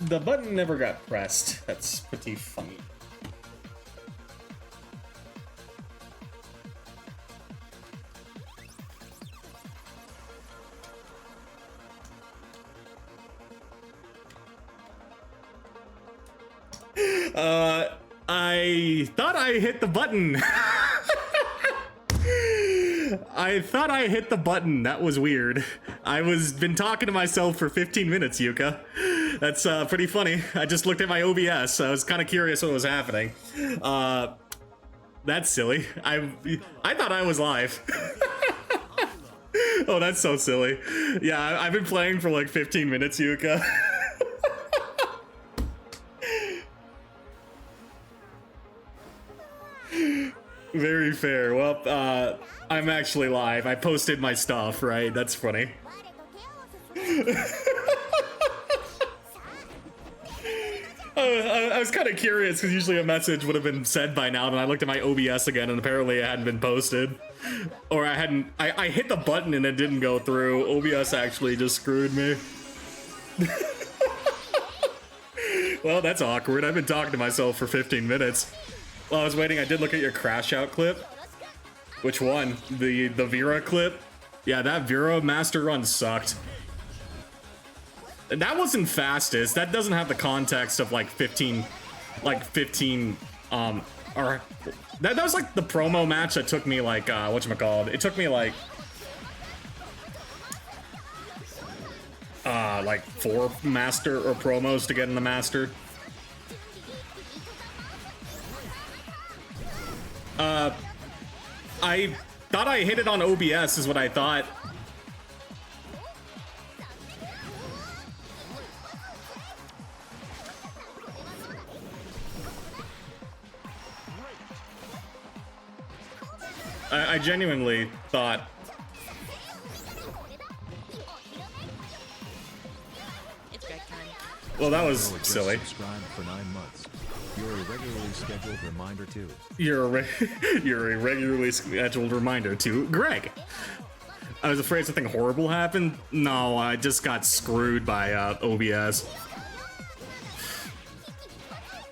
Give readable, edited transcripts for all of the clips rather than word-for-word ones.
The button never got pressed. That's pretty funny. I thought I hit the button. I thought I hit the button. That was weird. I was been talking to myself for 15 minutes, Yuka. That's pretty funny. I just looked at my OBS. I was kind of curious what was happening. That's silly. I thought I was live. Oh, that's so silly. Yeah, I've been playing for like 15 minutes, Yuka. Very fair. Well, I'm actually live. I posted my stuff, right? That's funny. I was kind of curious because usually a message would have been said by now, and I looked at my OBS again, and apparently it hadn't been posted. Or I hadn't. I hit the button and it didn't go through. OBS actually just screwed me. Well, that's awkward. I've been talking to myself for 15 minutes. While I was waiting, I did look at your crash out clip. Which one? The Vera clip? Yeah, that Vera master run sucked. That wasn't fastest. That doesn't have the context of like 15, or that was like the promo match that took me like, whatchamacallit? It took me like 4 master or promos to get in the master. I thought I hit it on OBS is what I thought. I genuinely thought. Well, that was silly. Subscribe for 9 months. You're a regularly scheduled reminder to. You're a regularly scheduled reminder to Greg. I was afraid something horrible happened. No, I just got screwed by OBS.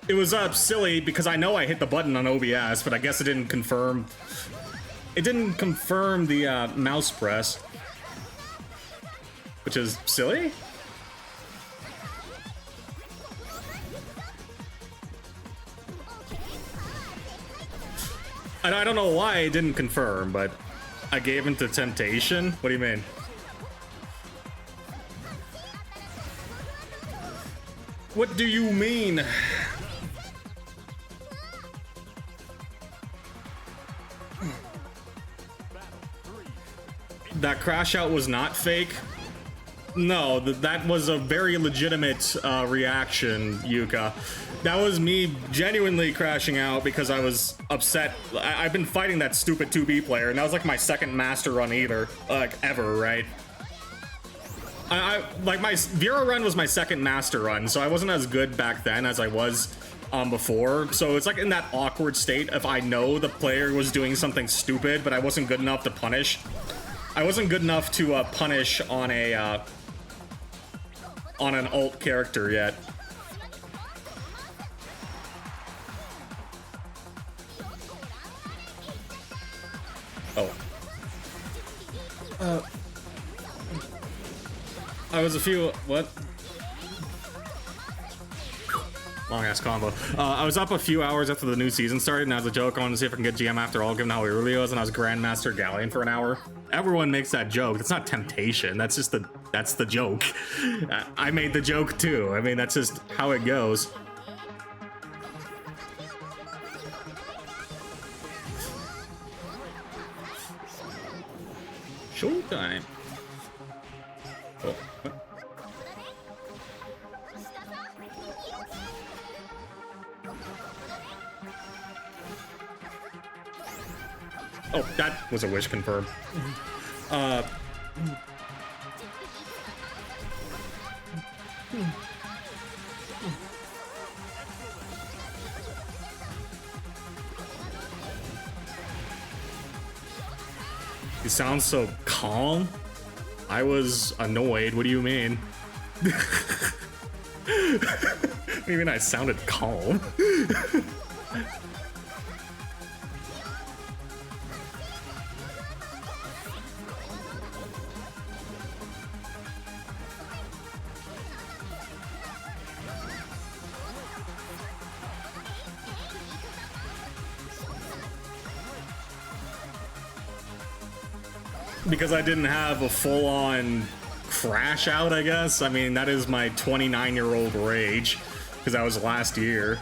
It was silly because I know I hit the button on OBS, but I guess it didn't confirm. It didn't confirm the mouse press, which is silly. I don't know why it didn't confirm, but I gave into temptation. What do you mean? What do you mean? That crash out was not fake? No, that was a very legitimate reaction, Yuka. That was me genuinely crashing out because I was upset. I've been fighting that stupid 2B player, and that was like my second master run either, like ever, right? Like my Vera run was my second master run, so I wasn't as good back then as I was before. So it's like in that awkward state if I know the player was doing something stupid, but I wasn't good enough to punish. I wasn't good enough to punish on a on an alt character yet. Oh. I was a few... What? Long-ass combo. I was up a few hours after the new season started, and as a joke, I wanted to see if I can get GM after all, given how early it was, and I was Grandmaster Galleon for an hour. Everyone makes that joke. That's not temptation. That's just that's the joke. I made the joke, too. I mean, that's just how it goes. Showtime. Oh, what? Oh, that was a wish confirmed. You sound so calm. I was annoyed. What do you mean? What do you mean I sounded calm? Because I didn't have a full-on crash out, I guess. I mean, that is my 29-year-old rage, because that was last year.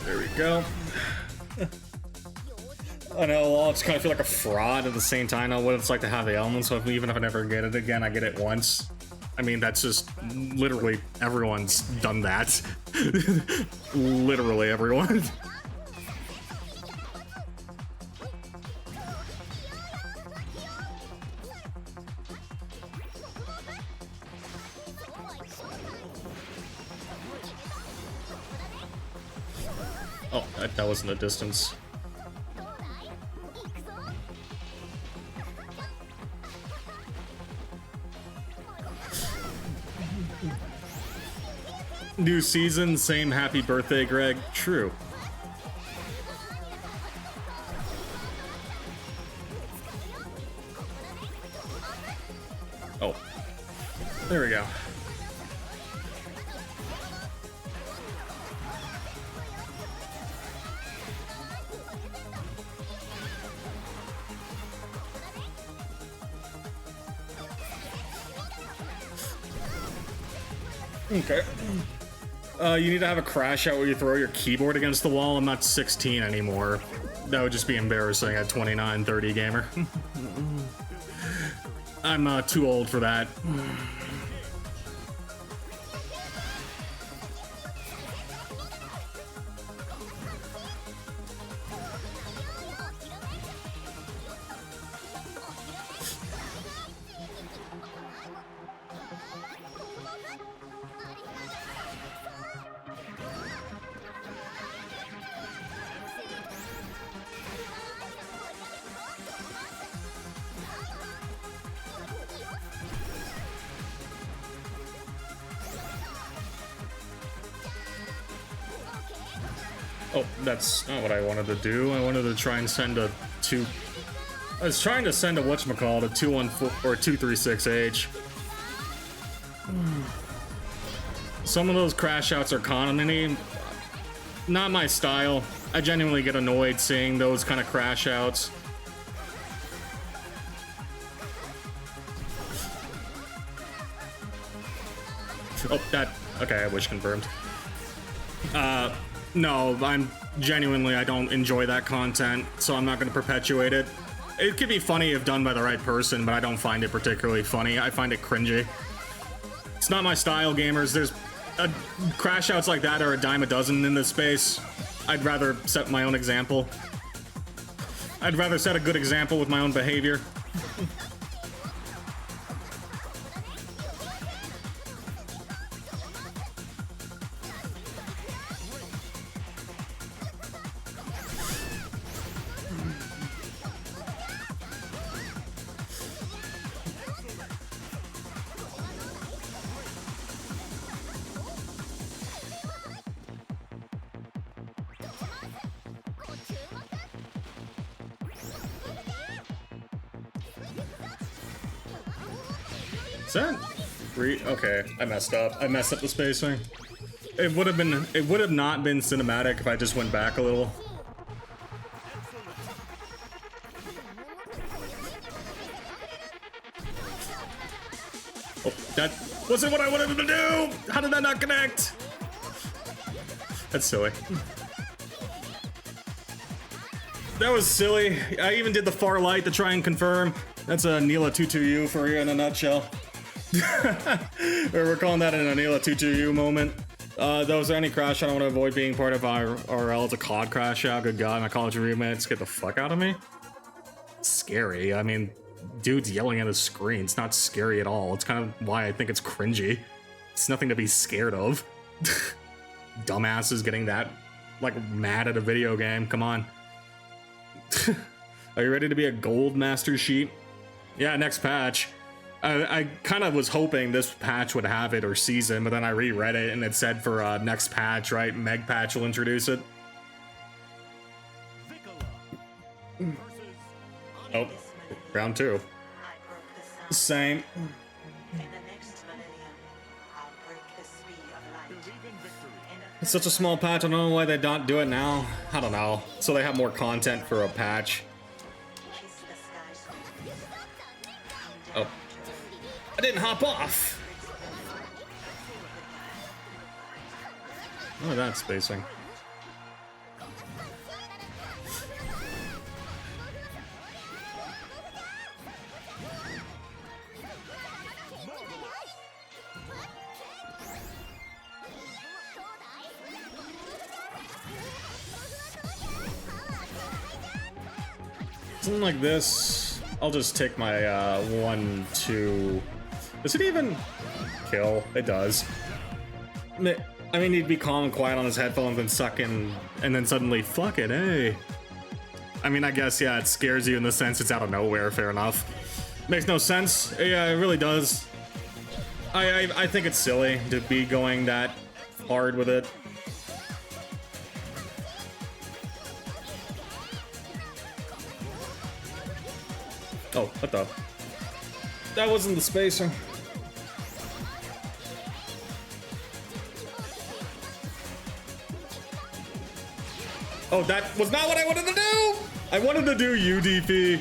There we go. I know, I'll just kind of feel like a fraud at the same time. I know what it's like to have the element, so even if I never get it again, I get it once. I mean, that's just literally everyone's done that. Literally everyone. Oh, that wasn't a distance. New season, same happy birthday, Greg. True. Oh. There we go. Okay. You need to have a crash out where you throw your keyboard against the wall. I'm not 16 anymore. That would just be embarrassing at 29, 30 gamer. I'm too old for that. Oh, that's not what I wanted to do. I wanted to try and send a two. I was trying to send a whatchamacallit, a 214 or 236H. Some of those crash outs are comedy. Not my style. I genuinely get annoyed seeing those kind of crash outs. Oh, that. Okay, I wish confirmed. No, I'm genuinely, I don't enjoy that content, so I'm not going to perpetuate it. It could be funny if done by the right person, but I don't find it particularly funny. I find it cringy. It's not my style, gamers. There's crash outs like that are a dime a dozen in this space. I'd rather set my own example. I'd rather set a good example with my own behavior. Is that okay, I messed up. I messed up the spacing. It would have not been cinematic if I just went back a little. Oh, that wasn't what I wanted to do! How did that not connect? That's silly. That was silly. I even did the far light to try and confirm. That's a Anila 22U for you in a nutshell. We're calling that an Anila 22U moment. Was there any crash out I want to avoid being part of IRL? It's a COD crash out. Good God, my college roommates get the fuck out of me. Scary. I mean, dude's yelling at his screen. It's not scary at all. It's kind of why I think it's cringy. It's nothing to be scared of. Dumbasses getting that, like, mad at a video game. Come on. Are you ready to be a gold Master Sheet? Yeah, next patch. I kind of was hoping this patch would have it or season, but then I reread it and it said for next patch, right? Meg patch will introduce it. Oh, round 2. Same. It's such a small patch, I don't know why they don't do it now. I don't know. So they have more content for a patch. Oh. I didn't hop off! Look at that spacing. Something like this. I'll just take my 1, 2. Does it even kill? It does. I mean, he'd be calm and quiet on his headphones and suck in, and then suddenly, fuck it, hey. I mean, I guess, yeah, it scares you in the sense it's out of nowhere, fair enough. Makes no sense. Yeah, it really does. I think it's silly to be going that hard with it. Oh, what the? That wasn't the spacer. Oh, that was not what I wanted to do! I wanted to do UDP.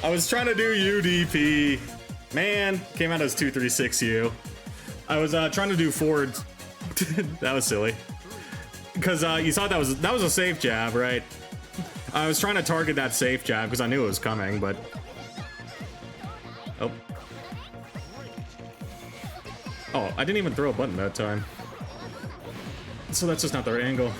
I was trying to do UDP. Man, came out as 236U. I was trying to do forward. That was silly. Because you saw that was a safe jab, right? I was trying to target that safe jab because I knew it was coming, but... Oh. Oh, I didn't even throw a button that time. So that's just not the right angle.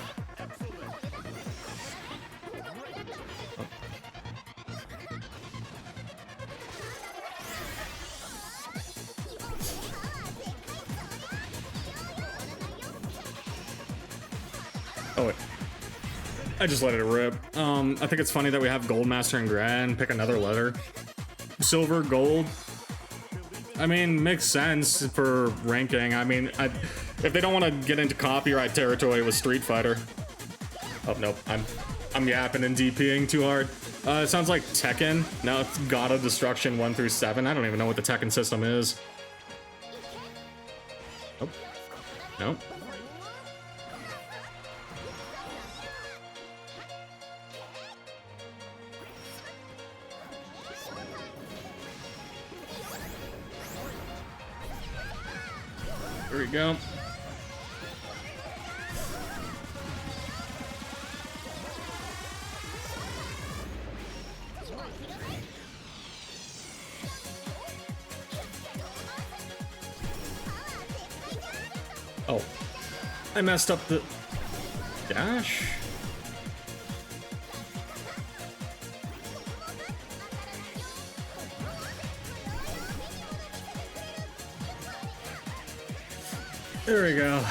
Oh, wait. I just let it rip. I think it's funny that we have Gold, Master, and Grand. Pick another letter. Silver, Gold. I mean, makes sense for ranking. I mean, if they don't want to get into copyright territory with Street Fighter. Oh, nope. I'm yapping and DPing too hard. It sounds like Tekken. Now it's God of Destruction 1 through 7. I don't even know what the Tekken system is. Nope. Nope. Here we go. Oh, I messed up the dash. There we go.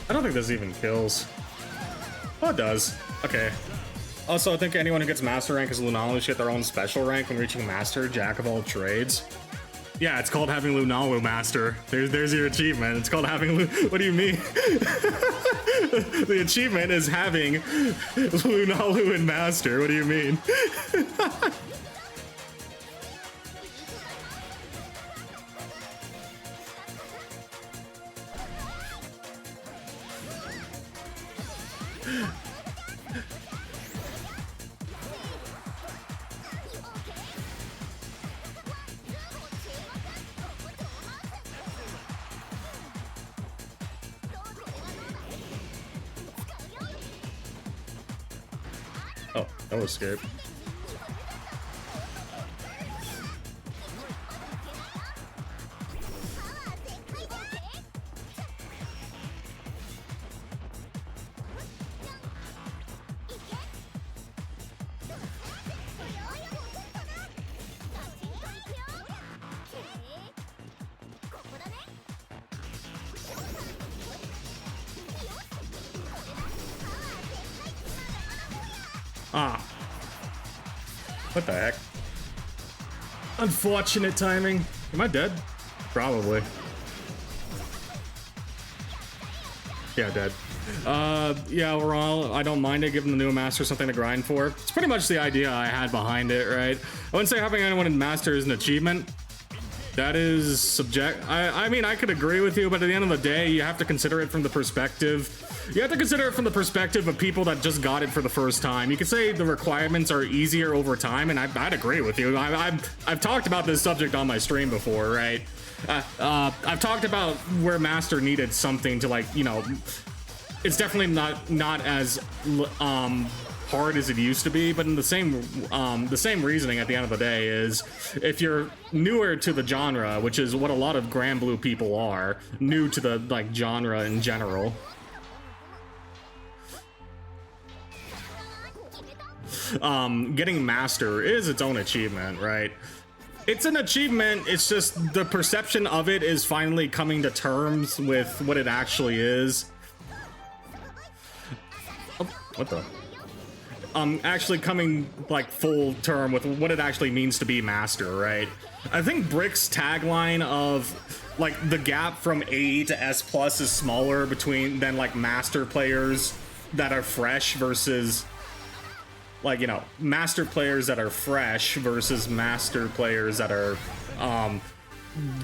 I don't think this even kills. Oh, it does. Okay. Also, I think anyone who gets Master rank is Lunalu should get their own special rank when reaching Master, Jack of all trades. Yeah, it's called having Lunalu Master. There's your achievement. It's called having what do you mean? The achievement is having Lunalu and Master. What do you mean? Oh, no escape. Ah. What the heck? Unfortunate timing. Am I dead? Probably. Yeah, dead. Yeah, overall, I don't mind it giving the new master something to grind for. It's pretty much the idea I had behind it, right? I wouldn't say having anyone in master is an achievement. That is I mean, I could agree with you, but at the end of the day, you have to consider it from the perspective. You have to consider it from the perspective of people that just got it for the first time. You could say the requirements are easier over time, and I'd agree with you. I've talked about this subject on my stream before, right? I've talked about where master needed something to, like, you know, it's definitely not as hard as it used to be, but in the same reasoning at the end of the day is, if you're newer to the genre, which is what a lot of Grand Blue people are, new to the, like, genre in general, getting master is its own achievement, right? It's an achievement, it's just the perception of it is finally coming to terms with what it actually is. Oh, what the? Actually coming, like, full term with what it actually means to be master, right? I think Brick's tagline of, like, the gap from A to S plus is smaller than, like, master players that are fresh versus, like, you know, master players that are fresh versus master players that are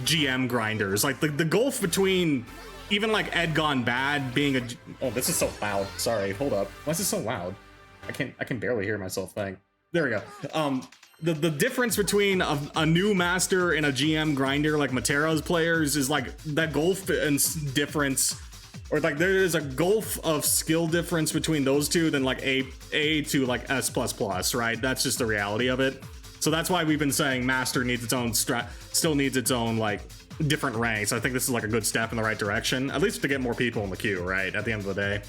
GM grinders. Like, the gulf between even, like, Ed Gone Bad being a... Oh, this is so loud. Sorry, hold up. Why is this so loud? I can barely hear myself think. There we go. The difference between a new master and a GM grinder like Matera's players is, like, that gulf and difference, or, like, there is a gulf of skill difference between those two than, like, A to, like, S++, right? That's just the reality of it. So that's why we've been saying master needs its own still needs its own, like, different ranks. I think this is, like, a good step in the right direction, at least to get more people in the queue, right? At the end of the day.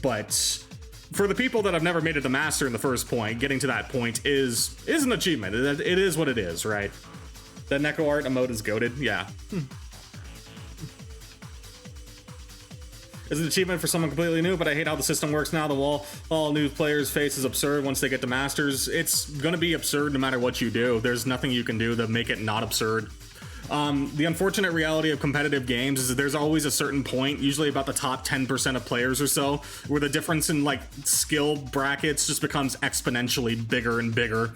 But for the people that have never made it to master in the first point, getting to that point is an achievement. It is what it is, right? The Neko art emote is goated, yeah. It's an achievement for someone completely new, but I hate how the system works now. The wall, all new players face is absurd once they get to masters. It's gonna be absurd no matter what you do. There's nothing you can do to make it not absurd. The unfortunate reality of competitive games is that there's always a certain point, usually about the top 10% of players or so, where the difference in, like, skill brackets just becomes exponentially bigger and bigger,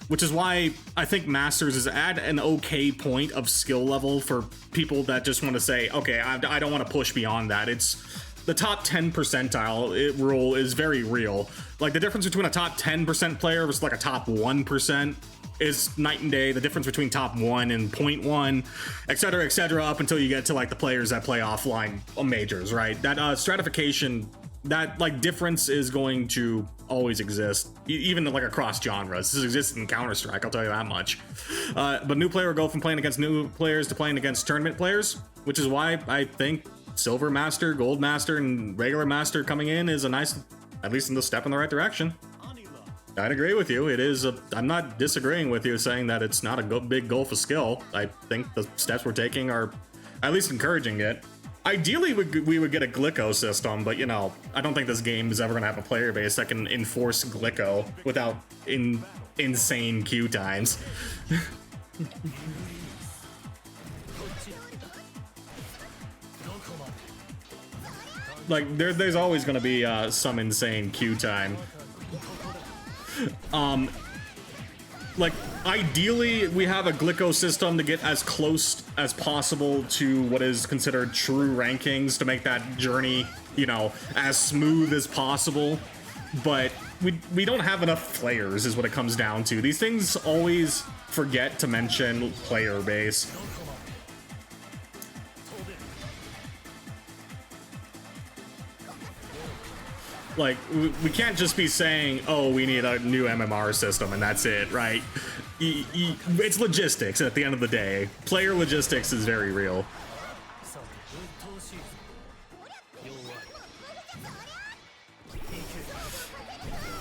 which is why I think Masters is at an okay point of skill level for people that just want to say, okay, I don't want to push beyond that. It's the top 10 percentile rule is very real. Like, the difference between a top 10% player versus, like, a top 1% is night and day. The difference between top 1 and 0.1, etc., up until you get to, like, the players that play offline majors, right? That stratification, that, like, difference is going to always exist, even, like, across genres. This exists in Counter-Strike, I'll tell you that much. But new player will go from playing against new players to playing against tournament players, which is why I think Silver Master, Gold Master, and regular Master coming in is a nice, at least in the step in the right direction. I'd agree with you. It is I'm not disagreeing with you saying that it's not a big gulf of skill. I think the steps we're taking are at least encouraging it. Ideally, we would get a Glicko system, but, you know, I don't think this game is ever going to have a player base that can enforce Glicko without insane queue times. Like, there's always going to be some insane queue time. Like, ideally, we have a Glicko system to get as close as possible to what is considered true rankings to make that journey, you know, as smooth as possible. But we don't have enough players, is what it comes down to. These things always forget to mention player base. Like, we can't just be saying, oh, we need a new MMR system and that's it, right? It's logistics at the end of the day. Player logistics is very real.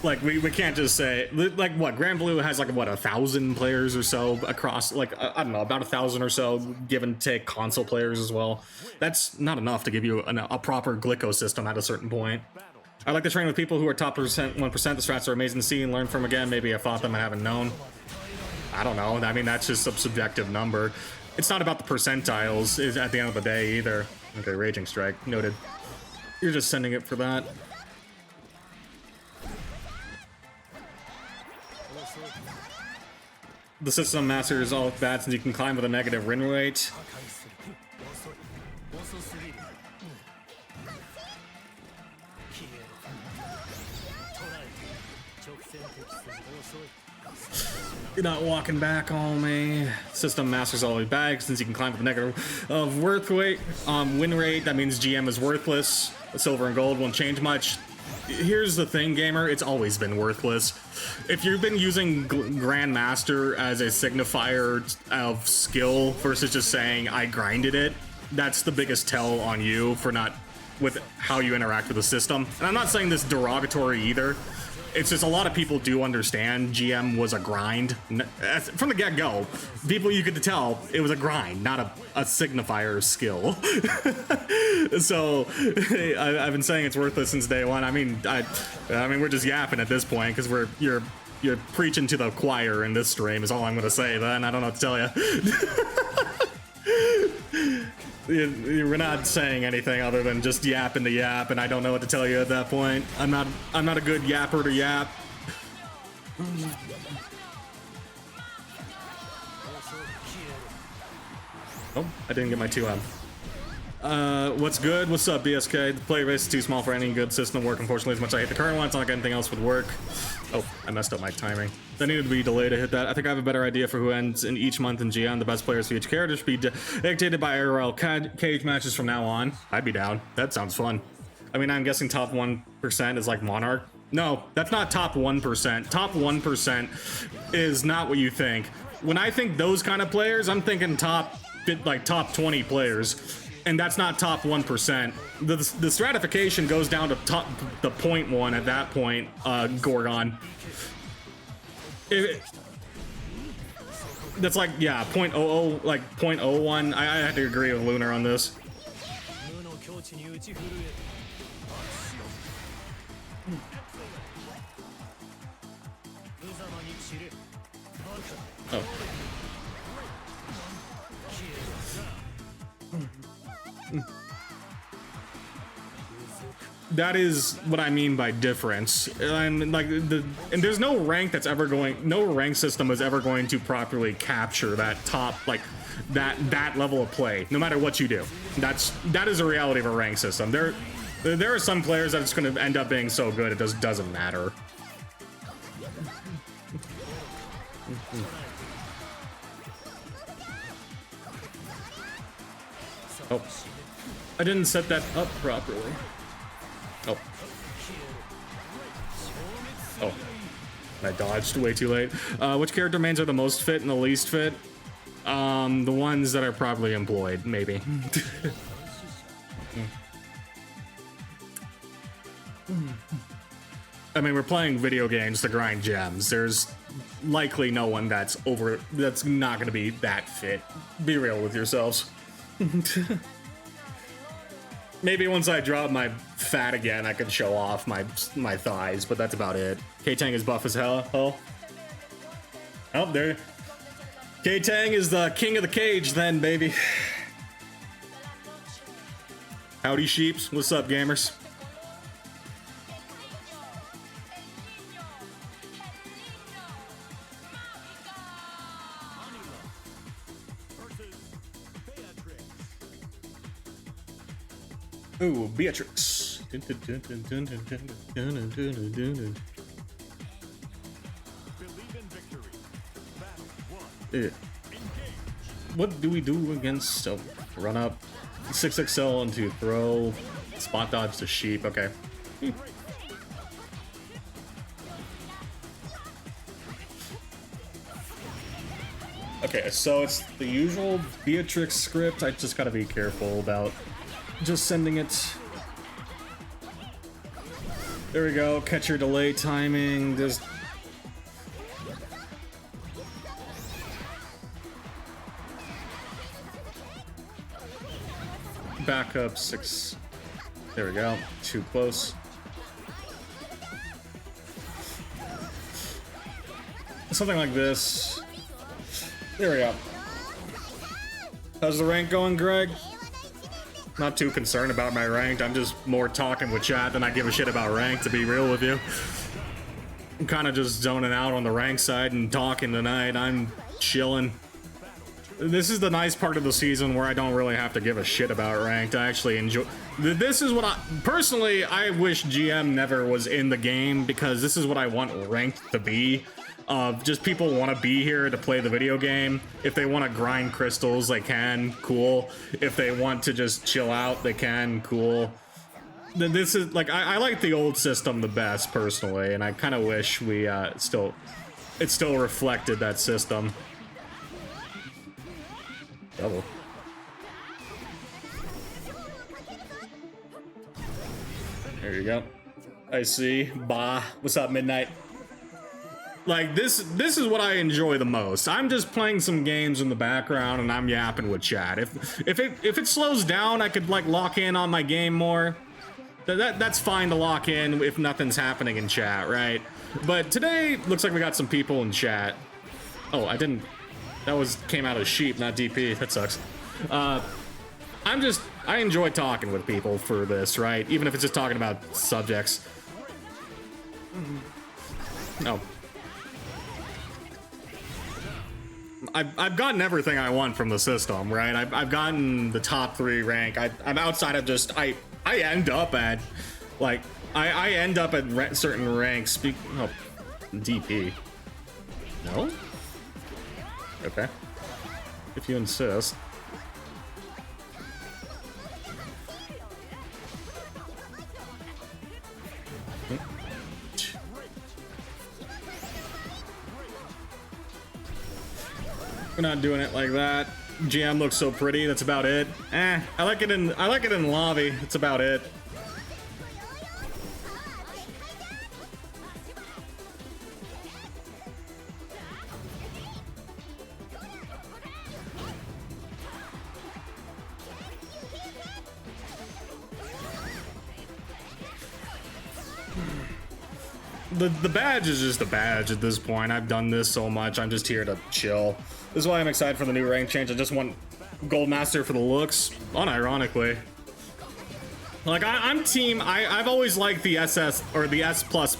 Like, we can't just say, like, what, Grand Blue has, like, what, 1,000 players or so across, like, I don't know, about 1,000 or so, give and take console players as well. That's not enough to give you a proper Glicko system at a certain point. I like to train with people who are top 1%. The strats are amazing to see and learn from again. Maybe I fought them and haven't known. I don't know. I mean, that's just a subjective number. It's not about the percentiles is at the end of the day either. Okay, Raging Strike. Noted. You're just sending it for that. The system master is all bad since you can climb with a negative win rate. You're not walking back on me. System master's always bad since you can climb with a negative of worth rate. Win rate, that means GM is worthless. Silver and gold won't change much. Here's the thing, gamer, it's always been worthless. If you've been using Grandmaster as a signifier of skill versus just saying, I grinded it, that's the biggest tell on you for not with how you interact with the system. And I'm not saying this derogatory either. It's just a lot of people do understand GM was a grind. From the get-go, people you could tell it was a grind, not a signifier skill. So I've been saying it's worthless since day one. I mean we're just yapping at this point because you're preaching to the choir in this stream is all I'm gonna say. Then I don't know what to tell you. We're not saying anything other than just yapping to yap, and I don't know what to tell you at that point. I'm not a good yapper to yap. Oh, I didn't get my 2M. What's good? What's up, BSK? The player base is too small for any good system to work, unfortunately, as much as I hate the current one. It's not like anything else would work. Oh, I messed up my timing. That needed to be delayed to hit that. I think I have a better idea for who ends in each month in GM. The best players for each character should be dictated by IRL cage matches from now on. I'd be down. That sounds fun. I mean, I'm guessing top 1% is like Monarch. No, that's not top 1%. Top 1% is not what you think. When I think those kind of players, I'm thinking top 20 players. And that's not top 1%. The stratification goes down to the 0.1 at that point, Gorgon. That's like, yeah, 0.00, like 0.01. I have to agree with Lunar on this. Oh. That is what I mean by difference. And like and there's no rank that's ever no rank system is ever going to properly capture that top, like that level of play, no matter what you do. That is a reality of a rank system. There are some players that it's going to end up being so good it just doesn't matter. Oh, I didn't set that up properly. Oh. Oh. I dodged way too late. Which character mains are the most fit and the least fit? The ones that are properly employed, maybe. I mean, we're playing video games to grind gems. There's likely no one that's not gonna be that fit. Be real with yourselves. Maybe once I drop my fat again, I could show off my thighs, but that's about it. K-Tang is buff as hell. Oh, there. K-Tang is the king of the cage then, baby. Howdy, sheeps. What's up, gamers? Ooh, Beatrix. What do we do against run up 6XL into throw, spot dodge to sheep? Okay. Okay, so it's the usual Beatrix script. I just gotta be careful about just sending it. There we go. Catch your delay timing. There's backup 6. There we go. Too close. something like this. There we go. How's the rank going, Greg? Not too concerned about my rank. I'm just more talking with chat than I give a shit about rank, to be real with you. I'm kind of just zoning out on the rank side and talking tonight. I'm chilling. This is the nice part of the season where I don't really have to give a shit about ranked. I actually enjoy. This is what personally, I wish GM never was in the game, because this is what I want ranked to be. Just people want to be here to play the video game. If they want to grind crystals, they can, cool. If they want to just chill out, they can, cool. This is like, I like the old system the best personally, and I kind of wish we it still reflected that system. Double. There you go. I see. Bah. What's up, Midnight? Like, this is what I enjoy the most. I'm just playing some games in the background and I'm yapping with chat. If it slows down, I could like lock in on my game more. That's fine to lock in if nothing's happening in chat, right? But today looks like we got some people in chat. Oh, I didn't. That came out as sheep, not DP. That sucks. I enjoy talking with people for this, right? Even if it's just talking about subjects. No. I've gotten everything I want from the system, right? I've gotten the top 3 rank. I'm outside of just I end up at like I end up at certain ranks. Oh, DP. No. Okay. If you insist. We're not doing it like that. GM looks so pretty. That's about it. I like it in lobby. That's about it. The badge is just a badge at this point. I've done this so much. I'm just here to chill. This is why I'm excited for the new rank change. I just want Gold Master for the looks, unironically. Like I'm team. I've always liked the SS or the S plus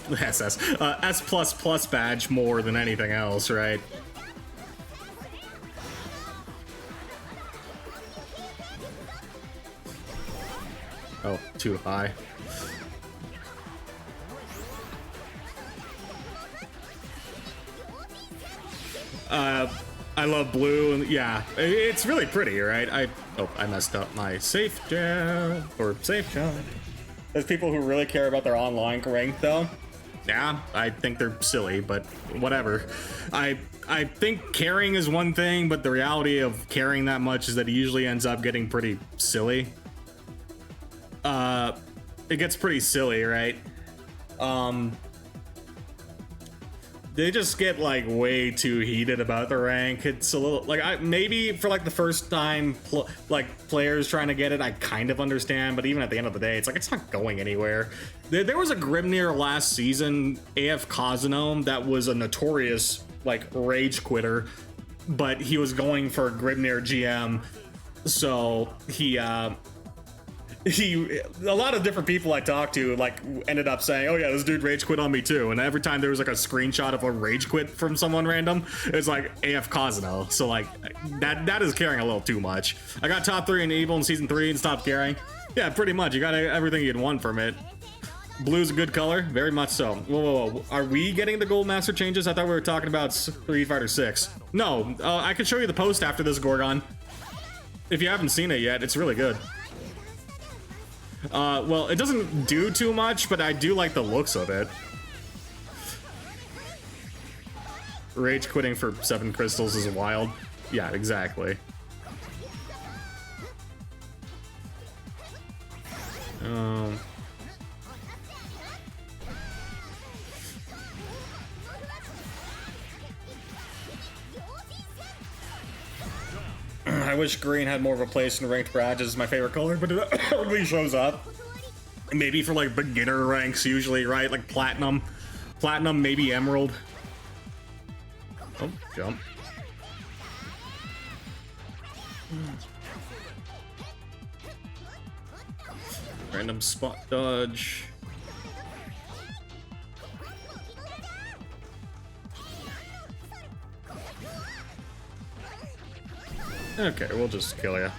badge more than anything else, right? Oh, too high. I love blue, and yeah, it's really pretty, right? I messed up my safe jam, or safe jump. There's people who really care about their online rank, though. Yeah, I think they're silly, but whatever. I think caring is one thing, but the reality of caring that much is that it usually ends up getting pretty silly. It gets pretty silly, right? They just get like way too heated about the rank. It's a little like maybe for like the first time players trying to get it, I kind of understand, but even at the end of the day, it's like it's not going anywhere. There was a Grimnir last season, AF Kazunome, that was a notorious like rage quitter, but he was going for Grimnir GM, so a lot of different people I talked to like ended up saying, oh yeah, this dude rage quit on me too, and every time there was like a screenshot of a rage quit from someone random, it's like AF Kazuno. So like that is caring a little too much. I got top 3 in Evil in season 3 and stopped caring. Yeah, pretty much. You got everything you'd want from it. Blue's a good color, very much so. Whoa. Are we getting the Gold Master changes? I thought we were talking about Street Fighter 6. No, I can show you the post after this, Gorgon. If you haven't seen it yet, it's really good. Well, it doesn't do too much, but I do like the looks of it. Rage quitting for 7 crystals is wild. Yeah, exactly. I wish green had more of a place in ranked badges. It's my favorite color, but it hardly shows up. Maybe for like beginner ranks usually, right? Like platinum, maybe emerald. Oh, jump. Random spot dodge. Okay, we'll just kill you.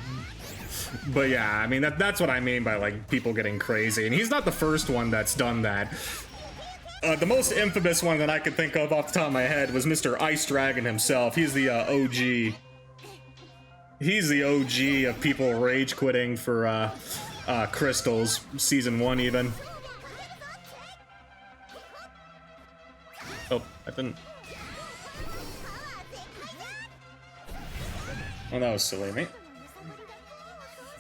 But yeah, I mean, that's what I mean by, like, people getting crazy. And he's not the first one that's done that. The most infamous one that I could think of off the top of my head was Mr. Ice Dragon himself. He's the OG. He's the OG of people rage quitting for crystals, season 1 even. Oh, I didn't. Oh, that was silly, mate.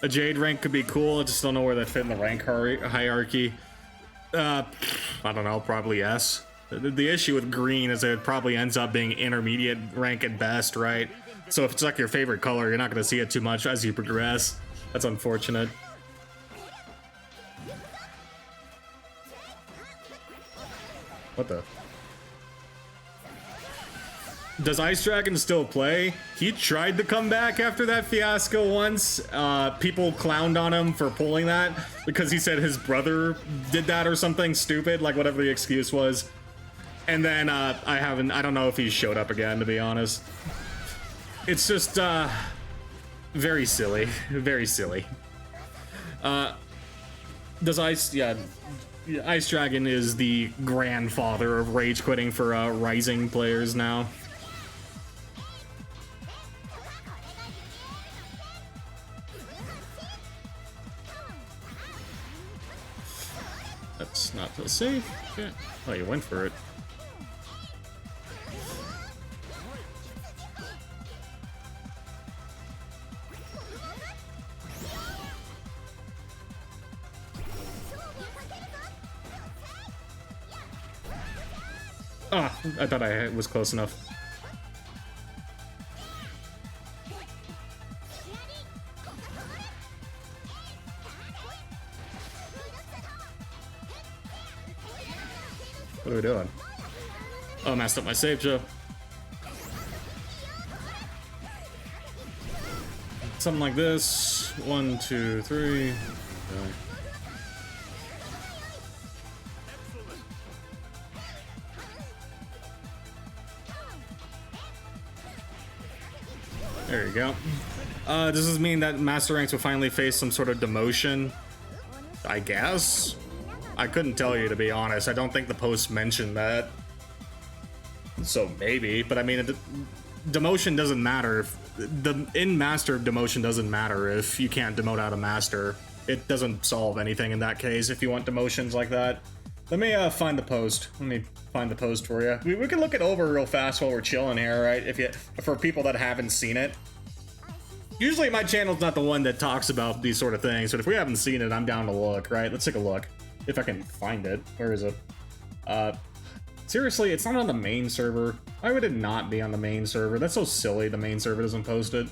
A Jade rank could be cool. I just don't know where that fit in the rank hierarchy. I don't know, probably yes. The issue with green is that it probably ends up being intermediate rank at best, right? So if it's like your favorite color, you're not going to see it too much as you progress. That's unfortunate. What the? Does Ice Dragon still play? He tried to come back after that fiasco once. People clowned on him for pulling that because he said his brother did that or something stupid, like whatever the excuse was. And then I don't know if he showed up again, to be honest. It's just very silly, very silly. Does Ice? Yeah, Ice Dragon is the grandfather of rage quitting for Rising players now. That's not so safe. Yeah. Oh, you went for it. Ah, I thought I was close enough. What are we doing? Oh, I messed up my save, Joe. Something like this. 1, 2, 3. Okay. There you go. Does this mean that Master Ranks will finally face some sort of demotion? I guess. I couldn't tell you, to be honest. I don't think the post mentioned that. So maybe, but I mean, demotion doesn't matter. In Master, demotion doesn't matter if you can't demote out a Master. It doesn't solve anything in that case if you want demotions like that. Let me find the post. Let me find the post for you. We can look it over real fast while we're chilling here, right? For people that haven't seen it. Usually my channel's not the one that talks about these sort of things, but if we haven't seen it, I'm down to look, right? Let's take a look. If I can find it. Where is it? Seriously, it's not on the main server. Why would it not be on the main server? That's so silly, the main server doesn't post it.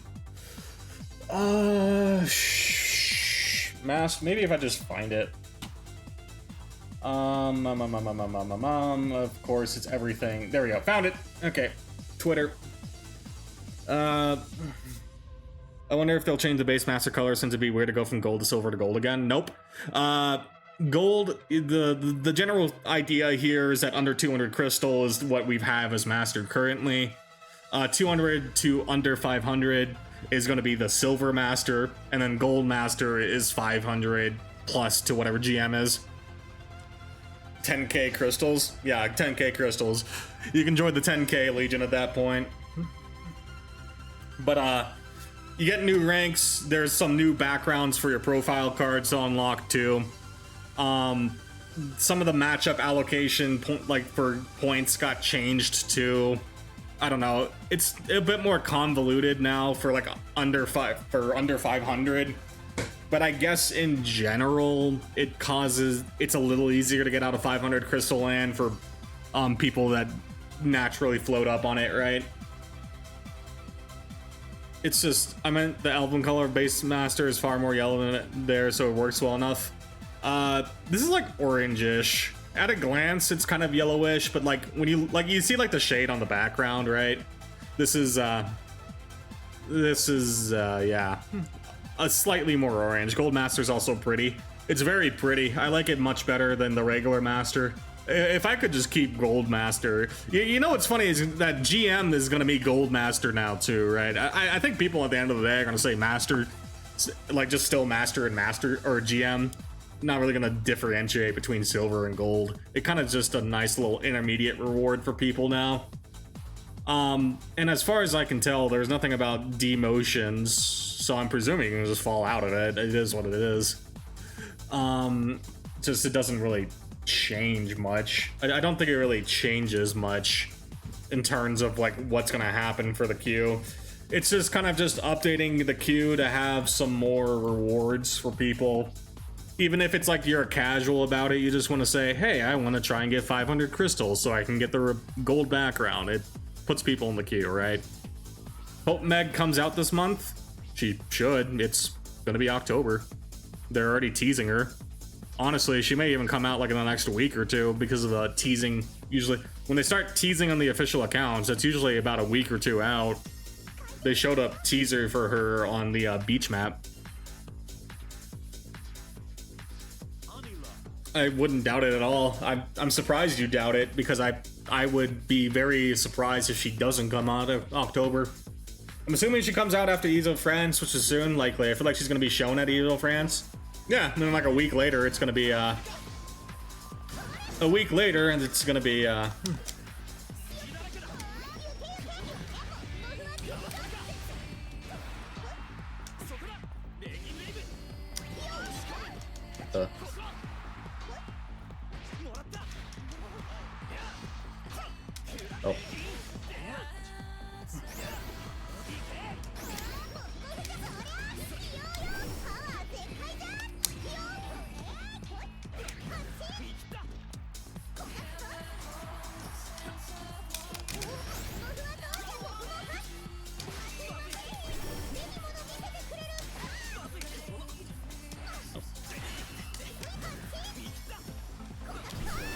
Maybe if I just find it. Of course, it's everything. There we go. Found it. Okay. Twitter. I wonder if they'll change the base master color since it'd be weird to go from gold to silver to gold again. Nope. Gold, the general idea here is that under 200 crystal is what we have as mastered currently. 200 to under 500 is going to be the silver master, and then gold master is 500 plus to whatever GM is. 10k crystals? Yeah, 10k crystals. You can join the 10k Legion at that point. But you get new ranks. There's some new backgrounds for your profile cards to unlock too. Some of the matchup allocation for points got changed to, I don't know, it's a bit more convoluted now for like under 500, but I guess in general it's a little easier to get out of 500 crystal land for people that naturally float up on it, right? It's just, I meant the album color base master is far more yellow than it there, so it works well enough. This is like orange-ish. At a glance, it's kind of yellowish, but like when you see like the shade on the background, right? This is yeah, a slightly more orange. Gold Master's also pretty. It's very pretty. I like it much better than the regular Master. If I could just keep Gold Master. You know what's funny is that GM is gonna be Gold Master now too, right? I think people at the end of the day are gonna say Master, like just still Master and Master, or GM. Not really gonna differentiate between silver and gold. It kind of just a nice little intermediate reward for people now. And as far as I can tell, there's nothing about demotions, so I'm presuming you can just fall out of it. It is what it is. Just it doesn't really change much. I don't think it really changes much in terms of like what's gonna happen for the queue. It's just kind of just updating the queue to have some more rewards for people. Even if it's like you're casual about it, you just want to say, hey, I want to try and get 500 crystals so I can get the gold background. It puts people in the queue, right? Hope Meg comes out this month. She should. It's gonna be October. They're already teasing her. Honestly, she may even come out like in the next week or two because of the teasing. Usually, when they start teasing on the official accounts, it's usually about a week or two out. They showed a teaser for her on the beach map. I wouldn't doubt it at all. I'm surprised you doubt it, because I would be very surprised if she doesn't come out of October. I'm assuming she comes out after ESO France, which is soon, likely. I feel like she's going to be shown at ESO France. Yeah, and then like a week later, it's going to be, a week later, and it's going to be, oh.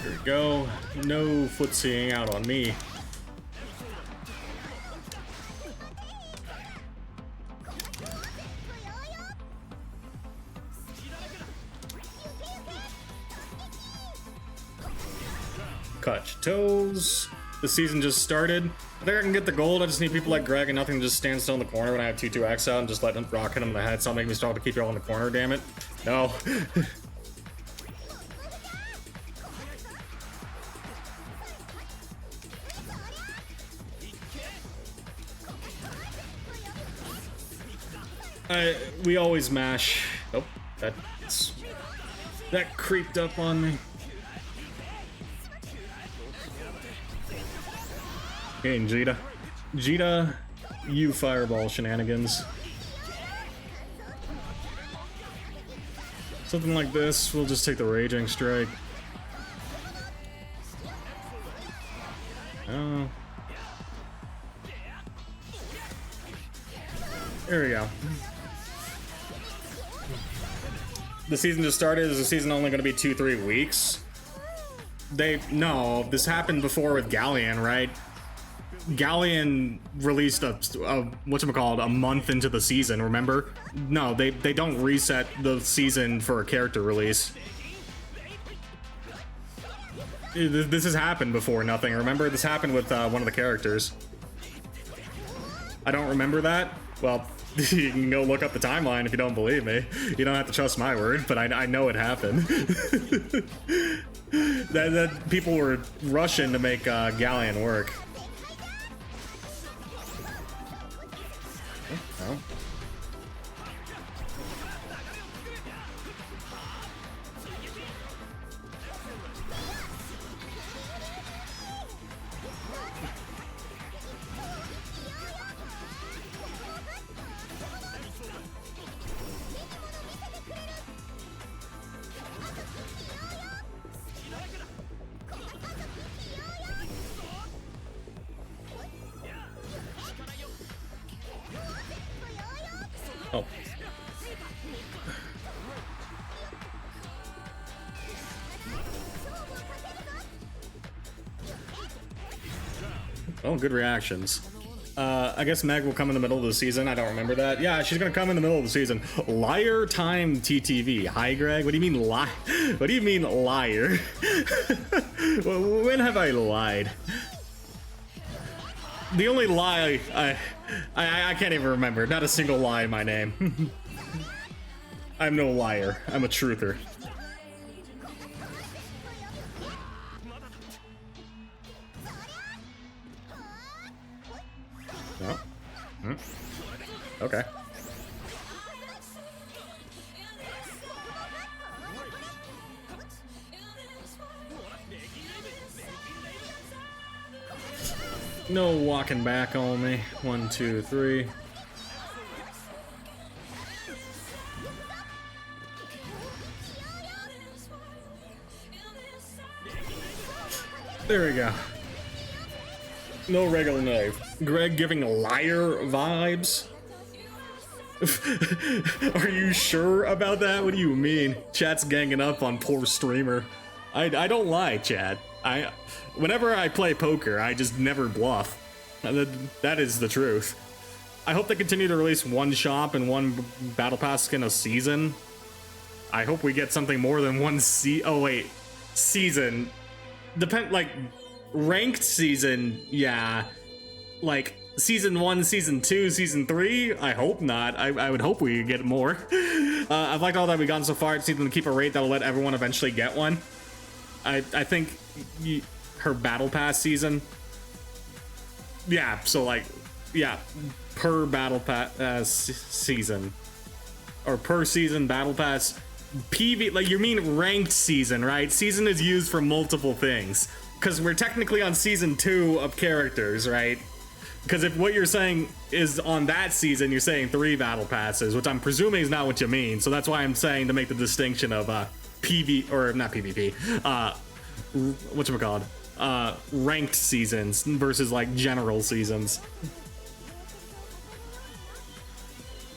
Here we go. No footseeing out on me. Cut your toes. The season just started. I think I can get the gold. I just need people like Greg and nothing to just stand still in the corner when I have 2-2x out and just let them rock hit him in the head. So I'll make me start to keep you all in the corner, damn it. No. We always mash. Oh, that creeped up on me. Okay, Jita. Jita, you fireball shenanigans. Something like this, we'll just take the Raging Strike. Oh. There we go. The season just started. Is the season only going to be 2-3 weeks? No, this happened before with Galleon, right? Galleon released a whatchamacallit, a month into the season, remember? No, they don't reset the season for a character release. This has happened before, nothing. Remember, this happened with one of the characters. I don't remember that? Well, you can go look up the timeline if you don't believe me. You don't have to trust my word, but I know it happened. that people were rushing to make Galleon work. Oh. Oh. Oh, good reactions. I guess Meg will come in the middle of the season. I don't remember that. Yeah, she's gonna come in the middle of the season. Liar time TTV. Hi, Greg. What do you mean lie? What do you mean liar? When have I lied? The only lie I can't even remember. Not a single lie in my name. I'm no liar. I'm a truther. No. Okay. No walking back on me. 1, 2, 3. There we go. No regular knife. Greg giving liar vibes? Are you sure about that? What do you mean? Chat's ganging up on poor streamer. I don't lie, chat. Whenever I play poker, I just never bluff. That is the truth. I hope they continue to release one shop and one battle pass skin a season. I hope we get something more than one season. Like ranked season, yeah. Like season 1, season 2, season 3. I hope not. I would hope we get more. I've liked all that we've gotten so far. It's even to keep a rate that'll let everyone eventually get one. I think her battle pass season. Yeah. So like, yeah, per battle pass season, or per season battle pass. PV, like you mean ranked season, right? Season is used for multiple things. Because we're technically on season 2 of characters, right? Because if what you're saying is on that season, you're saying 3 battle passes, which I'm presuming is not what you mean. So that's why I'm saying to make the distinction of PV, or not PvP, whatchamacallit, ranked seasons versus like general seasons.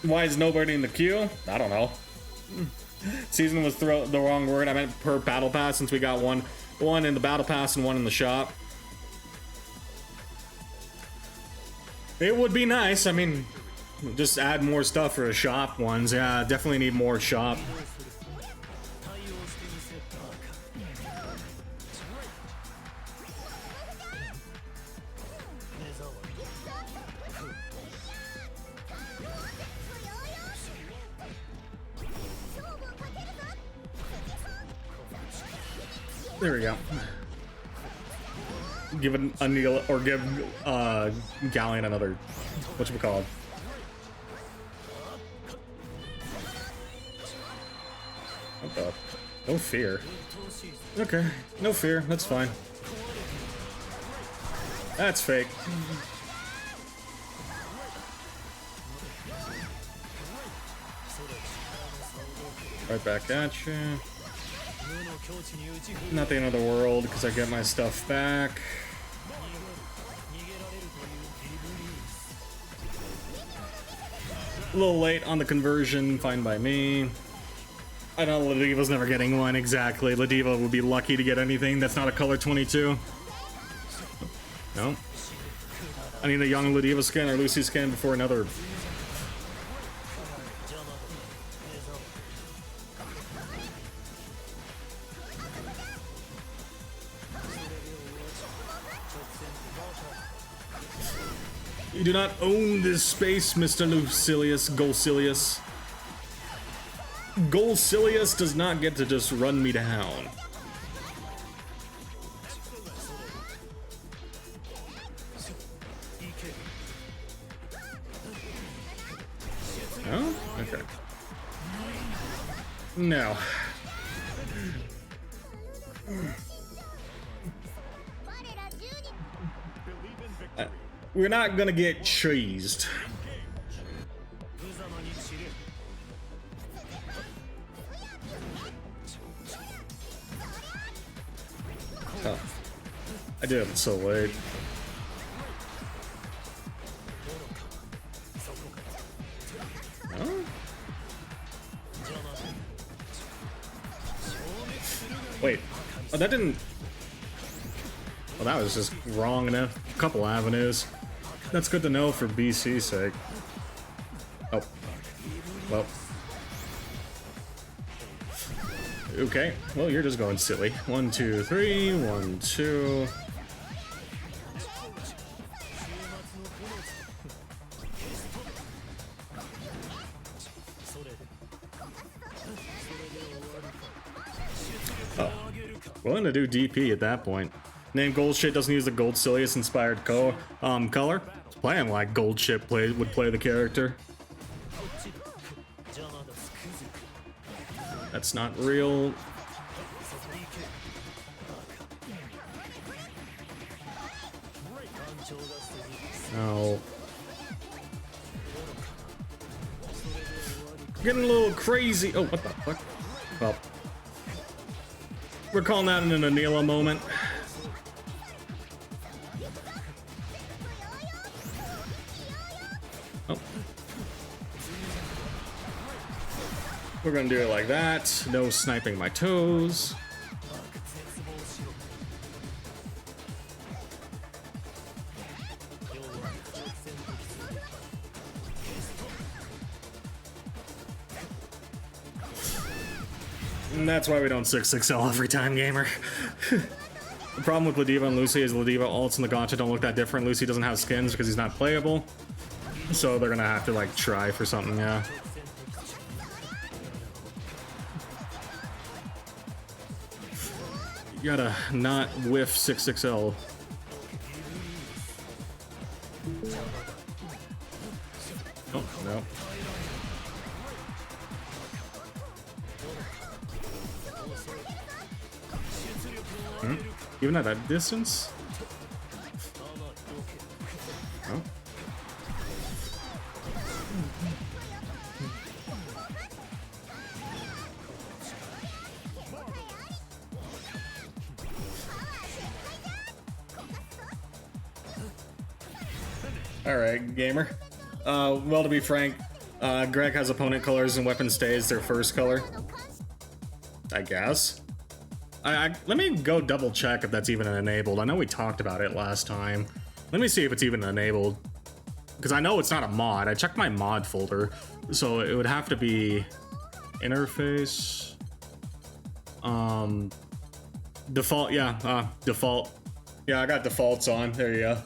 Why is nobody in the queue? I don't know. Season was the wrong word. I meant per battle pass, since we got one in the battle pass and one in the shop. It would be nice. I mean, just add more stuff for the shop ones. Yeah, definitely need more shop. There we go. Give Anila, or give Galleon another, whatchamacallit. What the? No fear. Okay, no fear, that's fine. That's fake. Right back at you. Not the end of the world, because I get my stuff back. A little late on the conversion, fine by me. I know Ladiva's never getting one, exactly. Ladiva would be lucky to get anything that's not a color 22. No. I need a young Ladiva skin or Lucy skin before another. You do not own this space, Mr. Lucilius, Golcilius. Golcilius does not get to just run me down. Oh? Okay. No. We're not gonna get cheesed. Oh. I did it so late. Oh? Wait. Oh, that didn't... Well, that was just wrong in a couple avenues. That's good to know for BC's sake. Oh. Well. Okay. Well, you're just going silly. 1, 2, 3. 1, 2. Oh. Willing to do DP at that point. Name Gold Shit doesn't use the Gold Silius inspired color. It's playing like Gold Shit would play the character. That's not real. No. Getting a little crazy. Oh, what the fuck? Well, we're calling that an Anila moment. Oh. We're gonna do it like that. No sniping my toes. And that's why we don't 6-6L every time, gamer. The problem with Ladiva and Lucy is Ladiva ults and the gacha don't look that different. Lucy doesn't have skins because he's not playable. So they're gonna have to like try for something, yeah. You gotta not whiff 6-6L. Oh, no. Even at that distance? Oh. Alright, gamer. Well, to be frank, Greg has opponent colors and weapon stays their first color. I guess. Let me go double check if that's even enabled. I know we talked about it last time. Let me see if it's even enabled. Because I know it's not a mod. I checked my mod folder. So it would have to be interface. Default, yeah, default. Yeah, I got defaults on. There you go.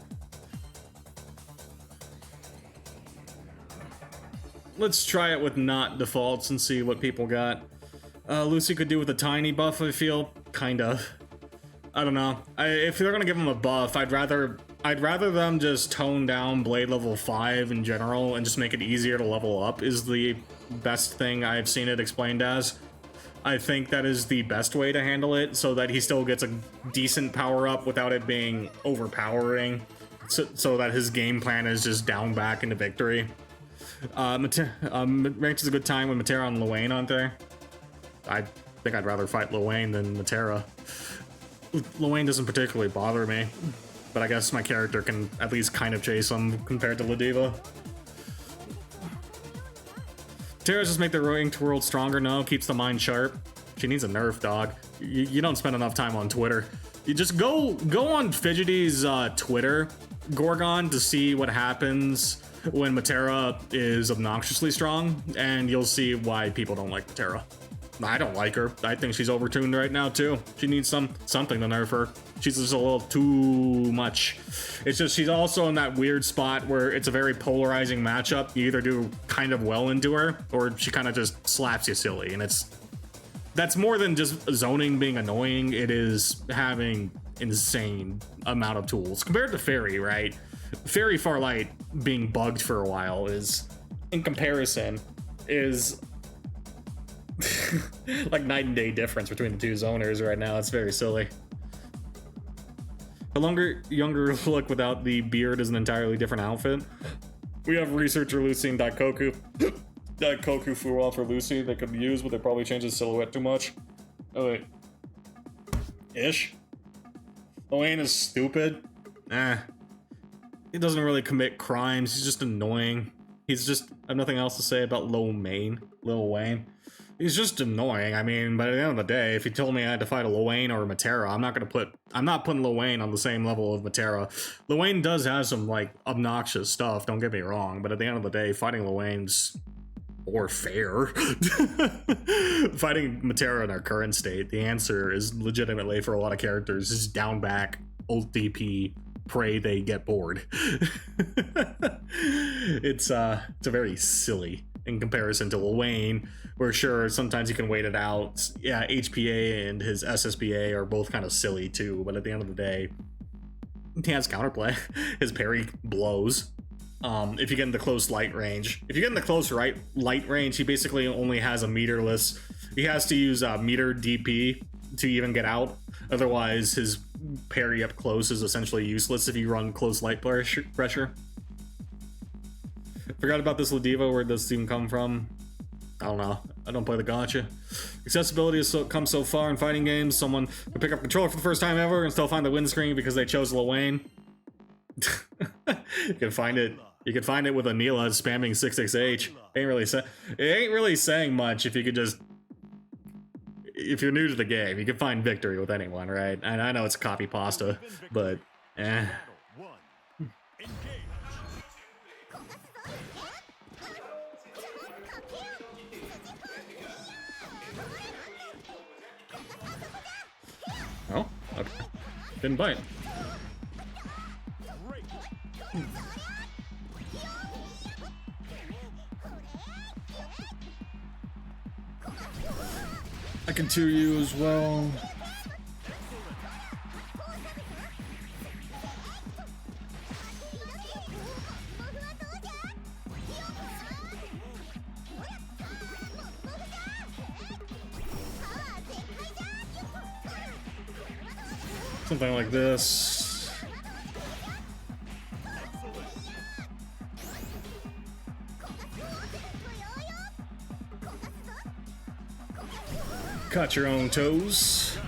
Let's try it with not defaults and see what people got. Lucy could do with a tiny buff, I feel. Kind of. I don't know. If they're gonna give him a buff, I'd rather them just tone down Blade level 5 in general and just make it easier to level up is the best thing I've seen it explained as. I think that is the best way to handle it so that he still gets a decent power up without it being overpowering, so that his game plan is just down back into victory. Ranked is a good time with Matera and Luane, aren't they? I think I'd rather fight Luane than Matera. Luane doesn't particularly bother me, but I guess my character can at least kind of chase him compared to Ladiva. Matera's just make the ranked world stronger. No, keeps the mind sharp. She needs a nerf, dog. You don't spend enough time on Twitter. You just go on Fidgety's Twitter, Gorgon, to see what happens when Matera is obnoxiously strong, and you'll see why people don't like Matera. I don't like her. I think she's overtuned right now too. She needs something to nerf her. She's just a little too much. It's just she's also in that weird spot where it's a very polarizing matchup. You either do kind of well into her, or she kind of just slaps you silly, and that's more than just zoning being annoying. It is having insane amount of tools compared to Fairy, right? Fairy Farlight being bugged for a while is, in comparison, is like night and day difference between the two zoners right now. It's very silly. A younger look without the beard is an entirely different outfit. We have researcher Lucy and Daikoku. Daikoku flew off for Lucy they could use, but they probably changed his silhouette too much. Oh wait. Ish? Luane is stupid. He doesn't really commit crimes. He's just annoying. I have nothing else to say about Lil Wayne. He's just annoying. I mean, but at the end of the day, if he told me I had to fight a Luane or a Matera, I'm not putting Luane on the same level of Matera. Luane does have some, like, obnoxious stuff, don't get me wrong, but at the end of the day, fighting Luane's more fair. Fighting Matera in our current state, the answer is legitimately, for a lot of characters, is down back, ult DP, pray they get bored. It's a very silly in comparison to Luane, where sure, sometimes you can wait it out. Yeah, HPA and his SSBA are both kind of silly too, but at the end of the day, he has counterplay. His parry blows. If you get in the close light range. If you get in the close light range, he basically only has a meterless. He has to use meter DP to even get out. Otherwise, his parry up close is essentially useless if you run close light pressure. Forgot about this Ladiva, where does this even come from? I don't know. I don't play the gacha. Accessibility has come so far in fighting games. Someone can pick up controller for the first time ever and still find the win screen because they chose Luane. You can find it. You can find it with Anila spamming 66H. It ain't really saying much if you could just. If you're new to the game, you can find victory with anyone, right? And I know it's copy pasta, but eh. Oh, okay. Didn't bite. I can 2 you as well. Something like this. Cut your own toes.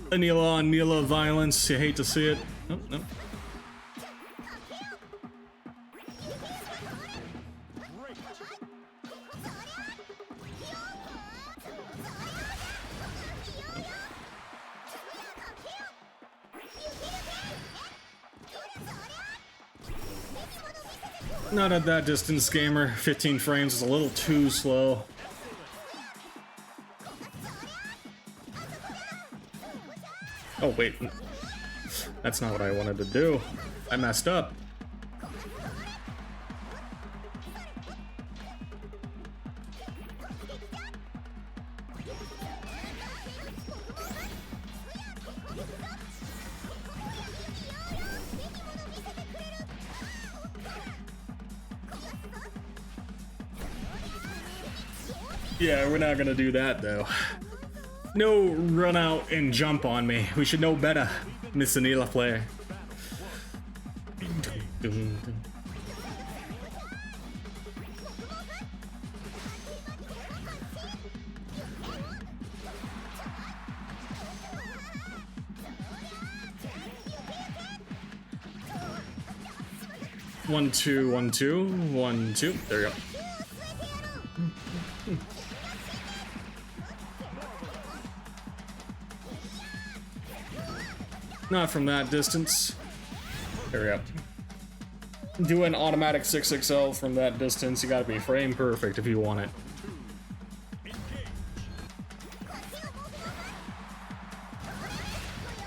Anila violence. You hate to see it. Oh, no. Not at that distance, gamer. 15 frames is a little too slow. Oh, wait. That's not what I wanted to do. I messed up. Yeah, we're not gonna do that, though. No run out and jump on me. We should know better, Miss Anila player. One, two, 1, 2, 1, 2. There we go. Not from that distance. There we go. Do an automatic 6XL from that distance. You gotta be frame perfect if you want it.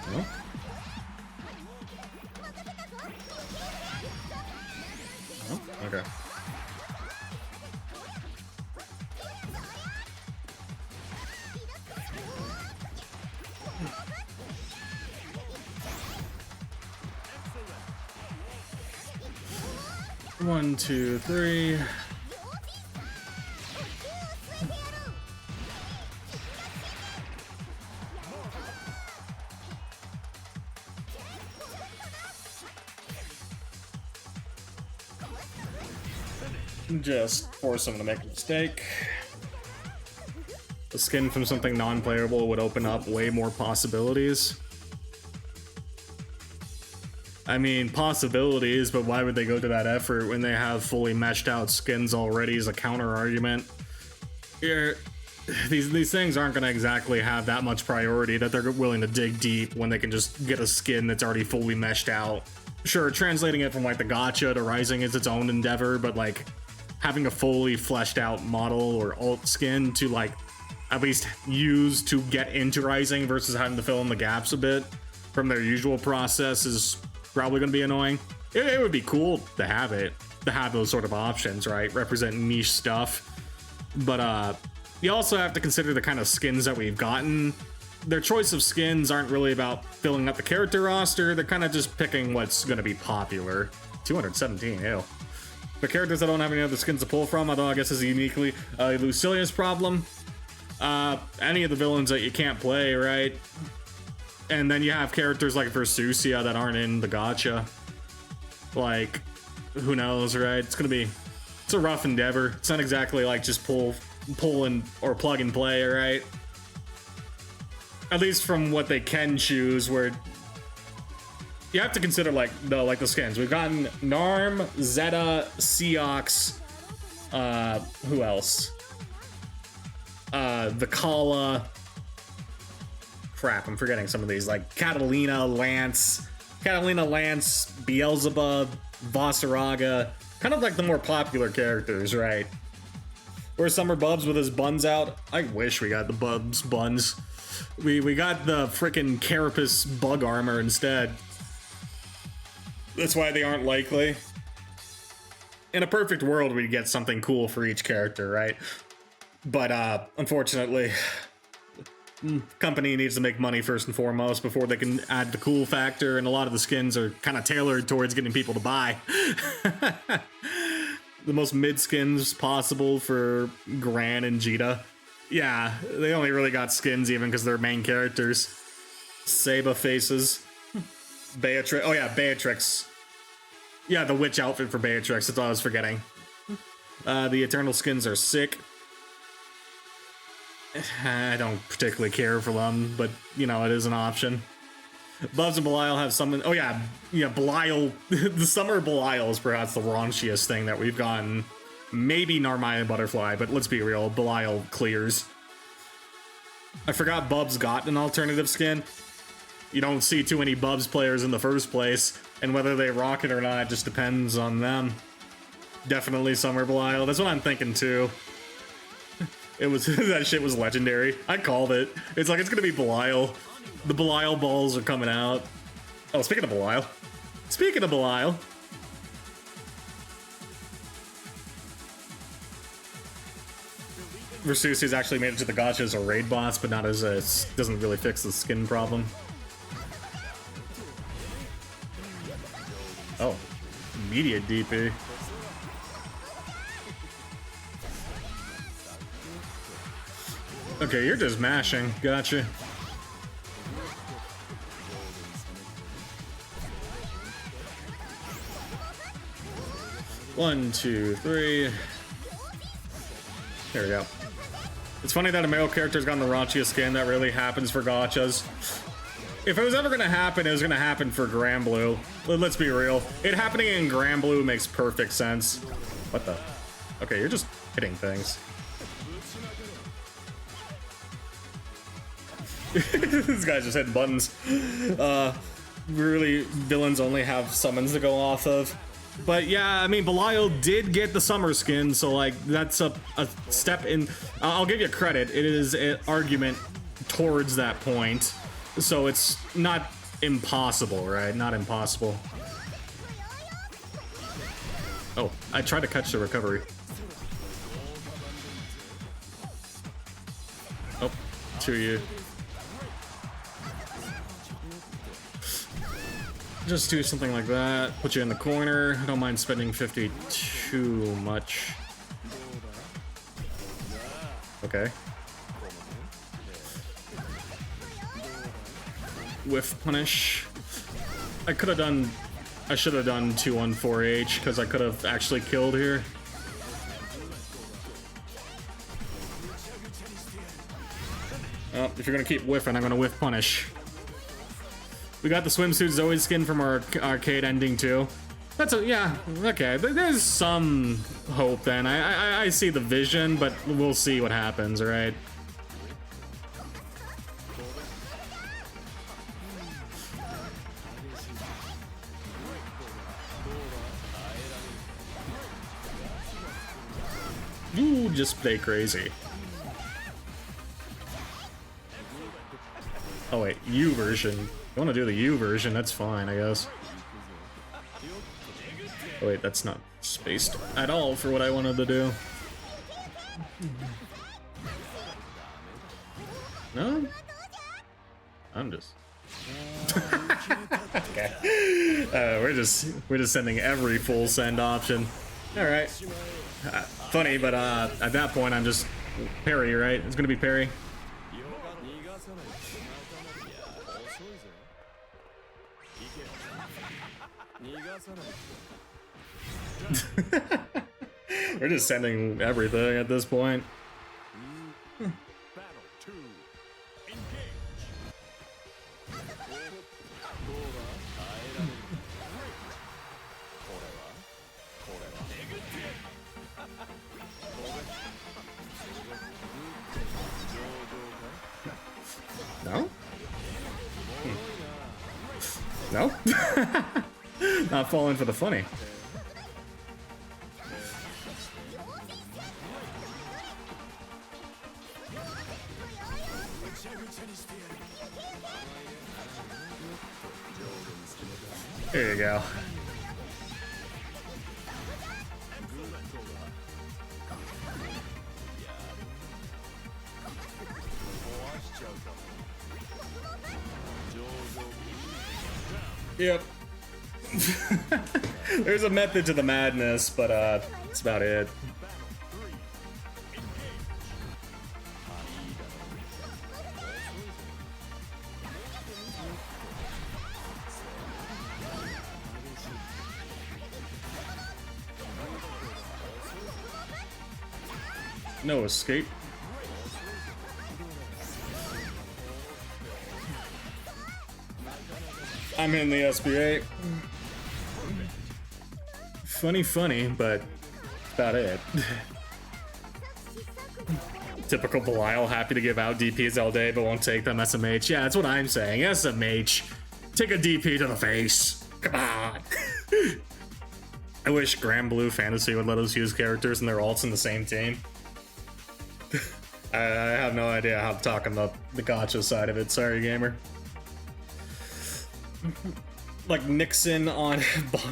Oh. Oh, okay. One, two, three. Just force him to make a mistake. The skin from something non-playable would open up way more possibilities. I mean, possibilities, but why would they go to that effort when they have fully meshed out skins already as a counter argument? These things aren't going to exactly have that much priority that they're willing to dig deep when they can just get a skin that's already fully meshed out. Sure, translating it from like the gacha to Rising is its own endeavor, but like having a fully fleshed out model or alt skin to like at least use to get into Rising versus having to fill in the gaps a bit from their usual process is probably going to be annoying. It would be cool to have those sort of options, right? Represent niche stuff. But you also have to consider the kind of skins that we've gotten. Their choice of skins aren't really about filling up the character roster. They're kind of just picking what's going to be popular. 217, ew. The characters that don't have any other skins to pull from, although I guess is uniquely Lucilia's problem. Any of the villains that you can't play, right? And then you have characters like Versusia that aren't in the gacha. Like, who knows, right? It's a rough endeavor. It's not exactly like just pull and or plug and play, right? At least from what they can choose, where you have to consider like the skins. We've gotten Narm, Zeta, Seox, who else? Vikala. Crap, I'm forgetting some of these, like Catalina, Lance, Beelzebub, Vasaraga, kind of like the more popular characters, right? Or Summer Bubs with his buns out. I wish we got the Bubs buns. We got the frickin' Carapace bug armor instead. That's why they aren't likely. In a perfect world, we'd get something cool for each character, right? But unfortunately, company needs to make money first and foremost before they can add the cool factor, and a lot of the skins are kind of tailored towards getting people to buy. The most mid skins possible for Gran and Jita. Yeah, they only really got skins even because they're main characters. Saba faces. Beatrix. Oh yeah, Beatrix. Yeah, the witch outfit for Beatrix. That's all I was forgetting. The Eternal skins are sick. I don't particularly care for them, but you know, it is an option. Bubs and Belial have some. Oh yeah, Belial. The Summer Belial is perhaps the raunchiest thing that we've gotten. Maybe Narmaya Butterfly, but let's be real, Belial clears. I forgot Bubs got an alternative skin. You don't see too many Bubs players in the first place, and whether they rock it or not just depends on them. Definitely Summer Belial. That's what I'm thinking too. It was that shit was legendary. I called it. It's like it's gonna be Belial. The Belial balls are coming out. Oh, speaking of Belial. Versusi's actually made it to the gacha as a raid boss, but not as a. Doesn't really fix the skin problem. Oh, immediate DP. Okay, you're just mashing. Gotcha. One, two, three. There we go. It's funny that a male character's gotten the raunchiest skin. That really happens for gachas. If it was ever gonna happen, it was gonna happen for Granblue. Let's be real. It happening in Granblue makes perfect sense. What the? Okay, you're just hitting things. This guy's just hitting buttons. Really, villains only have summons to go off of. But yeah, I mean, Belial did get the summer skin, so like that's a step in. I'll give you credit. It is an argument towards that point, so it's not impossible, right? Not impossible. Oh, I tried to catch the recovery. Oh, to you. Just do something like that. Put you in the corner. I don't mind spending 50 too much. Okay. Whiff punish. I should have done 2 on 4H because I could have actually killed here. Oh, if you're gonna keep whiffing, I'm gonna whiff punish. We got the swimsuit Zoe skin from our arcade ending too. That's a, yeah, okay. There's some hope then. I see the vision, but we'll see what happens, right? You just play crazy. Oh wait, U version. You want to do the U version? That's fine, I guess. Oh wait, that's not spaced at all for what I wanted to do. No? I'm just... okay. We're just sending every full send option. Alright. Funny, but at that point I'm just parry, right? It's gonna be parry. We're just sending everything at this point. No? No? Not falling for the funny. There you go. Yep. There's a method to the madness, but that's about it. No escape. I'm in the SBA. Funny, but that's about it. Typical Belial, happy to give out DPs all day, but won't take them. SMH. Yeah, that's what I'm saying. SMH. Take a DP to the face. Come on. I wish Grand Blue Fantasy would let us use characters and their alts in the same team. I have no idea how to talk on the gotcha side of it. Sorry, gamer. Like Nixon on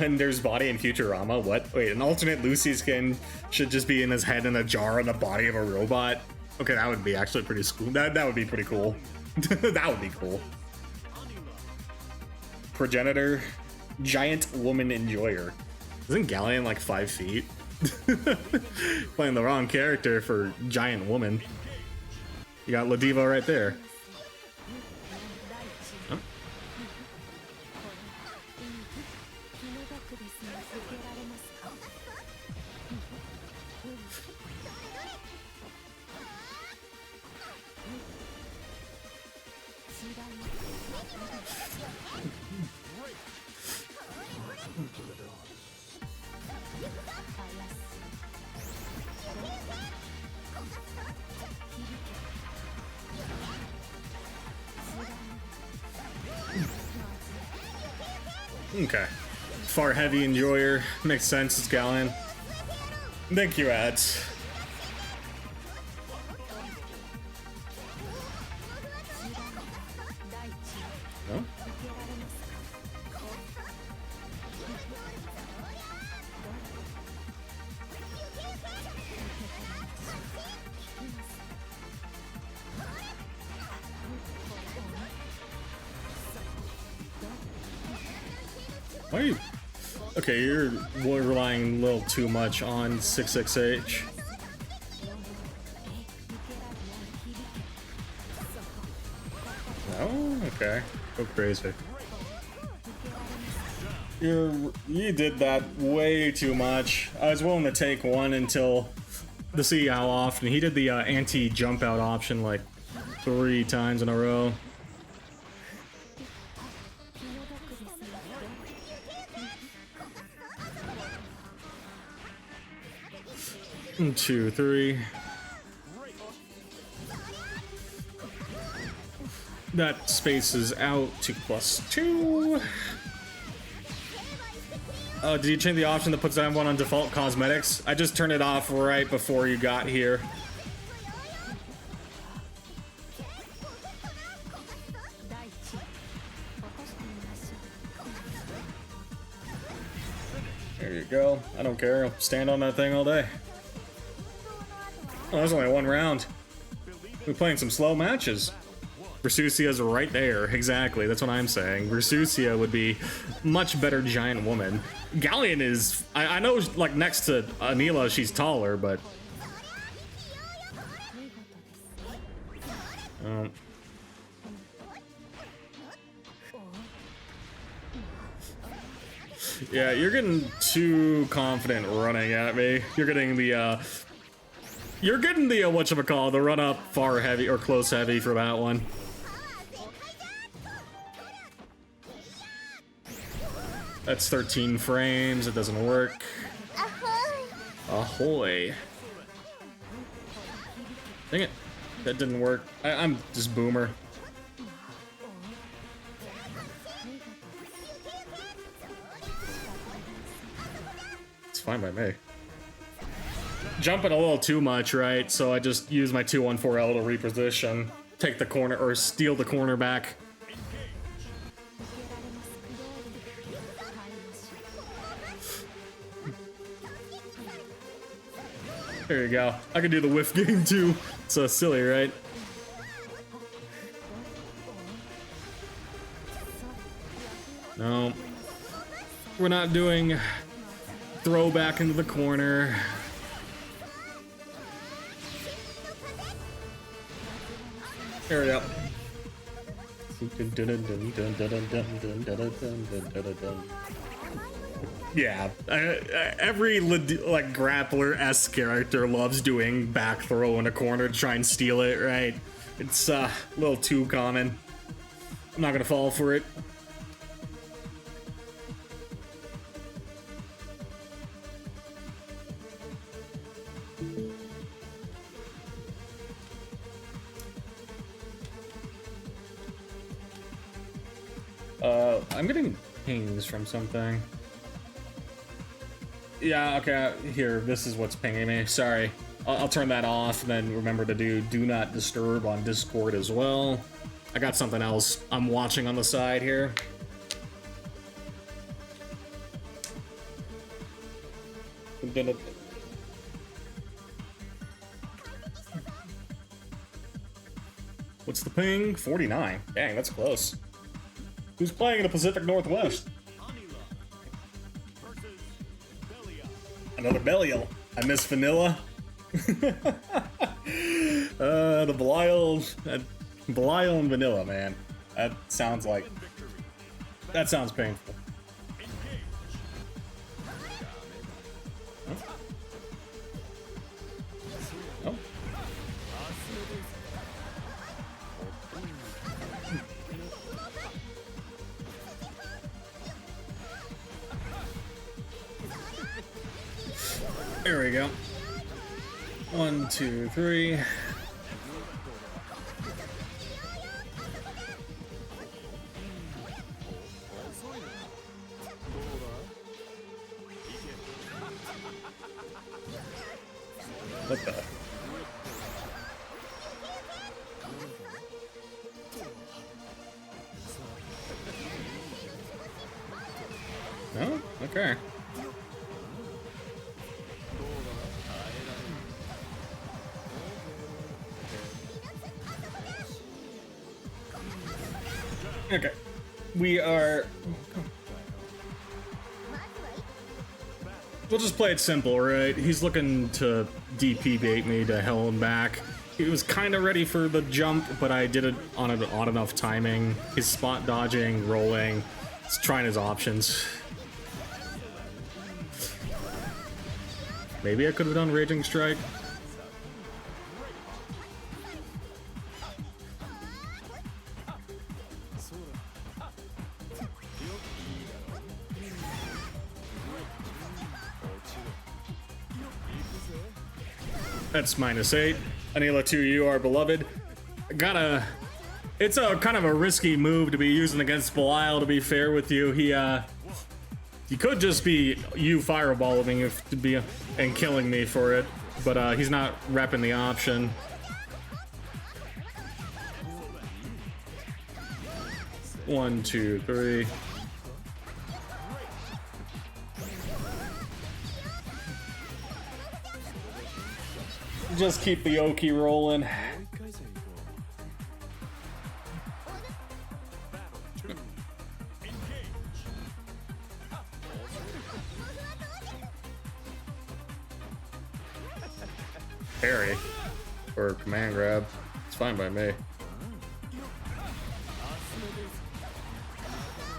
Bender's body in Futurama. What? Wait, an alternate Lucy skin should just be in his head in a jar in the body of a robot. Okay, that would be actually pretty cool. That would be pretty cool. That would be cool. Progenitor, giant woman enjoyer. Isn't Galleon like 5 feet? Playing the wrong character for giant woman. You got Ladiva right there. Huh? Okay. Far heavy enjoyer. Makes sense, it's Galleon. Thank you, ads. No? Why are you... Okay, you're relying a little too much on 66H. Oh, okay. Go crazy. You did that way too much. I was willing to take one until to see how often. He did the anti-jump out option like 3 times in a row. 1, 2, 3. That spaces out to +2. Did you change the option that puts everyone on default cosmetics? I just turned it off right before you got here. There you go. I don't care. I'll stand on that thing all day. Oh, there's only one round. We're playing some slow matches. Versusia's right there. Exactly. That's what I'm saying. Versusia would be much better giant woman. Galleon is... I know, like, next to Anila, she's taller, but... Yeah, you're getting too confident running at me. You're getting the, whatchamacallit, the run up far heavy, or close heavy for that one. That's 13 frames, it doesn't work. Ahoy. Dang it, that didn't work. I'm just boomer. It's fine by me. Jumping a little too much, right? So I just use my 214L to reposition. Take the corner, or steal the corner back. There you go. I can do the whiff game too. So silly, right? No. We're not doing throw back into the corner. There we go. Yeah, every like grappler-esque character loves doing back throw in a corner to try and steal it, right? It's a little too common. I'm not gonna fall for it. I'm getting pings from something. Yeah, okay, here, this is what's pinging me. Sorry. I'll turn that off, and then remember to do not disturb on Discord as well. I got something else I'm watching on the side here. What's the ping? 49. Dang, that's close. Who's playing in the Pacific Northwest? Another Belial. I miss vanilla. The Belial and vanilla, man. That sounds painful. Oh. There we go. 1, 2, 3. What the? No? Okay. Okay. We are... We'll just play it simple, right? He's looking to DP bait me to hell and back. He was kind of ready for the jump, but I did it on an odd enough timing. His spot dodging, rolling. He's trying his options. Maybe I could have done Raging Strike. That's -8. Anila to you, our beloved. It's a kind of a risky move to be using against Belial, to be fair with you. He could just be you fireballing and killing me for it, but he's not repping the option. One, two, three. Just keep the Oki rolling. Parry or command grab. It's fine by me.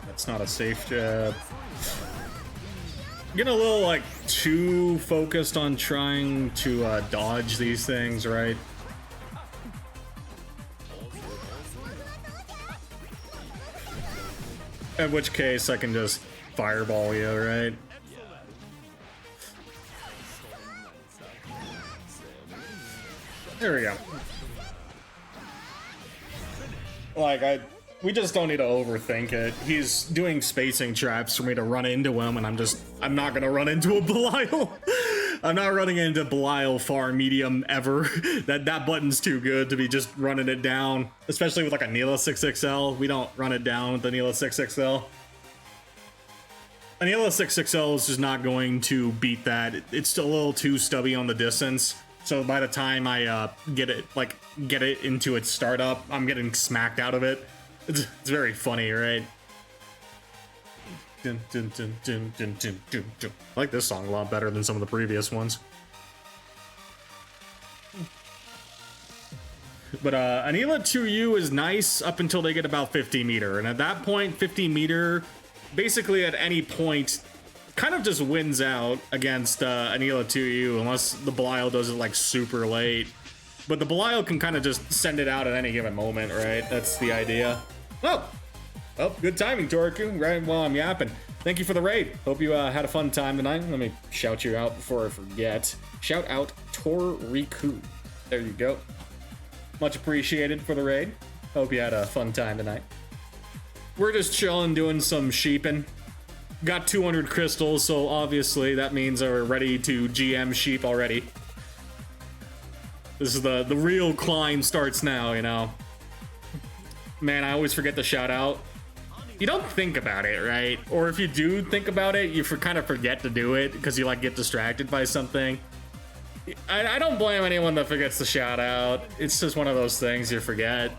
That's not a safe jab. Getting a little like too focused on trying to dodge these things, right? In which case I can just fireball you, right? There we go. Like, we just don't need to overthink it. He's doing spacing traps for me to run into him, and I'm not gonna run into a Belial. I'm not running into Belial far medium ever. That button's too good to be just running it down, especially with like a Anila 6XL. We don't run it down with the Anila 6XL. Anila 6XL is just not going to beat that. It's still a little too stubby on the distance. So by the time I get it into its startup, I'm getting smacked out of it. It's very funny, right? Dun, dun, dun, dun, dun, dun, dun, dun. I like this song a lot better than some of the previous ones. But Anila 2U is nice up until they get about 50 meter. And at that point, 50 meter, basically at any point, kind of just wins out against Anila 2U unless the Belial does it like super late. But the Belial can kind of just send it out at any given moment, right? That's the idea. Oh, good timing, Toriku, right while I'm yapping. Thank you for the raid. Hope you had a fun time tonight. Let me shout you out before I forget. Shout out Toriku. There you go. Much appreciated for the raid. Hope you had a fun time tonight. We're just chilling, doing some sheeping. Got 200 crystals, so obviously that means we're ready to GM sheep already. This is the real climb starts now, you know. Man, I always forget to shout out. You don't think about it, right? Or if you do think about it, you kind of forget to do it because you like get distracted by something. I don't blame anyone that forgets to shout out. It's just one of those things you forget.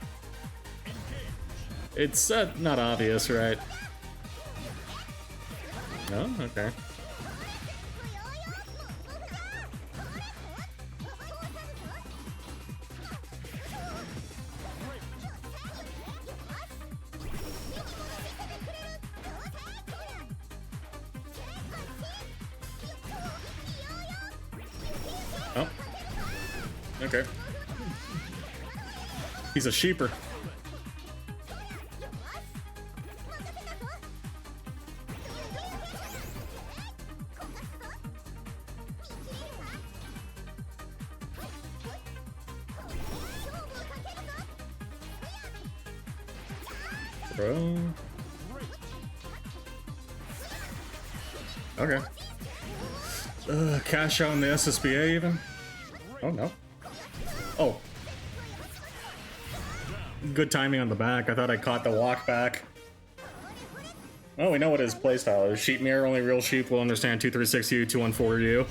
It's not obvious, right? No? Okay. Oh. Okay. He's a sheeper. Bro. Okay. Cash out on the SSBA even? Oh no. Oh. Good timing on the back. I thought I caught the walk back. Well, we know what his playstyle is. Sheep mirror, only real sheep will understand 236U, 214U.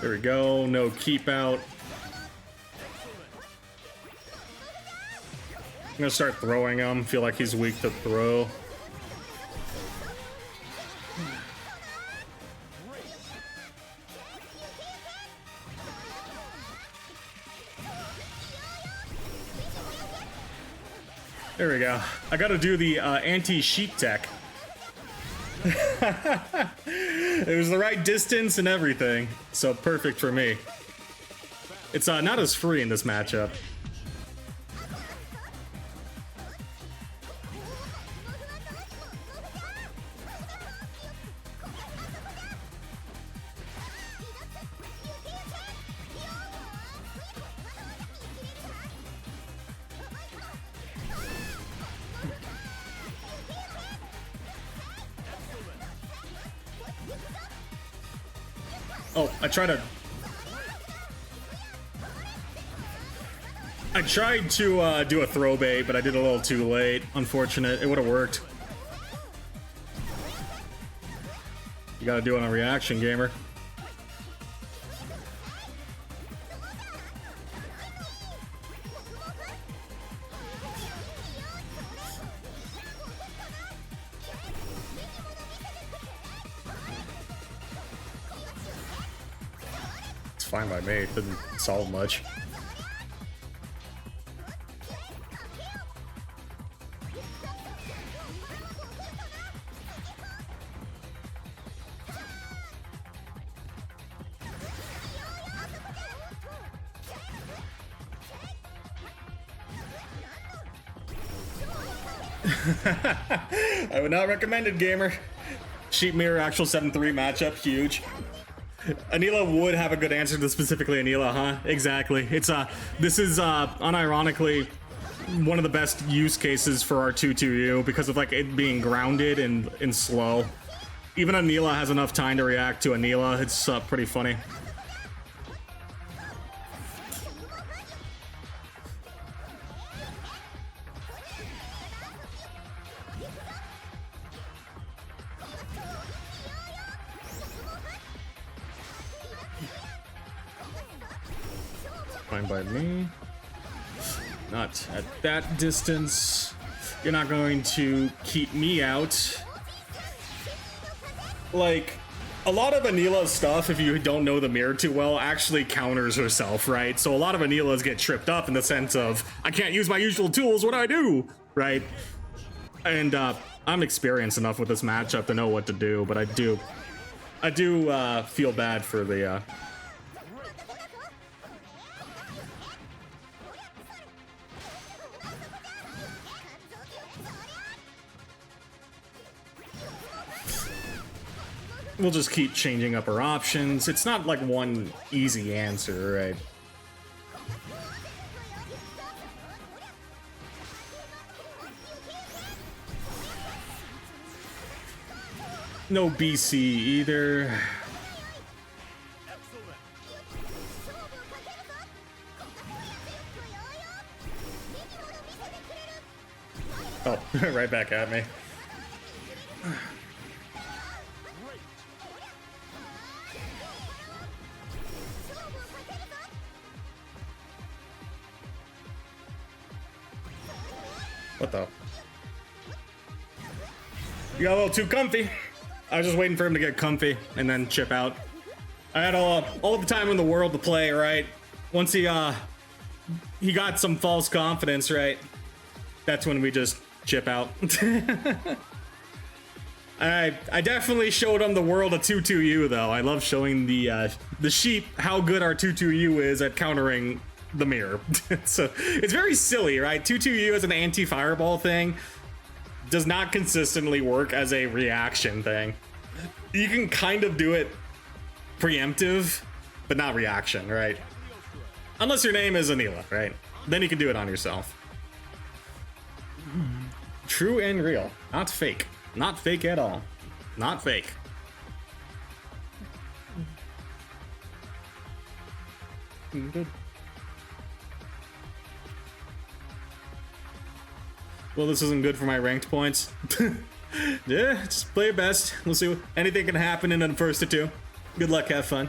There we go. No keep out. I'm gonna start throwing him. Feel like he's weak to throw. There we go. I gotta do the anti-sheep tech. It was the right distance and everything, so perfect for me. It's not as free in this matchup. Oh, I tried to do a throw bait, but I did a little too late. Unfortunate. It would have worked. You gotta do it on a reaction, gamer. It's fine by me. It didn't solve much. I would not recommend it, gamer. Sheep mirror actual 7-3 matchup, huge. Anila would have a good answer to specifically Anila, huh? Exactly. It's this is unironically one of the best use cases for our 2-2U because of like it being grounded and slow. Even Anila has enough time to react to Anila. It's pretty funny. Fine by me. Not at that distance. You're not going to keep me out. Like, a lot of Anila's stuff, if you don't know the mirror too well, actually counters herself, right? So a lot of Anila's get tripped up in the sense of, I can't use my usual tools, what do I do? Right? And I'm experienced enough with this matchup to know what to do, but I do feel bad for the we'll just keep changing up our options. It's not like one easy answer, right? No BC either. Oh, right back at me. What the? You got a little too comfy. I was just waiting for him to get comfy and then chip out. I had all the time in the world to play, right? Once he got some false confidence, right? That's when we just chip out. I definitely showed him the world of 2-2U though. I love showing the sheep how good our 2-2U is at countering the mirror. So it's very silly, right? 2-2U as an anti-fireball thing does not consistently work as a reaction thing. You can kind of do it preemptive, but not reaction, right? Unless your name is Anila, right? Then you can do it on yourself. True and real, not fake. Not fake at all. Not fake. Good. Well, this isn't good for my ranked points. Yeah, just play your best. We'll see. Anything can happen in the first or two. Good luck, have fun.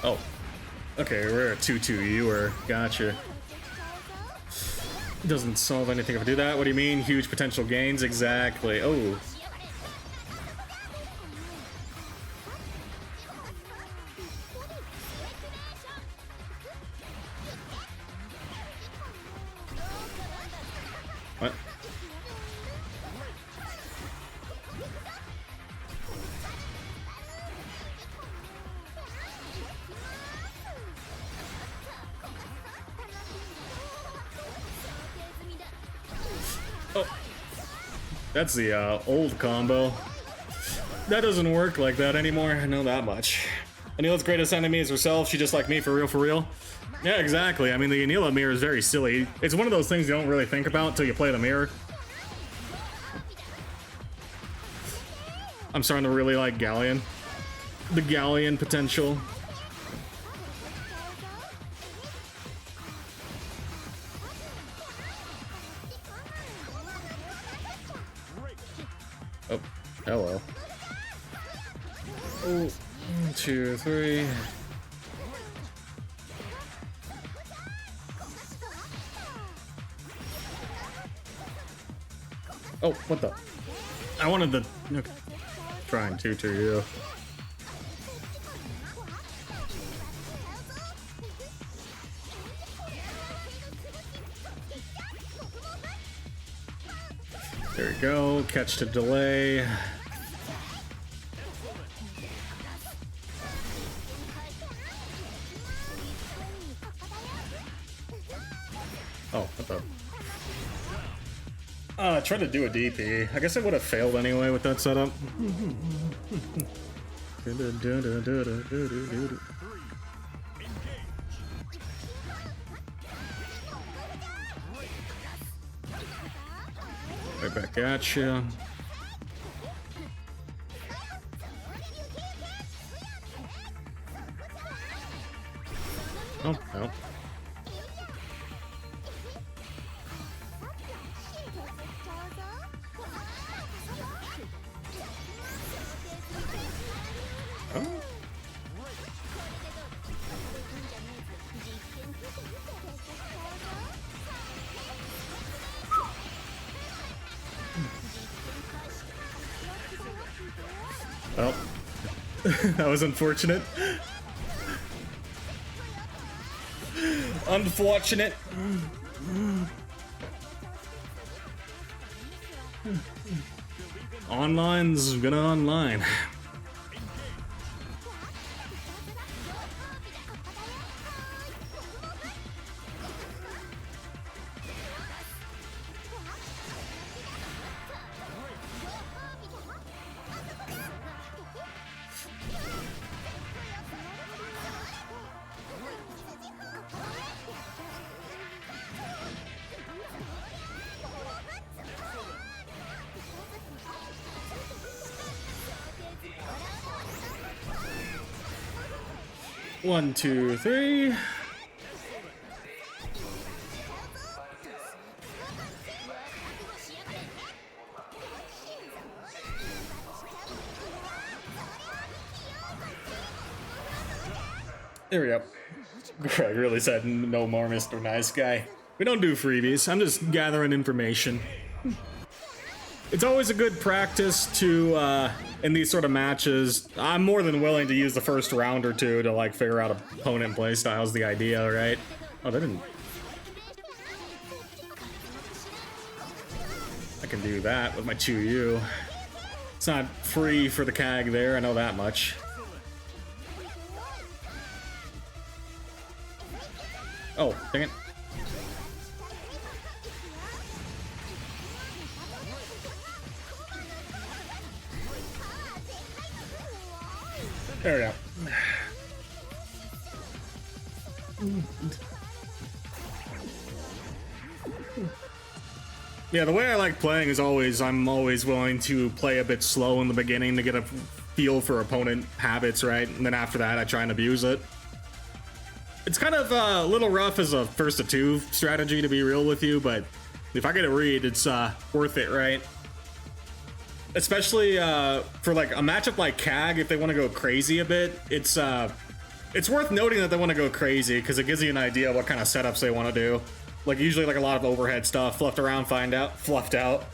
Oh. Okay, we're a 2-2-U-er. Gotcha. Doesn't solve anything if I do that. What do you mean? Huge potential gains? Exactly. Oh. What? Oh. That's the old combo. That doesn't work like that anymore, I know that much. Anila's greatest enemy is herself, she just like me, for real, for real. Yeah, exactly. I mean, the Anila mirror is very silly. It's one of those things you don't really think about until you play the mirror. I'm starting to really like Galleon. The Galleon potential. Oh, hello. Oh, 1, 2, 3. Oh, what the? I wanted the... Okay. Trying to you. There we go. Catch to delay. Oh, what the? I tried to do a DP. I guess I would have failed anyway with that setup. Right back at you. Oh, no. Well, that was unfortunate. Unfortunate. Online's gonna online. One, two, three. There we go. Greg really said no more, Mr. Nice Guy. We don't do freebies. I'm just gathering information. It's always a good practice to, in these sort of matches, I'm more than willing to use the first round or two to, like, figure out opponent playstyle is the idea, right? Oh, they didn't... I can do that with my 2U. It's not free for the CAG there, I know that much. Oh, dang it. There we go. Yeah, the way I like playing is always, I'm always willing to play a bit slow in the beginning to get a feel for opponent habits, right? And then after that, I try and abuse it. It's kind of a little rough as a first to two strategy, to be real with you, but if I get a read, it's worth it, right? Especially for like a matchup like CAG, if they want to go crazy a bit, it's worth noting that they want to go crazy because it gives you an idea of what kind of setups they want to do. Like usually like a lot of overhead stuff, fluffed out.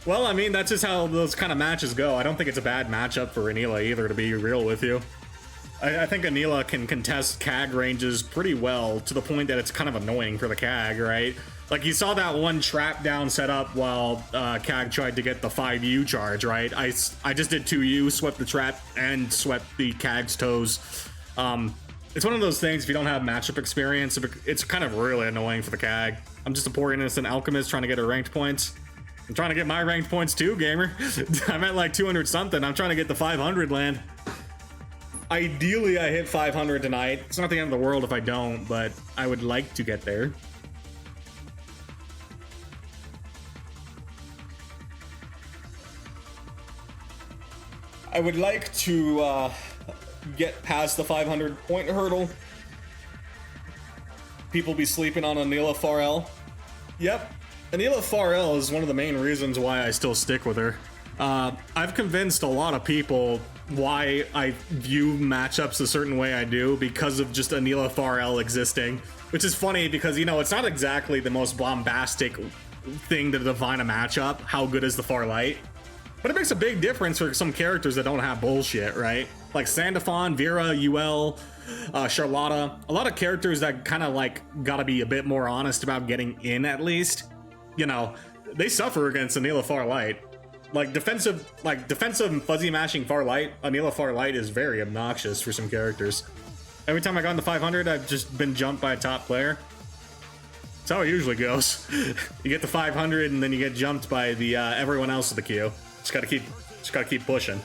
Well, I mean, that's just how those kind of matches go. I don't think it's a bad matchup for Anila either, to be real with you. I think Anila can contest CAG ranges pretty well to the point that it's kind of annoying for the CAG, right? Like, you saw that one trap down set up while CAG tried to get the 5U charge, right? I just did 2U, swept the trap, and swept the CAG's toes. It's one of those things, if you don't have matchup experience, it's kind of really annoying for the CAG. I'm just a poor innocent alchemist trying to get her ranked points. I'm trying to get my ranked points too, gamer. I'm at like 200 something. I'm trying to get the 500 land. Ideally, I hit 500 tonight. It's not the end of the world if I don't, but I would like to get there. I would like to get past the 500 point hurdle. People be sleeping on Anila Farrell. Yep, Anila Farrell is one of the main reasons why I still stick with her. I've convinced a lot of people why I view matchups a certain way I do because of just Anila Farrell existing, which is funny because, you know, it's not exactly the most bombastic thing to define a matchup. How good is the far light? But it makes a big difference for some characters that don't have bullshit, right? Like Sandafon, Vera, UL, Charlotta. A lot of characters that kind of like gotta be a bit more honest about getting in at least. You know, they suffer against Anila Farlight. Like defensive and fuzzy mashing Farlight, Anila Farlight is very obnoxious for some characters. Every time I got into 500, I've just been jumped by a top player. That's how it usually goes. You get to 500 and then you get jumped by the everyone else in the queue. Just gotta keep pushing.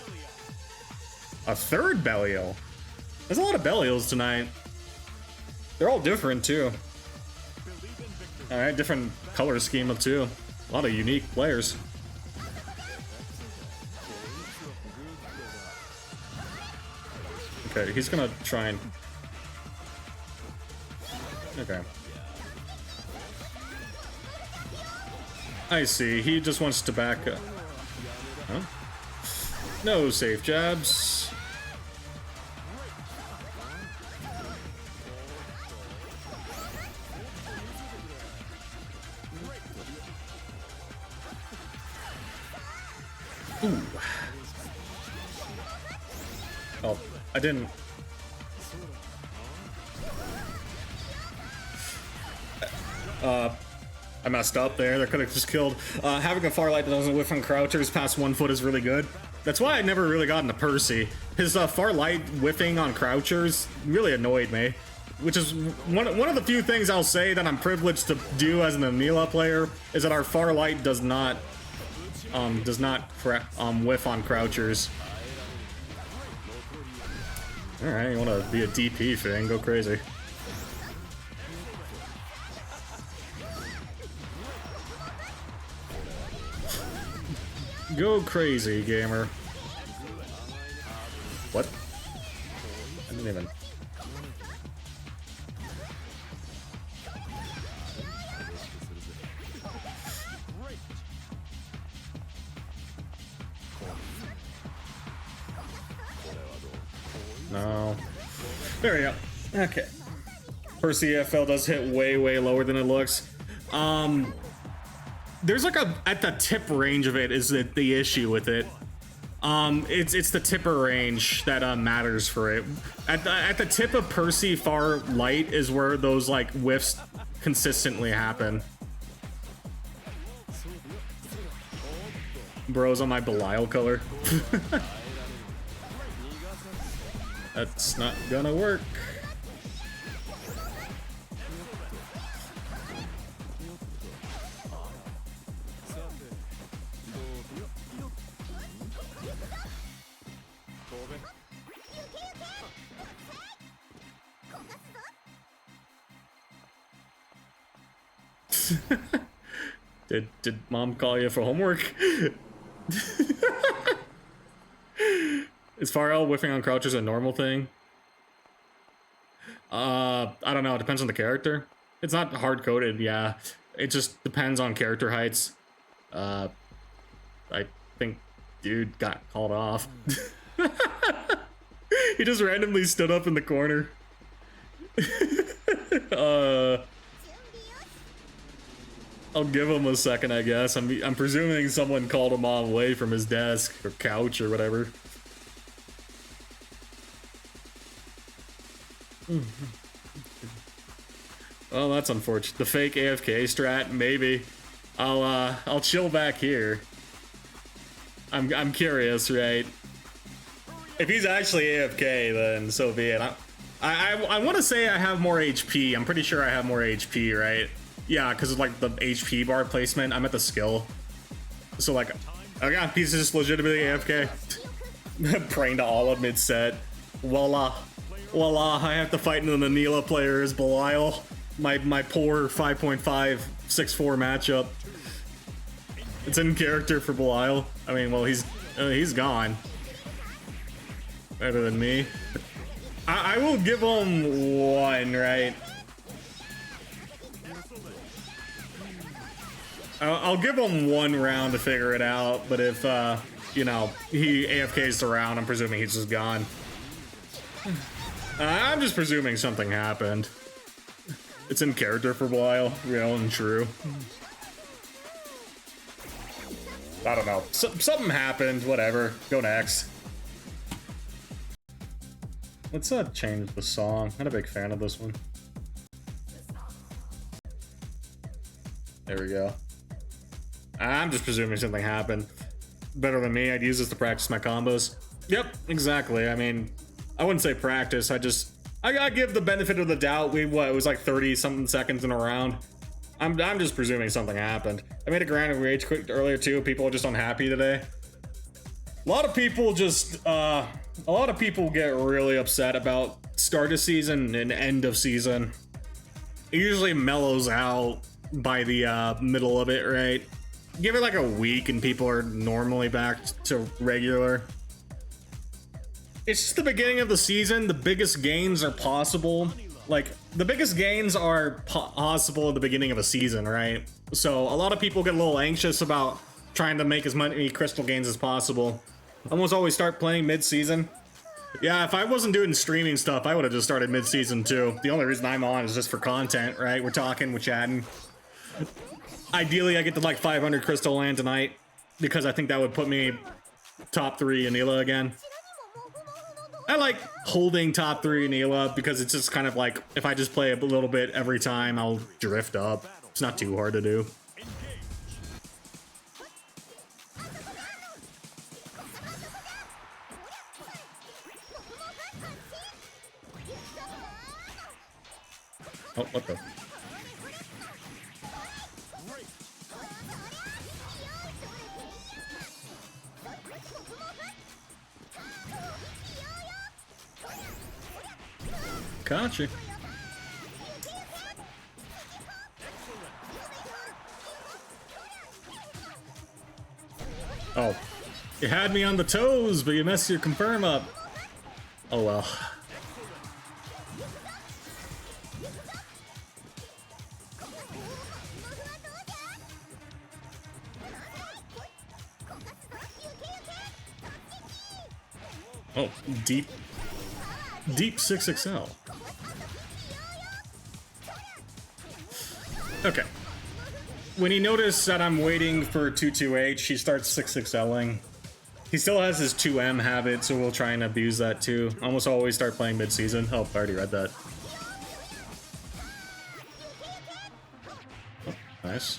A third Belial. There's a lot of Belials tonight. They're all different too. All right, different color schema too. A lot of unique players. Okay, he's gonna try and. Okay. I see. He just wants to back up. Huh? No safe jabs. Ooh. Oh, I didn't. I messed up there. That could have just killed. Having a Farlight that doesn't whiff on crouchers past 1 foot is really good. That's why I never really got into Percy. His Farlight whiffing on crouchers really annoyed me. Which is one of the few things I'll say that I'm privileged to do as an Anila player, is that our Farlight does not whiff on crouchers. Alright, you wanna be a DP thing, go crazy. Go crazy, gamer. What? I didn't even... No. There we go. Okay. Percy EFL does hit way, way lower than it looks. There's like at the tip range of it is the issue with it. It's the tipper range that matters for it. At the tip of Percy far light is where those like whiffs consistently happen. Bro's on my Belial color. That's not gonna work. Did mom call you for homework? Is Farrell whiffing on crouchers a normal thing? I don't know, it depends on the character. It's not hard-coded, yeah. It just depends on character heights. I think dude got called off. He just randomly stood up in the corner. I'll give him a second, I guess. I'm presuming someone called him away from his desk or couch or whatever. Well, that's unfortunate. The fake AFK strat, maybe. I'll chill back here. I'm curious, right? If he's actually AFK, then so be it. I want to say I have more HP. I'm pretty sure I have more HP, right? Yeah, because of like the HP bar placement. I'm at the skill. So like, I got pieces just legitimately AFK. Praying to Allah mid-set. Voila. Voila, I have to fight an Anila player as Belial. My poor 5.5, 6'4 matchup. It's in character for Belial. I mean, well, he's gone. Better than me. I will give him one, right? I'll give him one round to figure it out, but if, you know, he AFKs the round, I'm presuming he's just gone. I'm just presuming something happened. It's in character for Belial, real and true. I don't know. Something happened, whatever. Go next. Let's change the song. Not a big fan of this one. There we go. I'm just presuming something happened. Better than me, I'd use this to practice my combos. Yep, exactly. I mean, I wouldn't say practice, I gotta give the benefit of the doubt. It was like 30 something seconds in a round. I'm just presuming something happened. I made a grand rage quit earlier too. People are just unhappy today. A lot of people get really upset about start of season and end of season. It usually mellows out by the middle of it, right? Give it like a week and people are normally back to regular. It's just the beginning of the season. The biggest gains are possible. Like, the biggest gains are possible at the beginning of a season, right? So a lot of people get a little anxious about trying to make as many crystal gains as possible. Almost always start playing mid-season. Yeah, if I wasn't doing streaming stuff, I would have just started mid-season too. The only reason I'm on is just for content, right? We're talking, we're chatting. Ideally, I get to like 500 crystal land tonight because I think that would put me top 3 Anila again. I like holding top 3 Anila because it's just kind of like, if I just play a little bit every time, I'll drift up. It's not too hard to do. Oh, what the? Gotcha. Oh, you had me on the toes, but you messed your confirm up. Oh well. Oh, deep 6XL. Okay. When he noticed that I'm waiting for 22H, he starts 6XLing. He still has his 2M habit, so we'll try and abuse that too. Almost always start playing mid-season. Oh, I already read that. Oh, nice.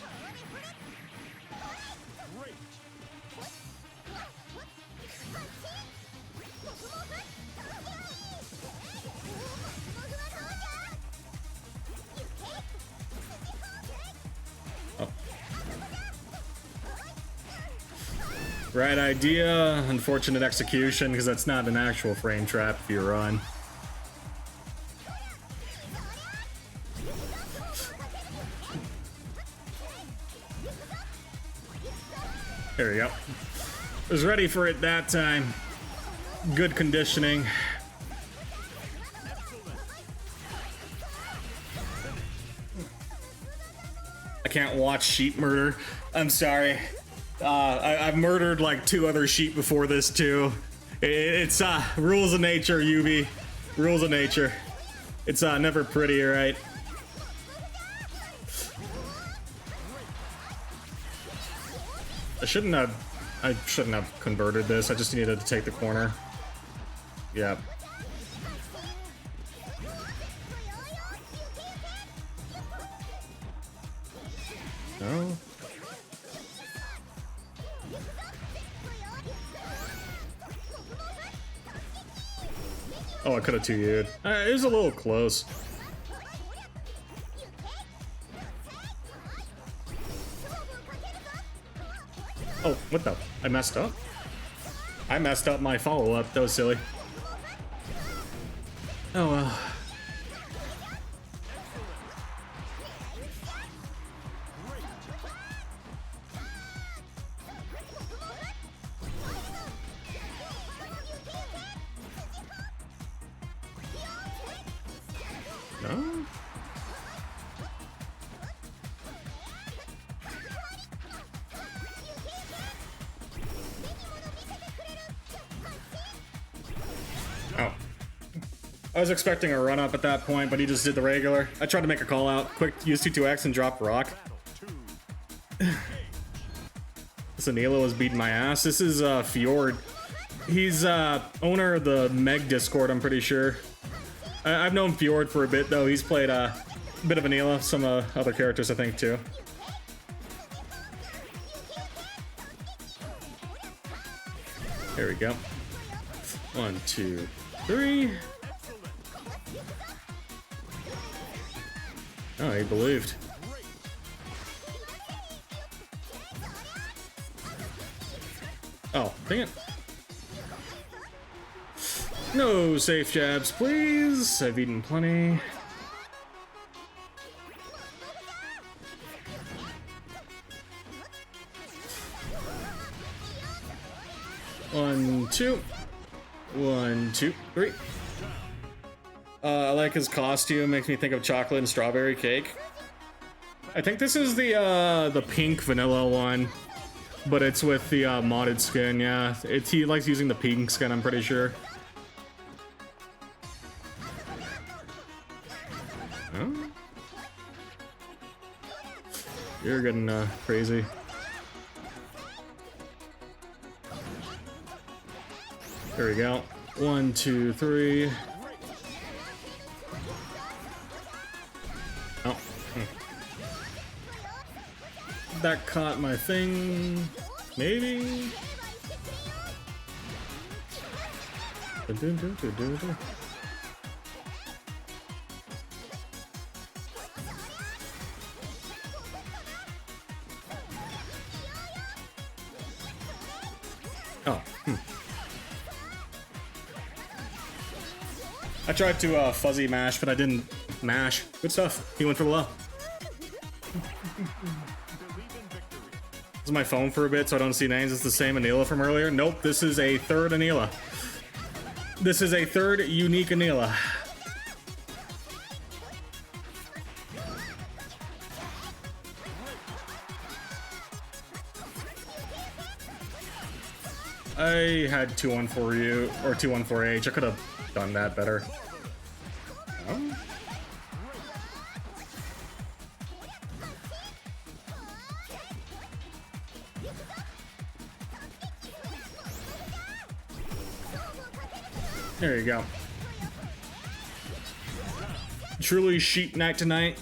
Right idea, unfortunate execution, because that's not an actual frame trap if you run. There we go. Was ready for it that time. Good conditioning. I can't watch sheep murder. I'm sorry. I've murdered like 2 other sheep before this too. It's rules of nature, Yubi. Rules of nature. It's never pretty, right? I shouldn't have converted this. I just needed to take the corner. Yep. No. Oh, I could have 2U'd. It was a little close. Oh, what the? I messed up? I messed up my follow-up. That was silly. Oh, well. No? Oh. I was expecting a run-up at that point, but he just did the regular. I tried to make a call-out. Quick, use 2-2X and drop rock. This Anila was beating my ass. This is Fjord. He's owner of the Meg Discord, I'm pretty sure. I've known Fjord for a bit, though. He's played a bit of Anila, some other characters, I think, too. There we go. 1, 2, 3. Oh, he believed. Oh, dang it. No safe jabs, please. I've eaten plenty. One, two. 1, 2, 3. I like his costume. Makes me think of chocolate and strawberry cake. I think this is the pink vanilla one, but it's with the modded skin. Yeah, he likes using the pink skin, I'm pretty sure. Oh. You're getting crazy. There we go. 1, 2, 3. Oh. That caught my thing. Maybe. Oh. I tried to fuzzy mash, but I didn't mash. Good stuff. He went for the low. This is my phone for a bit, so I don't see names. It's the same Anila from earlier. Nope, this is a third Anila. This is a third unique Anila. I had 214U or 214H. I could have done that better. Oh. There you go. Truly sheep night tonight.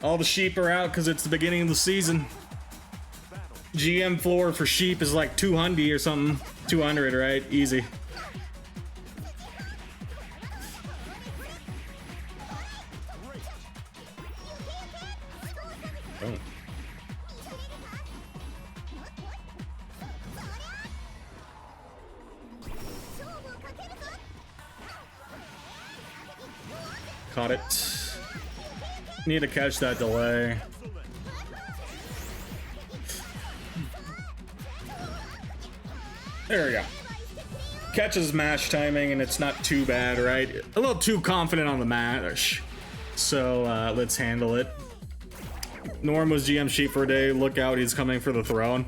All the sheep are out because it's the beginning of the season. GM floor for sheep is like 200 or something. 200, right? Easy. Oh. Caught it. Need to catch that delay. There we go. Catches mash timing, and it's not too bad, right? A little too confident on the mash. So let's handle it. Norm was GM sheep for a day. Look out, he's coming for the throne.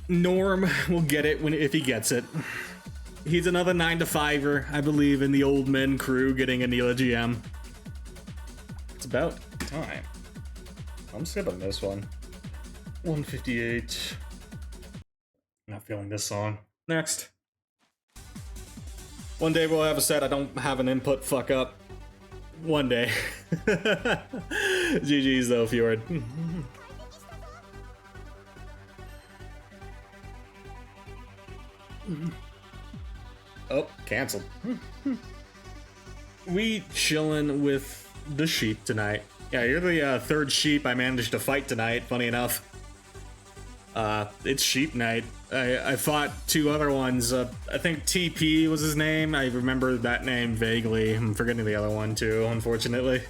Norm will get it if he gets it. He's another 9-to-5er, I believe, in the old men crew getting Anila GM. It's about time. I'm skipping this one. 158. Not feeling this song. Next. One day we'll have a set I don't have an input fuck up. One day. GG's though, Fjord. Oh, canceled. We chilling with the sheep tonight. Yeah, you're the third sheep I managed to fight tonight, funny enough. It's sheep night. I fought two other ones. I think TP was his name. I remember that name vaguely. I'm forgetting the other one too, unfortunately.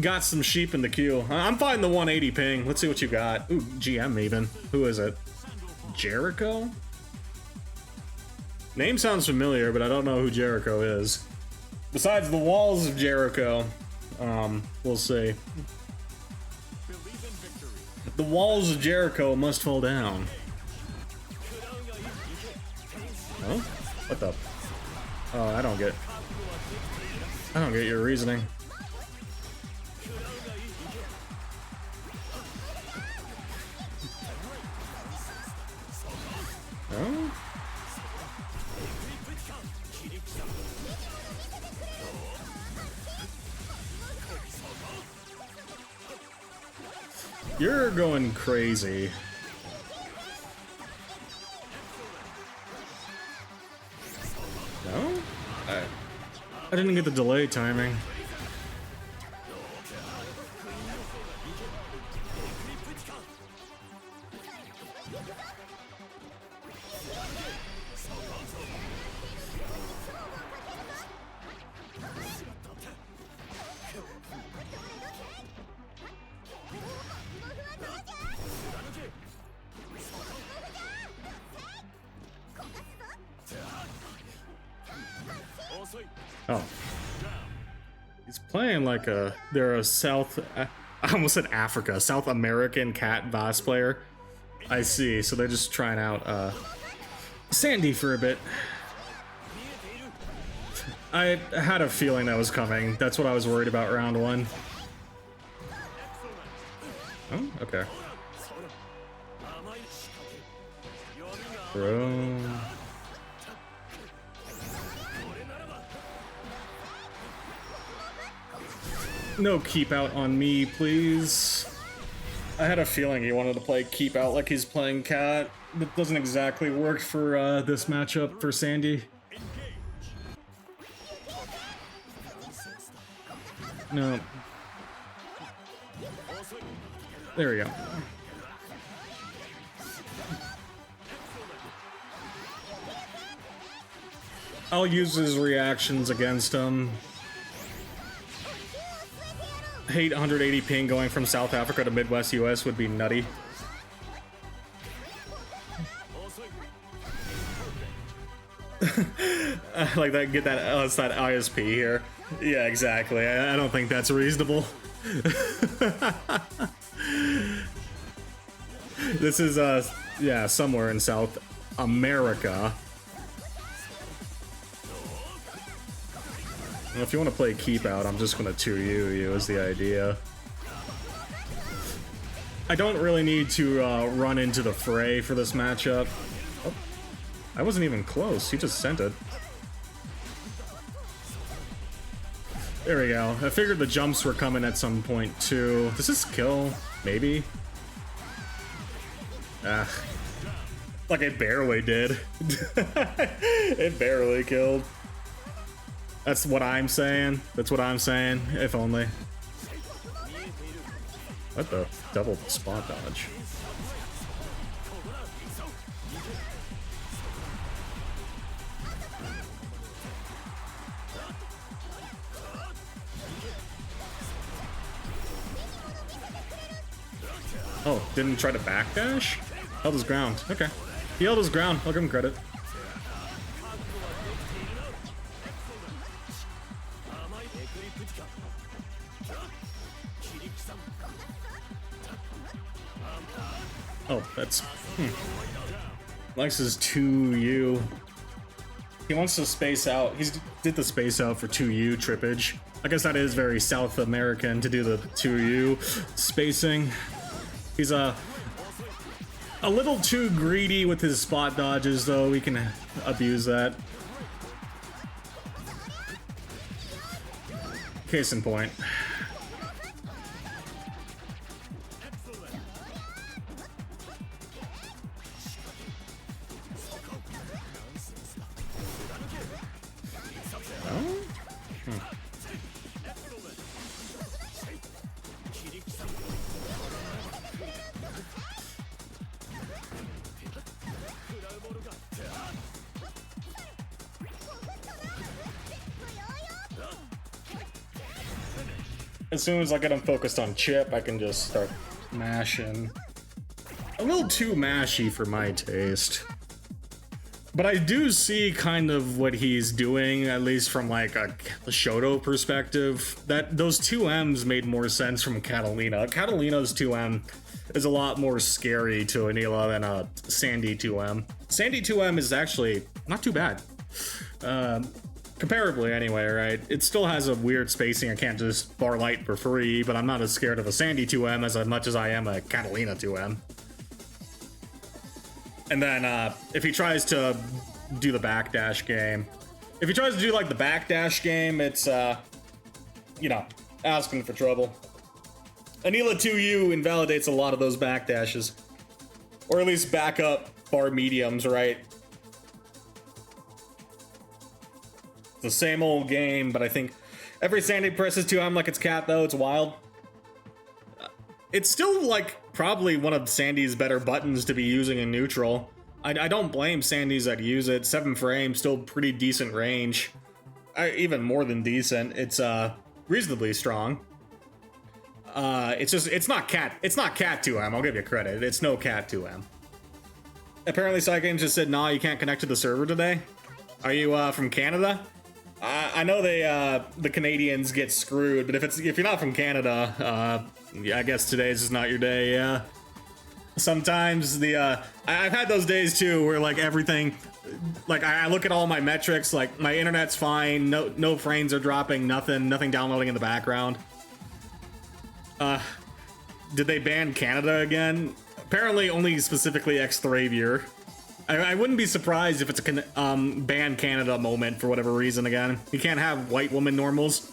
Got some sheep in the queue. I'm fighting the 180 ping. Let's see what you got. Ooh, GM even. Who is it? Jericho? Name sounds familiar, but I don't know who Jericho is. Besides the walls of Jericho, we'll see. The walls of Jericho must fall down. Oh? What the? Oh, I don't get your reasoning. Oh? You're going crazy. No? I didn't get the delay timing. Oh. He's playing like they're a I almost said Africa, South American cat Voss player. I see, so they're just trying out Sandy for a bit. I had a feeling that was coming. That's what I was worried about round one. Oh, okay. Bro. No keep out on me, please. I had a feeling he wanted to play keep out like he's playing cat. That doesn't exactly work for this matchup for Sandy. No. There we go. I'll use his reactions against him. Hate 180 ping going from South Africa to Midwest US would be nutty. Like that, get that, it's that ISP here. Yeah, exactly. I don't think that's reasonable. This is, yeah, somewhere in South America. If you want to play keep out, I'm just going to 2U you is the idea. I don't really need to run into the fray for this matchup. Oh, I wasn't even close. He just sent it. There we go. I figured the jumps were coming at some point too. Does this kill? Maybe? Ah. Like it barely did. It barely killed. That's what I'm saying. That's what I'm saying. If only. What the? Double spot dodge. Oh, didn't try to backdash? Held his ground. Okay. He held his ground. I'll give him credit. Oh, that's... Likes his 2U. He wants to space out. He did the space out for 2U trippage. I guess that is very South American to do the 2U spacing. He's a little too greedy with his spot dodges, though. We can abuse that. Case in point. As soon as I get him focused on chip, I can just start mashing. A little too mashy for my taste. But I do see kind of what he's doing, at least from like a Shoto perspective. That those 2Ms made more sense from Catalina. Catalina's 2M is a lot more scary to Anila than a Sandy 2M. Sandy 2M is actually not too bad. Comparably anyway, right? It still has a weird spacing. I can't just bar light for free, but I'm not as scared of a Sandy 2M as much as I am a Catalina 2M. And then if he tries to do the backdash game, if he tries to do like the backdash game, it's you know, asking for trouble. Anila 2U invalidates a lot of those backdashes, or at least backup bar mediums, right? It's the same old game, but I think every Sandy presses 2M like it's cat though. It's wild. It's still like probably one of Sandy's better buttons to be using in neutral. I don't blame Sandy's that use it. 7 frames, still pretty decent range. Even more than decent. It's reasonably strong. It's not cat 2M. I'll give you credit. It's no cat 2M. Apparently Side Games just said, nah, you can't connect to the server today. Are you from Canada? I know the Canadians get screwed, but if you're not from Canada, yeah, I guess today's just not your day. Yeah. Sometimes I've had those days too where like everything, like I look at all my metrics, like my internet's fine, no frames are dropping, nothing downloading in the background. Did they ban Canada again? Apparently only specifically Xtravier. I wouldn't be surprised if it's a ban Canada moment for whatever reason again. You can't have white woman normals.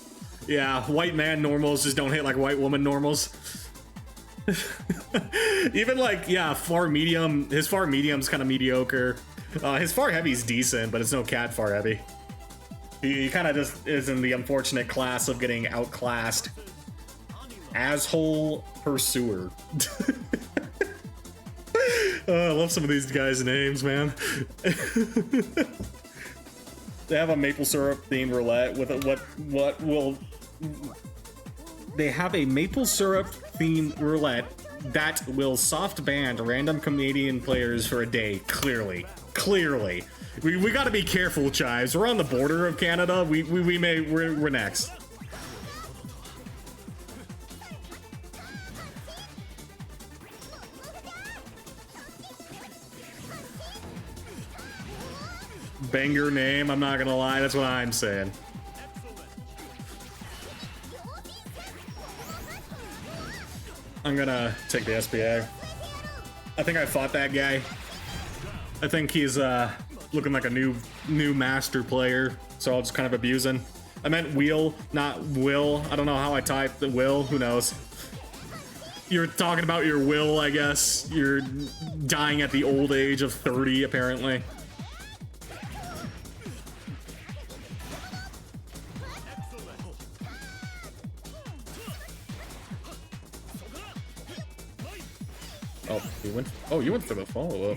Yeah, white man normals just don't hit like white woman normals. Even like, yeah, far medium, his far medium's kind of mediocre. His far heavy's decent, but it's no cat far heavy. He kind of just is in the unfortunate class of getting outclassed. Asshole Pursuer. I love some of these guys' names, man. They have a maple syrup themed roulette with what will... They have a maple syrup themed roulette that will soft ban random Canadian players for a day. Clearly. We gotta be careful, Chives. We're on the border of Canada. We're next. Banger name, I'm not gonna lie, that's what I'm saying. I'm gonna take the SBA. I think I fought that guy. I think he's looking like a new master player, so I'll just kind of abuse him. I meant wheel, not will. I don't know how I typed the will, who knows. You're talking about your will, I guess. You're dying at the old age of 30, apparently. Oh, you went. Oh, you went for the follow-up.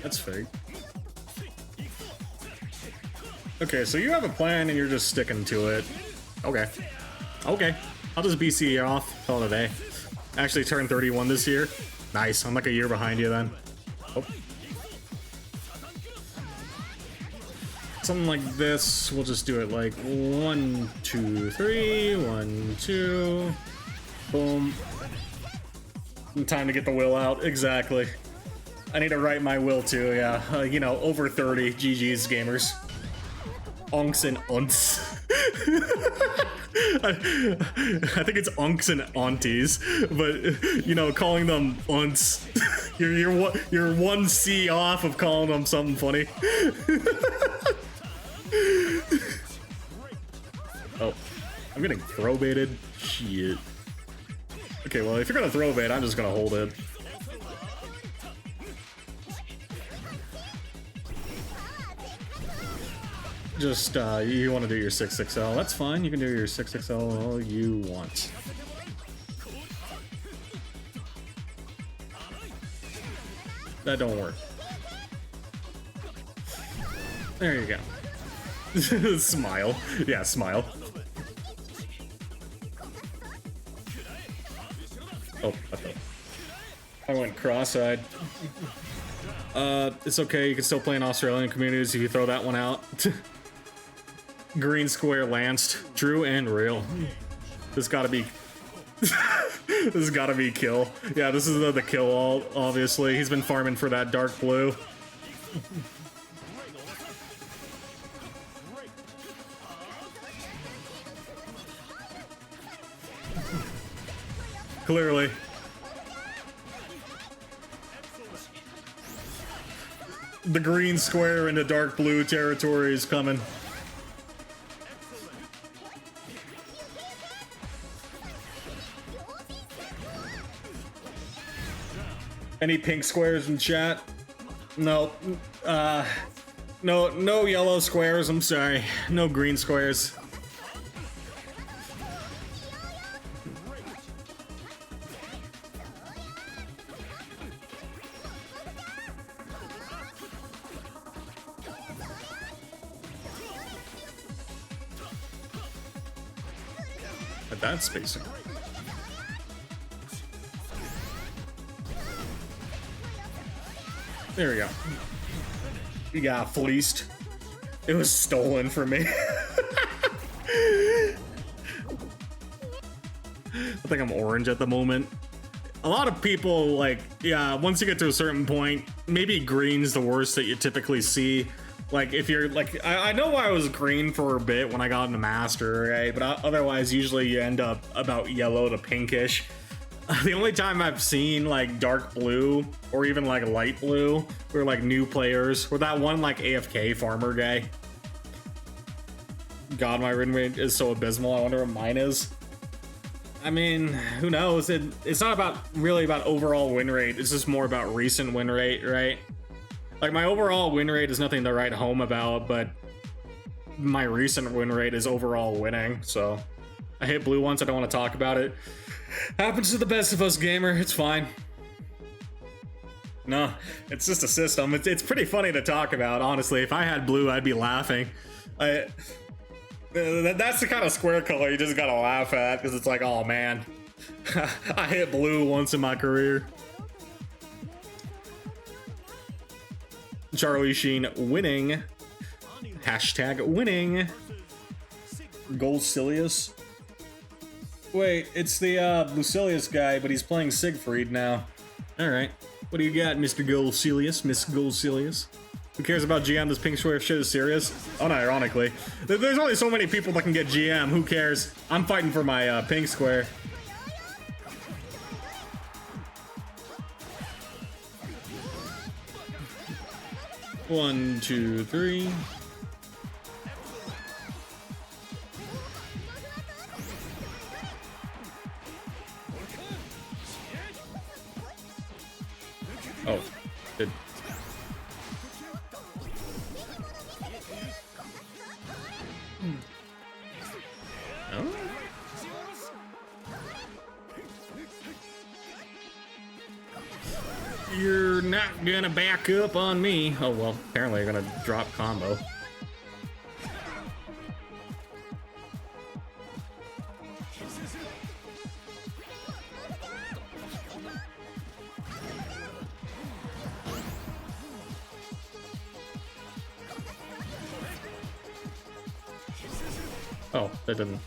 That's fake. Okay, so you have a plan and you're just sticking to it. Okay. Okay. I'll just BC you off. Call it a day. Actually turned 31 this year. Nice. I'm like a year behind you then. Oh. Something like this. We'll just do it like 1, 2, 3. 1, 2. Boom. Time to get the will out. Exactly. I need to write my will too, yeah. You know, over 30. GG's, gamers. Onks and unts. I think it's unks and aunties, but, you know, calling them unts. You're 1 C off of calling them something funny. Oh, I'm getting throw baited. Shit. Okay, well, if you're gonna throw bait, I'm just gonna hold it. Just, you want to do your 6XL. That's fine, you can do your 6XL all you want. That don't work. There you go. Smile. Yeah, smile. Oh, I went cross-eyed. It's okay. You can still play in Australian communities if you throw that one out. Green square lanced. True and real. This gotta be... this has gotta be kill. Yeah, this is the kill all, obviously. He's been farming for that dark blue. Clearly. The green square into dark blue territory is coming. Any pink squares in chat? No. No yellow squares, I'm sorry. No green squares. At that spacing. There we go. You got fleeced. It was stolen from me. I think I'm orange at the moment. A lot of people, like, yeah, once you get to a certain point, maybe green's the worst that you typically see. Like, if you're, like, I know I was green for a bit when I got into Master, right? But otherwise, usually you end up about yellow to pinkish. The only time I've seen, like, dark blue, or even, like, light blue, for, like, new players, or that one, like, AFK farmer guy. God, my win rate is so abysmal, I wonder what mine is. I mean, who knows? It's not really about overall win rate, it's just more about recent win rate, right? Like, my overall win rate is nothing to write home about, but my recent win rate is overall winning, so... I hit blue once, I don't want to talk about it. Happens to the best of us, gamer, it's fine. No, it's just a system. It's pretty funny to talk about, honestly. If I had blue, I'd be laughing. That's the kind of square color you just gotta laugh at, because it's like, oh man. I hit blue once in my career. Charlie Sheen winning. Hashtag winning. Goldsilius. Wait, it's the Lucilius guy, but he's playing Siegfried now. Alright. What do you got, Mr. Goldsilius? Miss Goldsilius? Who cares about GM? This pink square shit is serious? Unironically. There's only so many people that can get GM. Who cares? I'm fighting for my pink square. One, two, three. Oh, it. Oh. You're not gonna back up on me. Oh well, apparently you're gonna drop combo. Oh, that didn't.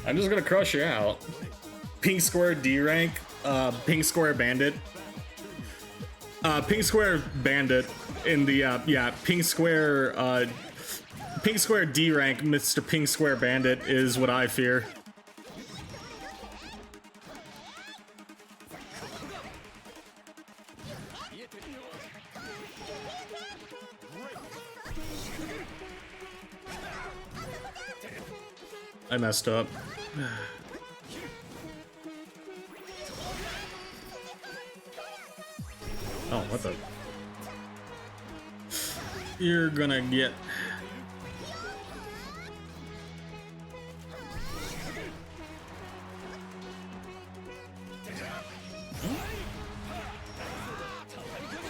I'm just gonna crush you out. Pink square D rank, pink square bandit. Pink square bandit in the, yeah, pink square D rank, Mr. Pink square bandit is what I fear. I messed up. Oh, what the? You're gonna get...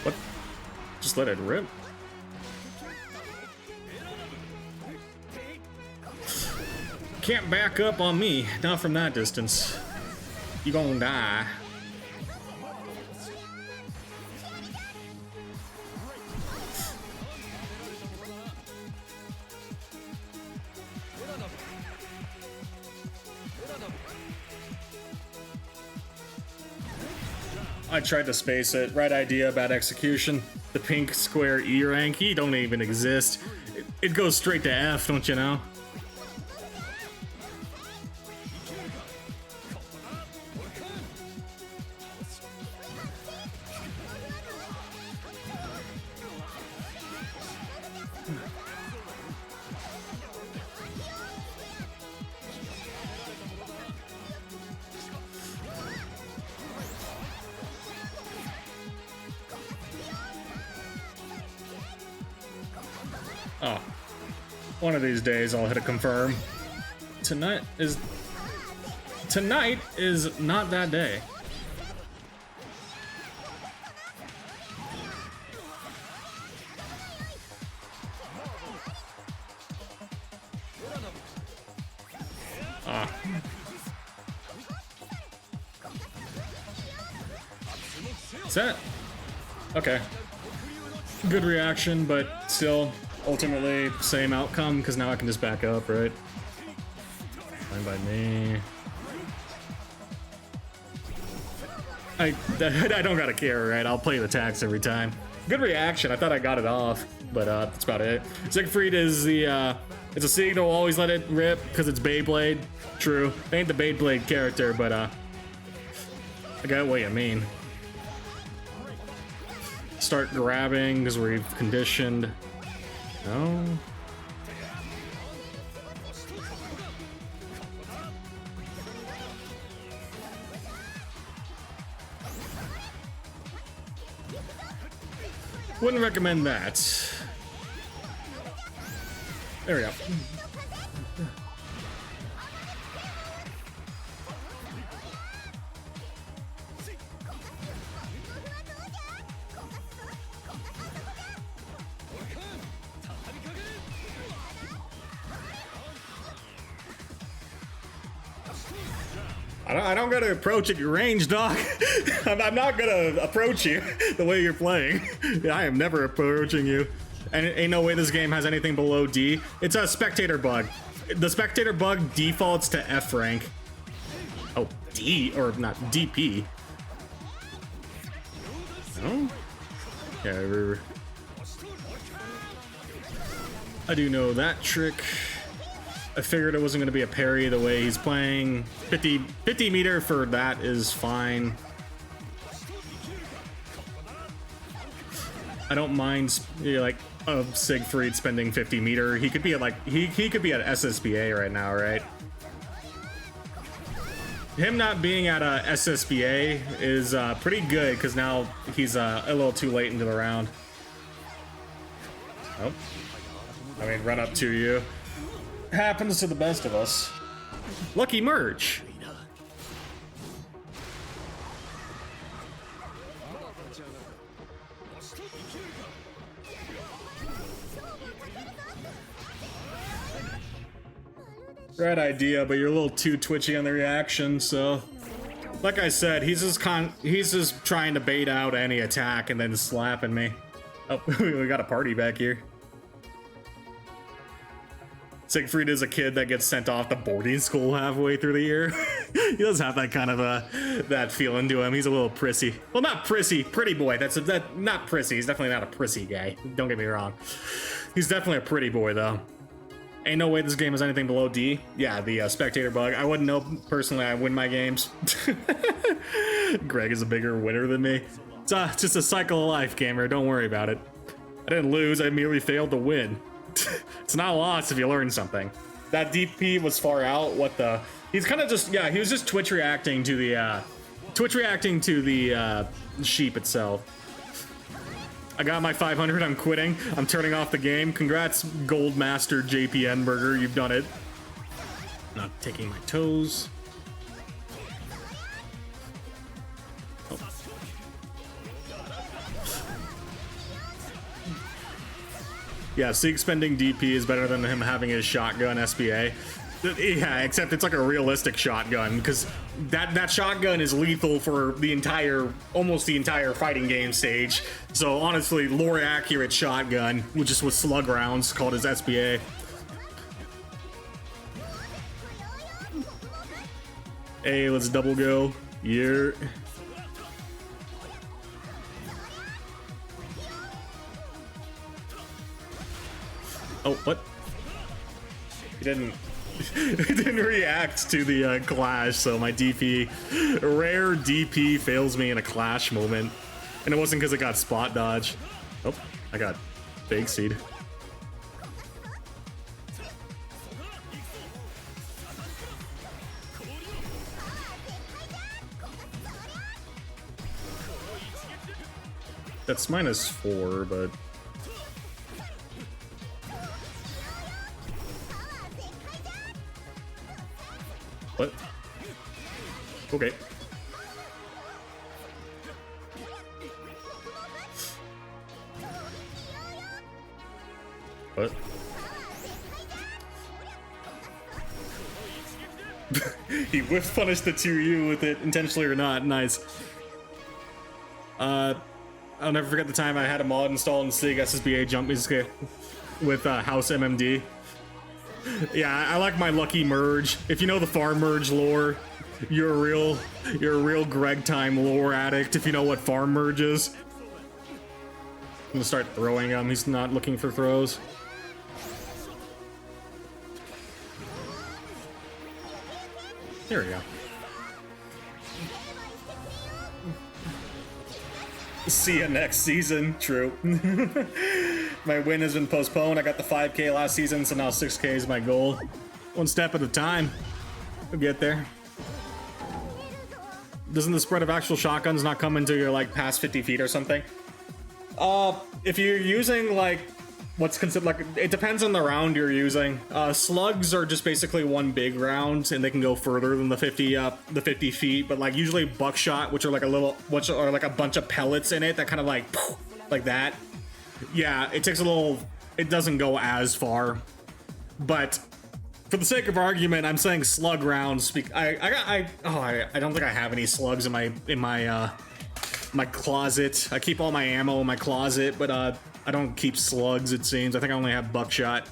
What? slid it, rip. Can't back up on me, not from that distance. You gonna die. I tried to space it. Right idea, bad execution. The pink square E rank, he don't even exist. It goes straight to F, don't you know? Oh, one of these days I'll hit a confirm. Tonight is not that day. Ah. Is that okay? Good reaction, but still. Ultimately, same outcome, because now I can just back up, right? Fine by me. I don't gotta care, right? I'll play the tax every time. Good reaction. I thought I got it off, but that's about it. Siegfried is the it's a signal. Always let it rip because it's Beyblade. True. I ain't the Beyblade character, but I got what you mean. Start grabbing because we've conditioned. No. Wouldn't recommend that. There we go. I don't gotta approach at your range, dog. I'm not gonna approach you the way you're playing. I am never approaching you. And ain't no way this game has anything below D. It's a spectator bug. The spectator bug defaults to F rank. Oh, D, or not, DP. No? Yeah, I do know that trick. I figured it wasn't going to be a parry the way he's playing. 50 meter for that is fine. I don't mind, you know, like Siegfried spending 50 meter. He could be at like he could be at SSBA right now, right? Him not being at a SSBA is pretty good because now he's a little too late into the round. Oh, I mean, run up to you. Happens to the best of us. Lucky merge. Right idea, but you're a little too twitchy on the reaction, so like I said, he's just trying to bait out any attack and then slapping me. Oh, we got a party back here. Siegfried is a kid that gets sent off to boarding school halfway through the year. He does have that kind of that feeling to him. He's a little prissy. Well, not prissy, pretty boy. That's not prissy. He's definitely not a prissy guy. Don't get me wrong. He's definitely a pretty boy though. Ain't no way this game is anything below D. Yeah, the spectator bug. I wouldn't know personally. I win my games. Greg is a bigger winner than me. It's just a cycle of life, gamer. Don't worry about it. I didn't lose. I merely failed to win. It's not a loss if you learn something. That DP was far out. What the? He's kind of just, yeah, he was just Twitch reacting to the sheep itself. I got my 500. I'm quitting. I'm turning off the game. Congrats, Gold Master JPN Burger. You've done it. Not taking my toes. Oh. Yeah, Sieg spending DP is better than him having his shotgun SBA. Yeah, except it's like a realistic shotgun, because that shotgun is lethal for the entire, almost the entire fighting game stage. So honestly, lore accurate shotgun, which is with slug rounds, called his SBA. Hey, let's double go. Yeah. Oh, what? He didn't. It didn't react to the clash, so my DP, rare DP fails me in a clash moment. And it wasn't because it got spot dodge. Oh, I got fake seed. That's -4, but... What? Okay. What? He whiff punished the 2U with it, intentionally or not. Nice. I'll never forget the time I had a mod installed in SIG SSBA jump music with House MMD. Yeah, I like my lucky merge. If you know the farm merge lore, you're a real Greg time lore addict. If you know what farm merge is, I'm gonna start throwing him. He's not looking for throws. There we go. See you next season. True. My win has been postponed. I got the 5K last season, so now 6K is my goal. One step at a time. We'll get there. Doesn't the spread of actual shotguns not come until you're like past 50 feet or something? If you're using like what's considered like, it depends on the round you're using. Slugs are just basically one big round, and they can go further than the 50 feet. But like usually buckshot, which are like a bunch of pellets in it that kind of like that. Yeah, it takes a little. It doesn't go as far, but for the sake of argument, I'm saying slug rounds. I don't think I have any slugs in my my closet. I keep all my ammo in my closet, but I don't keep slugs, it seems. I think I only have buckshot.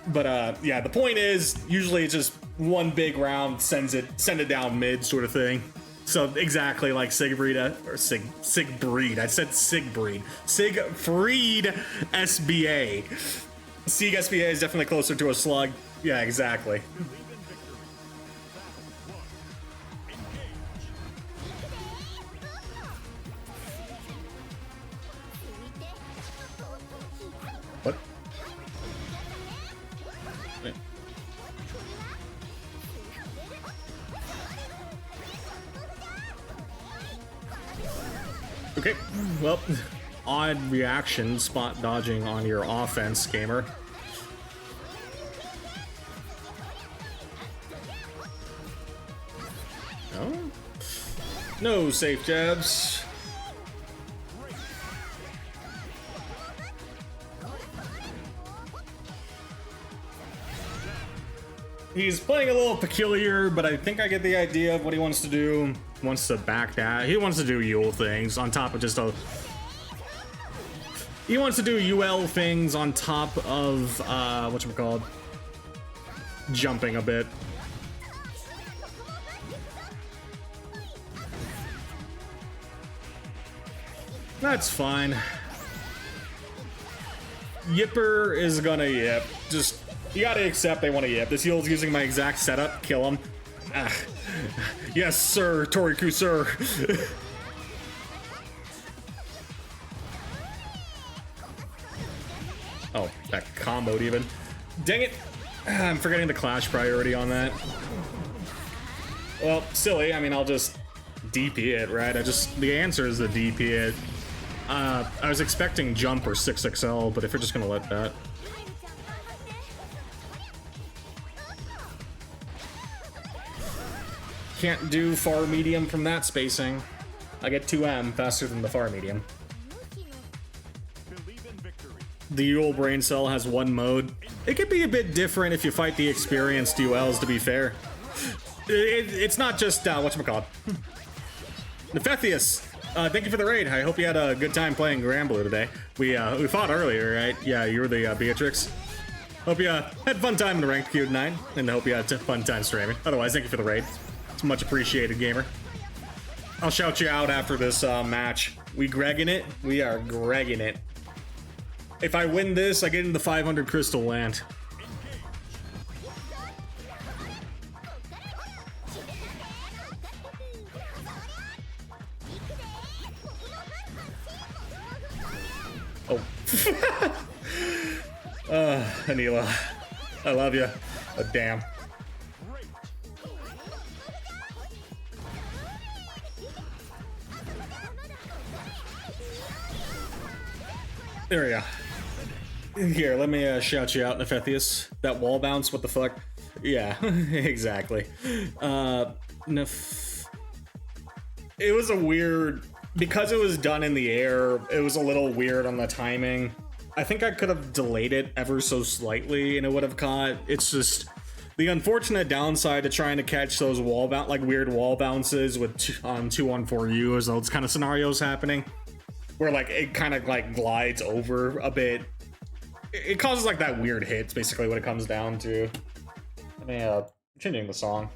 But yeah, the point is, usually it's just one big round, send it down mid sort of thing. So exactly like Siegfried, or Siegfried. I said Siegfried. Siegfried SBA. Sieg SBA is definitely closer to a slug. Yeah, exactly. What? Wait. Okay, well, odd reaction, spot dodging on your offense, gamer. No? No safe jabs. He's playing a little peculiar, but I think I get the idea of what he wants to do. He wants to back that. He wants to do Yule things on top of just a... He wants to do UL things on top of, whatchamacallit? Jumping a bit. That's fine. Yipper is gonna yip. Just... You gotta accept they want to yip. This heal's using my exact setup. Kill him. Ah. Yes, sir. Toriku, sir. Oh, that comboed even. Dang it. I'm forgetting the clash priority on that. Well, silly. I mean, I'll just DP it, right? The answer is the DP it. I was expecting jump or 6XL, but if you're just gonna let that. Can't do far medium from that spacing. I get 2M faster than the far medium. The Yule Brain Cell has one mode. It could be a bit different if you fight the experienced ULs, to be fair. It's not just, whatchamacallit. Nephethius, thank you for the raid. I hope you had a good time playing Granblue today. We fought earlier, right? Yeah, you were the Beatrix. Hope you had fun time in the ranked queue tonight, and hope you had a fun time streaming. Otherwise, thank you for the raid. It's much appreciated, gamer. I'll shout you out after this match. We Gregging it? We are Gregging it. If I win this, I get into the 500 crystal land. Oh. Anila. I love you. Oh, damn. There we go. Here, let me shout you out, Nephethius. That wall bounce, what the fuck? Yeah, exactly. It was a weird... Because it was done in the air, it was a little weird on the timing. I think I could have delayed it ever so slightly and it would have caught. It's just... The unfortunate downside to trying to catch those weird wall bounces with 2-on-4U as those kind of scenarios happening. Where, like, it kind of, like, glides over a bit. It causes, like, that weird hit, basically, what it comes down to. I mean, changing the song.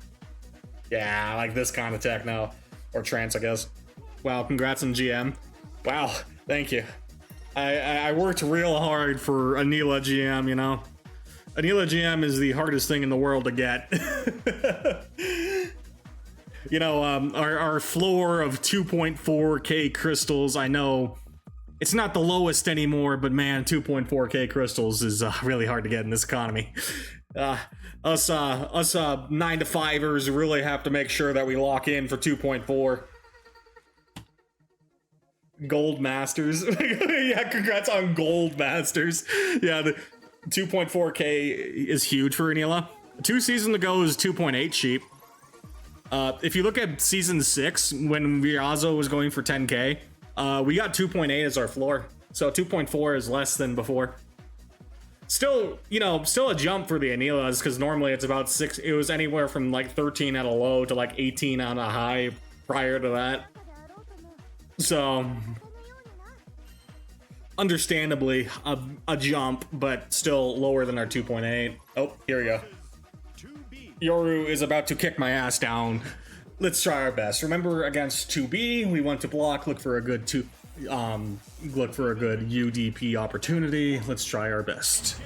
Yeah, like this kind of techno. Or trance, I guess. Wow, congrats on GM. Wow, thank you. I worked real hard for Anila GM, you know? Anila GM is the hardest thing in the world to get. You know, our floor of 2.4k crystals, I know it's not the lowest anymore, but man, 2.4k crystals is really hard to get in this economy. Us 9-to-5ers really have to make sure that we lock in for 2.4. Gold Masters. Yeah, congrats on Gold Masters. Yeah, the 2.4k is huge for Anila. 2 seasons ago was 2.8 cheap. If you look at season 6, when Riazo was going for 10k, we got 2.8 as our floor. So 2.4 is less than before. Still, you know, still a jump for the Anilas, because normally it's about 6. It was anywhere from like 13 at a low to like 18 on a high prior to that. So, understandably, a jump, but still lower than our 2.8. Oh, here we go. Yoru is about to kick my ass down. Let's try our best. Remember, against 2B, we want to block, look for a good UDP opportunity. Let's try our best.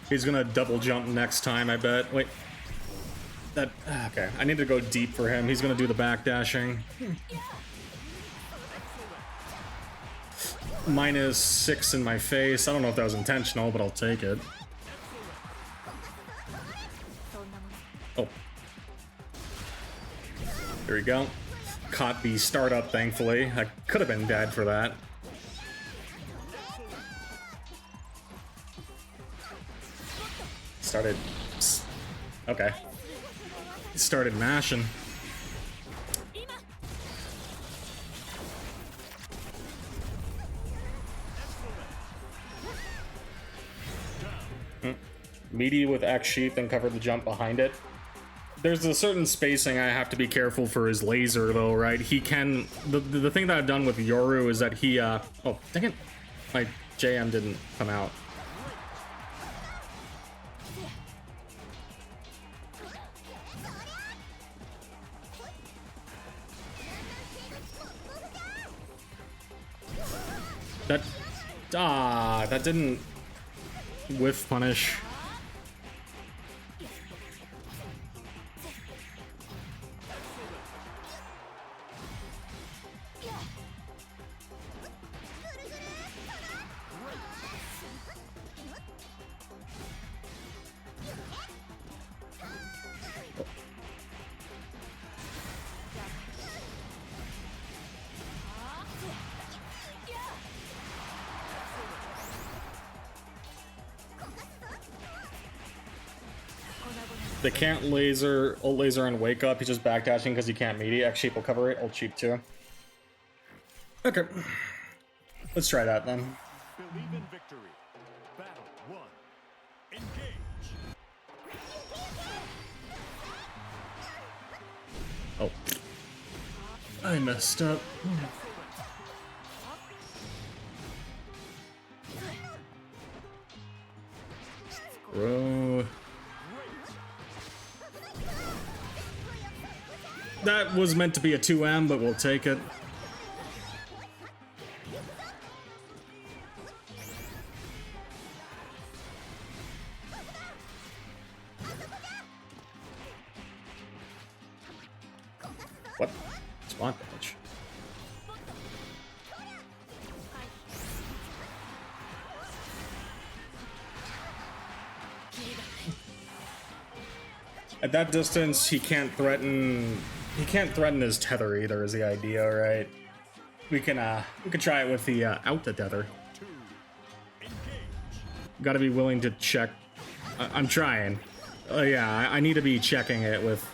He's gonna double jump next time, I bet. Wait. That, okay, I need to go deep for him. He's gonna do the backdashing. -6 in my face. I don't know if that was intentional, but I'll take it. Oh. There we go. Caught the startup, thankfully. I could have been dead for that. Started... Okay. Started mashing. Meaty with X sheath and cover the jump behind it. There's a certain spacing I have to be careful for his laser though, right? He can... The thing that I've done with Yoru is that he, oh, dang it. My JM didn't come out. That didn't whiff punish. They can't laser, ult laser and wake up. He's just backdashing because he can't meaty. X sheep will cover it. Ult sheep too. Okay. Let's try that then. Believe in victory. Battle 1. Engage. Oh. I messed up. Bro. That was meant to be a 2M, but we'll take it. What? Spot damage. At that distance, he can't threaten his tether either, is the idea, right? We can try it with the out the tether. Gotta be willing to check. I'm trying. Yeah, I need to be checking it with.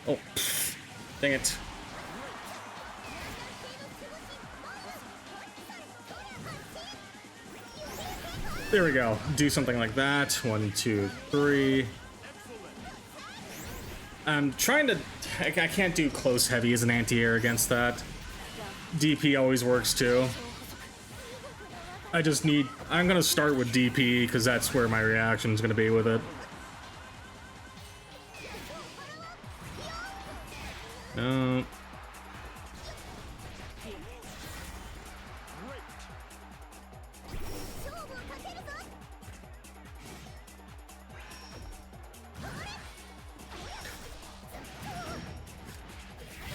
Oh, pfft. Dang it. There we go. Do something like that. 1, 2, 3. I'm trying to... I can't do close heavy as an anti-air against that. DP always works too. I just need... I'm gonna start with DP because that's where my reaction's gonna be with it. No.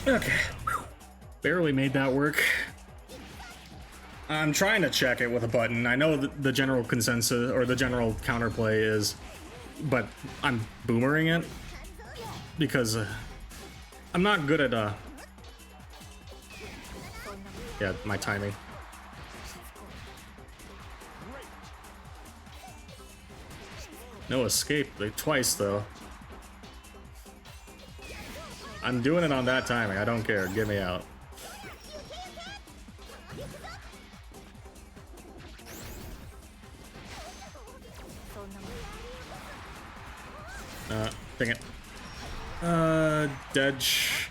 Okay. Barely made that work. I'm trying to check it with a button. I know the general consensus or the general counterplay is, but I'm boomering it because I'm not good at yeah, my timing. No escape, like twice though. I'm doing it on that timing. I don't care. Get me out. Dang it. Dedge.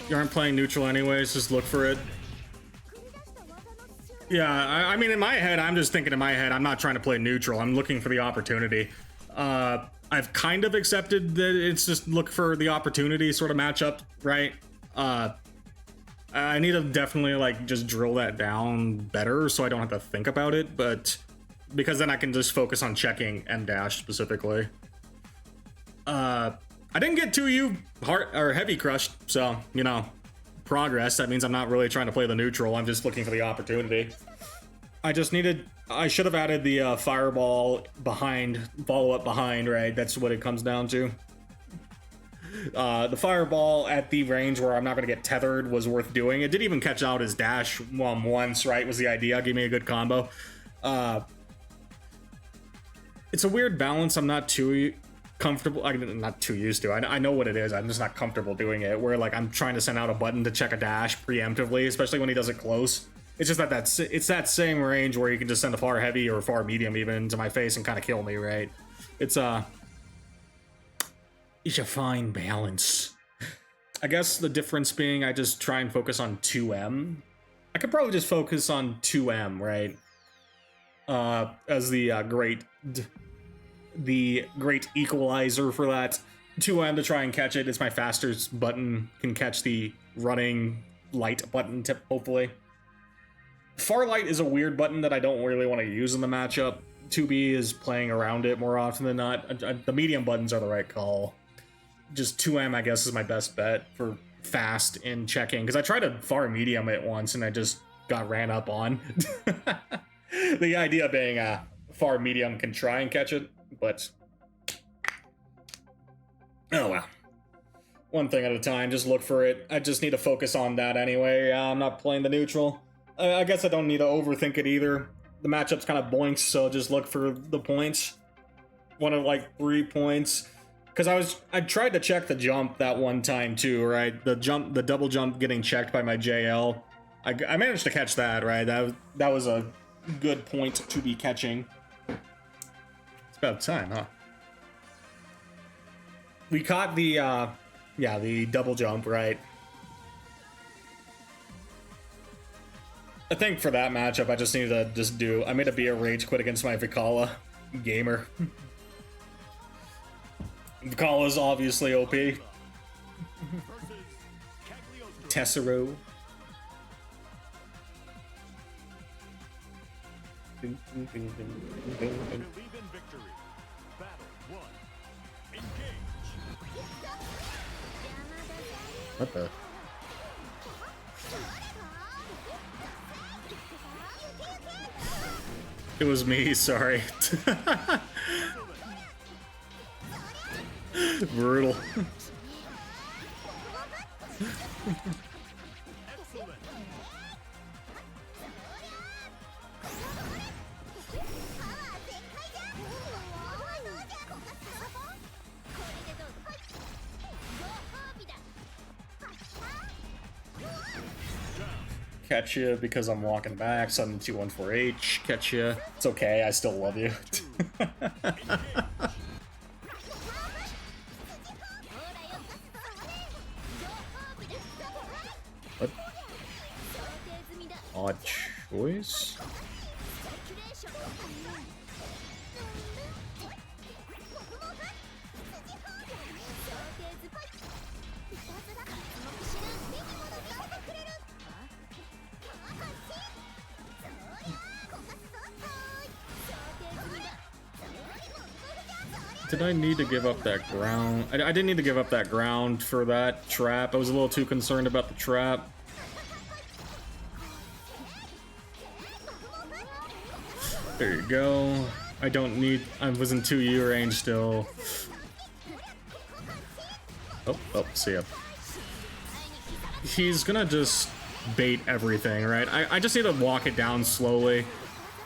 You aren't playing neutral anyways. Just look for it. Yeah, I mean, in my head, I'm just thinking in my head, I'm not trying to play neutral. I'm looking for the opportunity. I've kind of accepted that it's just look for the opportunity sort of matchup, right? I need to definitely like just drill that down better so I don't have to think about it, but because then I can just focus on checking M dash specifically. I didn't get 2U hard or heavy crushed, so you know, progress. That means I'm not really trying to play the neutral. I'm just looking for the opportunity. I should have added the fireball behind, follow up behind, right? That's what it comes down to. The fireball at the range where I'm not going to get tethered was worth doing. It didn't even catch out his dash once, right? Was the idea. Give me a good combo. It's a weird balance. I'm not too comfortable. I'm not too used to. I know what it is. I'm just not comfortable doing it. Where like I'm trying to send out a button to check a dash preemptively, especially when he does it close. It's just that it's that same range where you can just send a far heavy or far medium even into my face and kind of kill me, right? It's a fine balance. I guess the difference being I just try and focus on 2M. I could probably just focus on 2M, right? As the great equalizer for that. 2M to try and catch it. It's my fastest button. Can catch the running light button tip, hopefully. Far light is a weird button that I don't really want to use in the matchup. 2B is playing around it more often than not. The medium buttons are the right call. Just 2M, I guess, is my best bet for fast in checking. Because I tried to far medium it once and I just got ran up on. The idea being far medium can try and catch it, but... oh well. One thing at a time, just look for it. I just need to focus on that anyway. I'm not playing the neutral. I guess I don't need to overthink it either. The matchup's kind of boinks, so just look for the points. One of like 3 points. Because I tried to check the jump that one time too, right? The double jump getting checked by my JL. I managed to catch that, right? That was a good point to be catching. It's about time, huh? We caught the, yeah, the double jump, right? I think for that matchup, I just needed to I made a BA rage quit against my Vikala gamer. Vikala's obviously OP. Tessero. Believe in victory. Battle 1. Engage. What the? It was me, sorry. Brutal. Excellent. Catch you because I'm walking back. 7214H. Catch you. It's okay. I still love you. What? Odd choice? Did I need to give up that ground? I didn't need to give up that ground for that trap. I was a little too concerned about the trap. There you go. I don't need... I was in 2U range still. Oh, see ya. He's gonna just bait everything, right? I just need to walk it down slowly.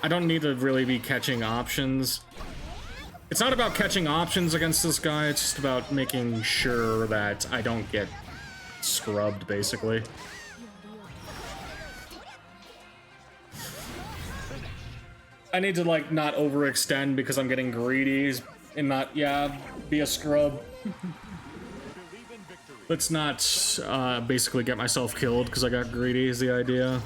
I don't need to really be catching options. It's not about catching options against this guy, it's just about making sure that I don't get scrubbed, basically. I need to, like, not overextend because I'm getting greedy and not, yeah, be a scrub. Let's not, basically get myself killed because I got greedy is the idea.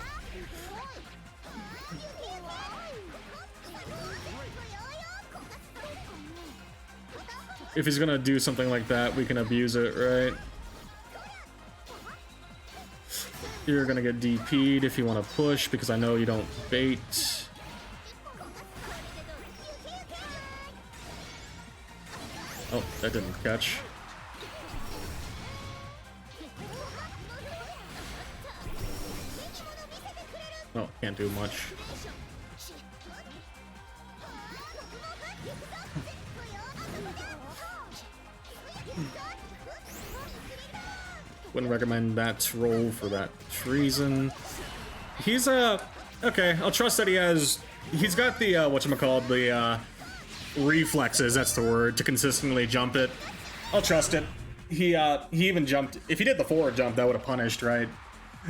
If he's gonna do something like that, we can abuse it, right? You're gonna get DP'd if you want to push, because I know you don't bait. Oh, that didn't catch. Oh, can't do much. Wouldn't recommend that roll for that reason. He's okay, I'll trust that he's got the whatchamacallit, the reflexes, that's the word, to consistently jump it. I'll trust it. He even jumped, if he did the forward jump, that would have punished, right?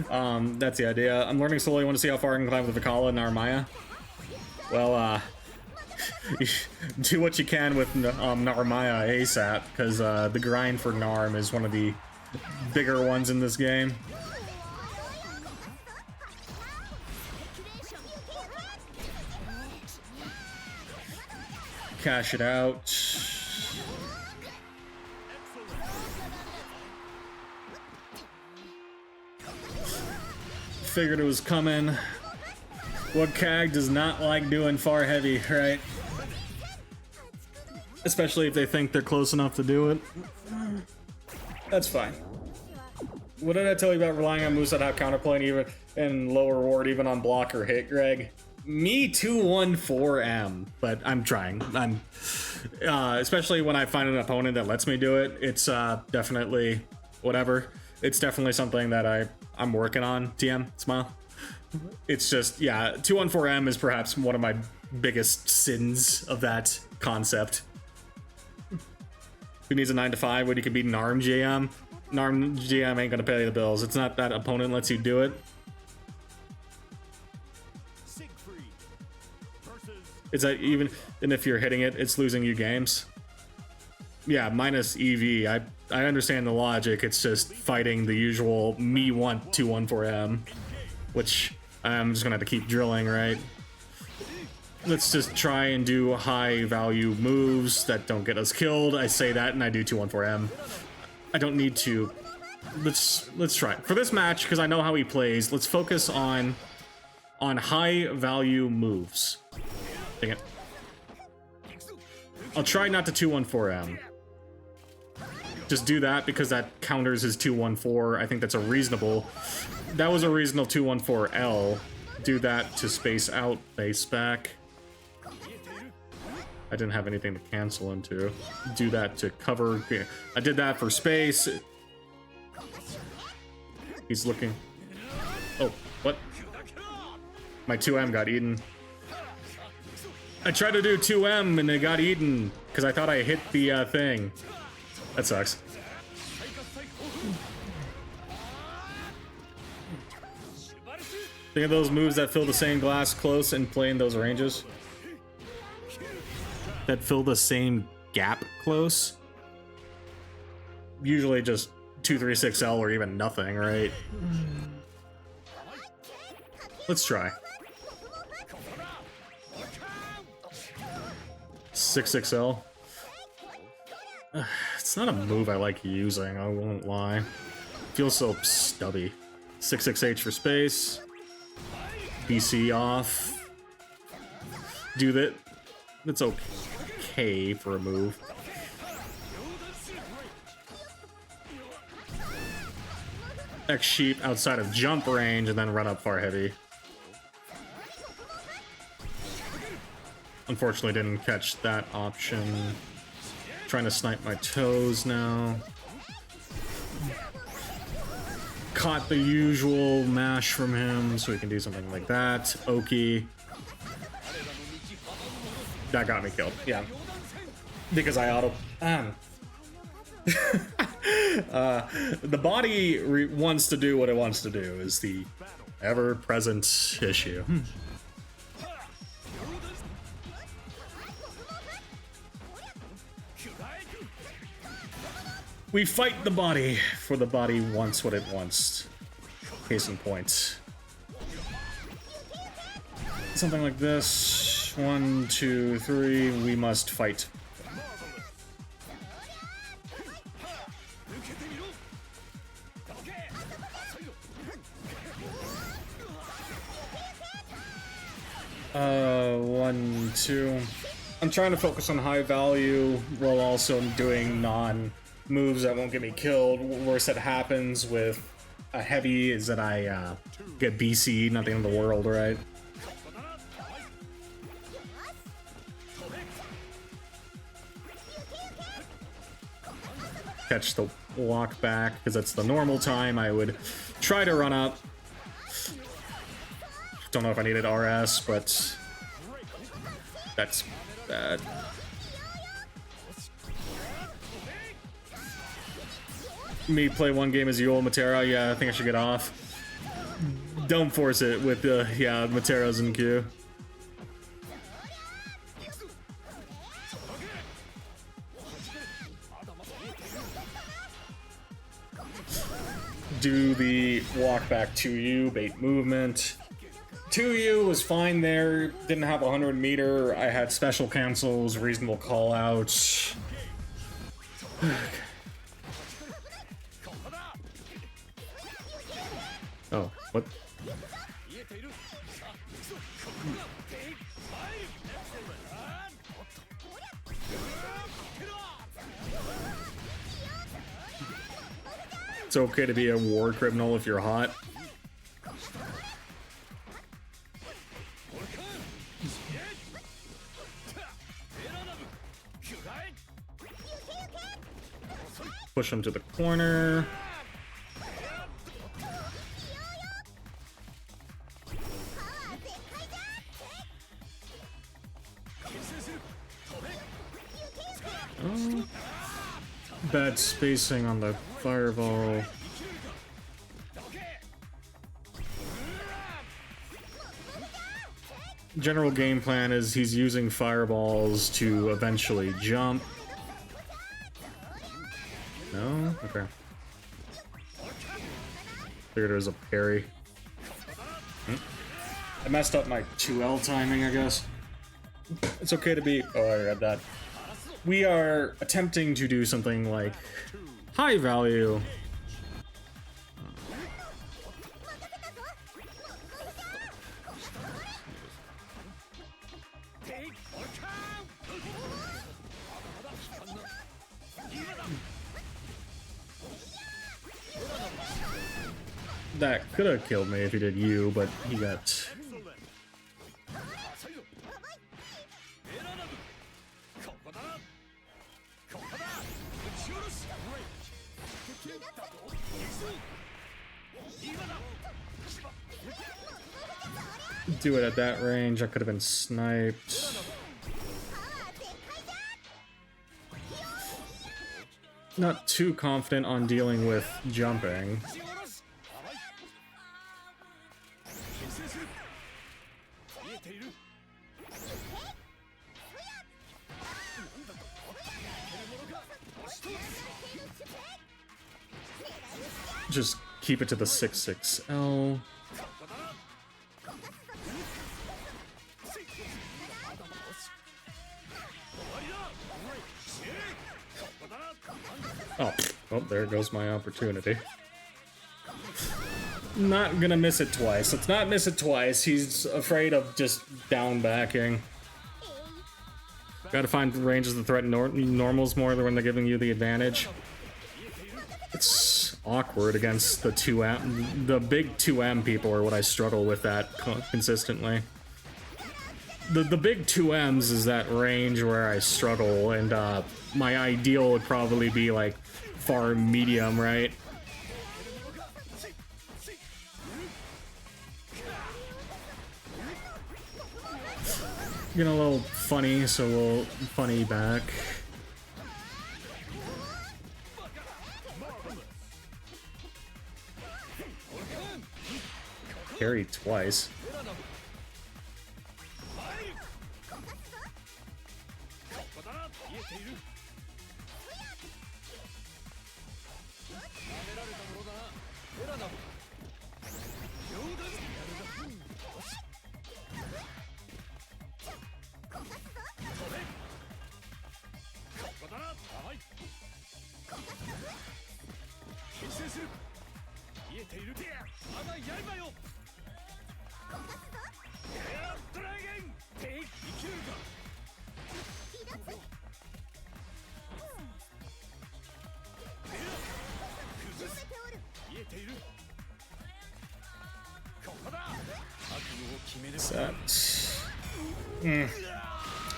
That's the idea. I'm learning slowly, want to see how far I can climb with Vikala and Narmaya. Well, do what you can with Narmaya ASAP, because the grind for Narm is one of the bigger ones in this game. Cash it out. Figured it was coming. What CAG does not like doing far heavy, right? Especially if they think they're close enough to do it. That's fine. What did I tell you about relying on moves that have counterplay and even and lower ward even on block or hit, Greg? Me 214M, but I'm trying. I'm especially when I find an opponent that lets me do it. It's definitely whatever. It's definitely something that I'm working on. TM, smile. It's just, yeah, 214M is perhaps one of my biggest sins of that concept. Who needs a 9 to 5 when you can beat an ARM GM? An ARM GM ain't gonna pay the bills. It's not that opponent lets you do it. Siegfried versus Is that even, and if you're hitting it, it's losing you games? Yeah, minus EV. I understand the logic. It's just fighting the usual me want 214M, which I'm just gonna have to keep drilling, right? Let's just try and do high value moves that don't get us killed. I say that and I do 214M. I don't need to. Let's try it. For this match, because I know how he plays, let's focus on high value moves. Dang it. I'll try not to 214M. Just do that because that counters his 214. I think that's a reasonable. That was a reasonable 214L. Do that to space out, base back. I didn't have anything to cancel into. Do that to cover. I did that for space. He's looking. Oh, what? My 2M got eaten. I tried to do 2M and it got eaten because I thought I hit the thing. That sucks. Think of those moves that fill the same glass close and play in those ranges. That fill the same gap close. Usually just 236L or even nothing, right? Let's try. 66L. It's not a move I like using, I won't lie. Feels so stubby. 66H for space. BC off. Do that. That's okay for a move. X sheep outside of jump range and then run up far heavy. Unfortunately didn't catch that option. Trying to snipe my toes now. Caught the usual mash from him, so we can do something like that. Oki. That got me killed, yeah. Because I auto... the body wants to do what it wants to do, is the ever-present issue. We fight the body, for the body wants what it wants. Case in point. Something like this. 1, 2, 3, we must fight. One, two. I'm trying to focus on high value while also doing non-moves that won't get me killed. Worst that happens with a heavy is that I get BC, not the end of the world, right? Catch the walk back, because that's the normal time I would try to run up. Don't know if I needed RS, but that's bad. Me play one game as Yul Matera, yeah, I think I should get off. Don't force it with the, yeah, Matera's in queue. Do the walk back 2U, bait movement. 2U was fine there, didn't have 100 meter, I had special cancels, reasonable callouts. Oh, what? It's okay to be a war criminal if you're hot. Push him to the corner. bad spacing on the fireball. General game plan is he's using fireballs to eventually jump. No? Okay. Figured it was a parry. I messed up my 2L timing, I guess. It's okay to be... Oh, I read that. We are attempting to do something like high value. That could have killed me if he did you, but he got... Do it at that range, I could have been sniped. Not too confident on dealing with jumping. Just keep it to the 6-6L. Oh, there goes my opportunity. Not gonna miss it twice. Let's not miss it twice. He's afraid of just down backing. Gotta find ranges that threaten normals more when they're giving you the advantage. It's awkward against the 2M. The big 2M people are what I struggle with that consistently. The big 2Ms is that range where I struggle, and my ideal would probably be like far medium, right? Getting a little funny, so we'll funny back. Carried twice.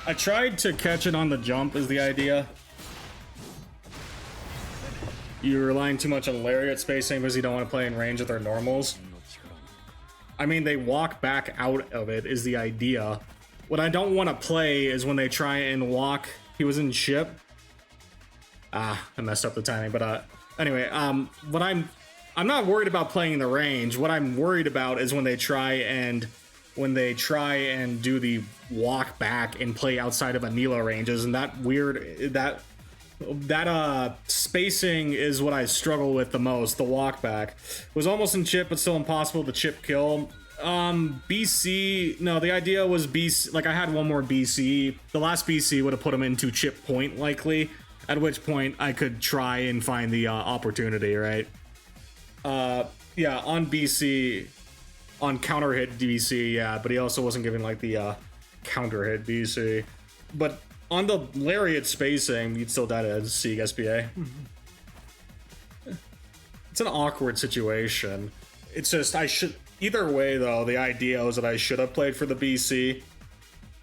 I tried to catch it on the jump is the idea. You're relying too much on lariat spacing because you don't want to play in range with their normals. I mean, they walk back out of it is the idea. What I don't want to play is when they try and walk. He was in ship. I messed up the timing, but anyway, what I'm not worried about playing in the range. What I'm worried about is when they try and do the walk back and play outside of Anila ranges, and that spacing is what I struggle with the most. The walk back was almost in chip, but still impossible to chip kill. BC, no, the idea was BC, like I had one more BC. The last BC would have put him into chip point likely, at which point I could try and find the opportunity, right? Yeah, on BC, on counter hit BC, yeah, but he also wasn't giving like the counter hit BC. But on the lariat spacing, you'd still die to Sieg SBA. It's an awkward situation. It's just, either way though, the idea was that I should have played for the BC.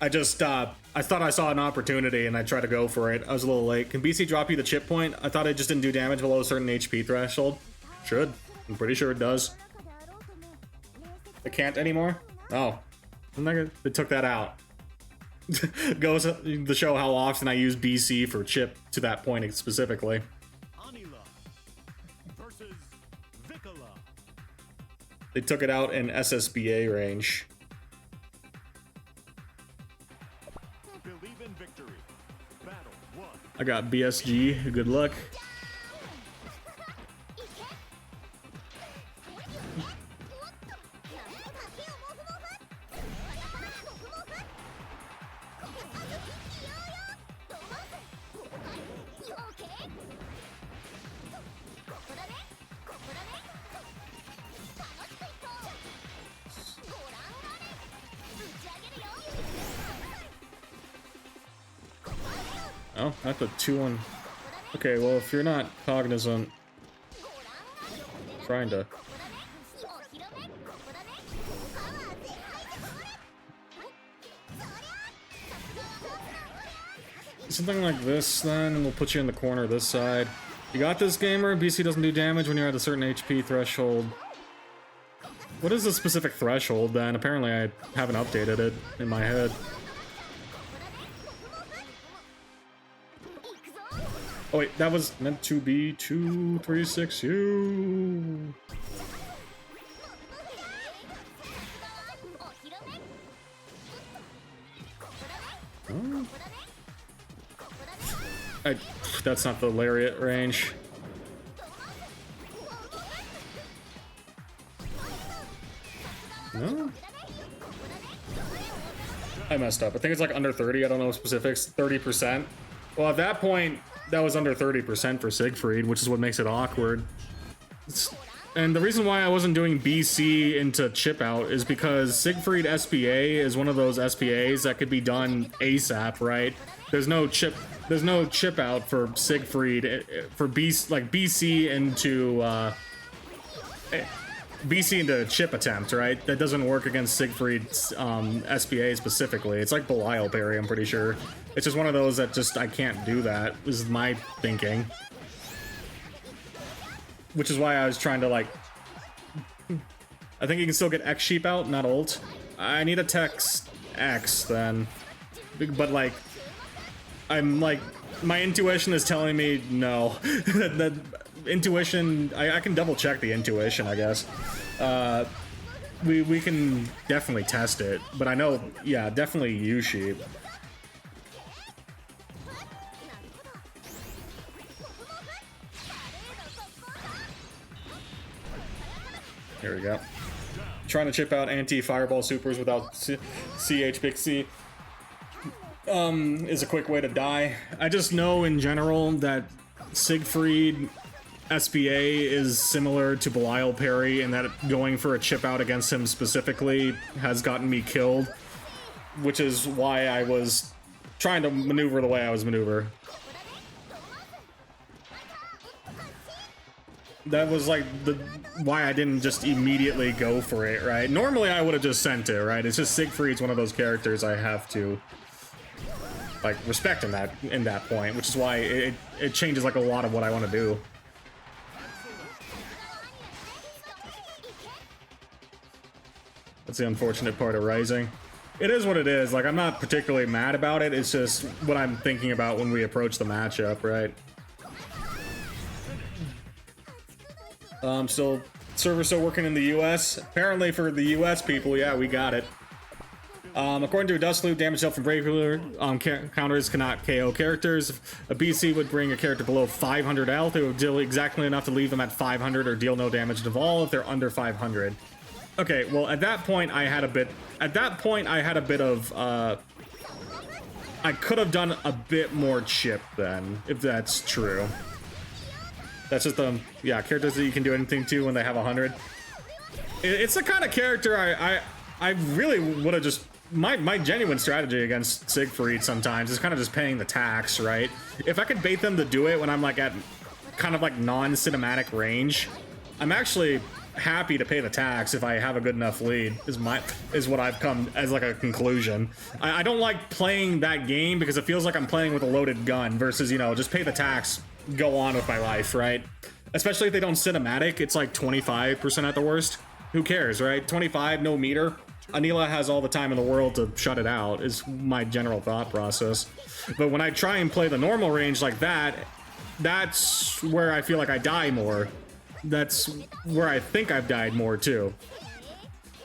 I thought I saw an opportunity and I tried to go for it. I was a little late. Can BC drop you the chip point? I thought it just didn't do damage below a certain HP threshold. Should. I'm pretty sure it does. It can't anymore? Oh. They took that out. Goes to show how often I use BC for chip to that point specifically. versus Vicola. They took it out in SSBA range. Believe in victory. Battle 1. I got BSG. Good luck. Oh, that's a 2-1. Okay, well, if you're not cognizant, trying to. Something like this, then we'll put you in the corner this side. You got this, gamer? BC doesn't do damage when you're at a certain HP threshold. What is the specific threshold, then? Apparently I haven't updated it in my head. Oh wait, that was meant to be 236U. Oh. That's not the lariat range. No? I messed up. I think it's like under 30. I don't know specifics. 30%. Well, at that point, that was under 30% for Siegfried, which is what makes it awkward. And the reason why I wasn't doing BC into chip out is because Siegfried SPA is one of those SPAs that could be done ASAP, right? There's no chip out for Siegfried for BC into chip attempt, right? That doesn't work against Siegfried's SPA specifically. It's like Belial parry, I'm pretty sure. It's just one of those that just I can't do that. This is my thinking. Which is why I was trying to like... I think you can still get X sheep out, not ult. I need a text X then. But like... I'm like... My intuition is telling me no. That intuition... I can double check the intuition, I guess. We can definitely test it. But I know, yeah, definitely U sheep. Here we go. Trying to chip out anti-fireball supers without CH Big C is a quick way to die. I just know in general that Siegfried SPA is similar to Belial parry and that going for a chip out against him specifically has gotten me killed, which is why I was trying to maneuver the way I was maneuver. That was like why I didn't just immediately go for it, right? Normally I would have just sent it, right? It's just Siegfried's one of those characters I have to like respect in that point, which is why it changes like a lot of what I want to do. That's the unfortunate part of Rising. It is what it is. Like, I'm not particularly mad about it. It's just what I'm thinking about when we approach the matchup, right? Server still working in the US. Apparently for the US people, yeah, we got it. According to a dust loop, damage dealt from regular counters cannot KO characters. If a BC would bring a character below 500 health, it would deal exactly enough to leave them at 500 or deal no damage at all if they're under 500. Okay, well at that point I had a bit of I could have done a bit more chip then, if that's true. That's just the, yeah, characters that you can do anything to when they have 100. It's the kind of character I really would have just... My genuine strategy against Siegfried sometimes is kind of just paying the tax, right? If I could bait them to do it when I'm like at kind of like non-cinematic range, I'm actually happy to pay the tax if I have a good enough lead, is what I've come as like a conclusion. I don't like playing that game because it feels like I'm playing with a loaded gun versus, you know, just pay the tax, go on with my life, right? Especially if they don't cinematic, it's like 25% at the worst. Who cares, right? 25, no meter. Anila has all the time in the world to shut it out, is my general thought process. But when I try and play the normal range like that, that's where I feel like I die more. That's where I think I've died more too.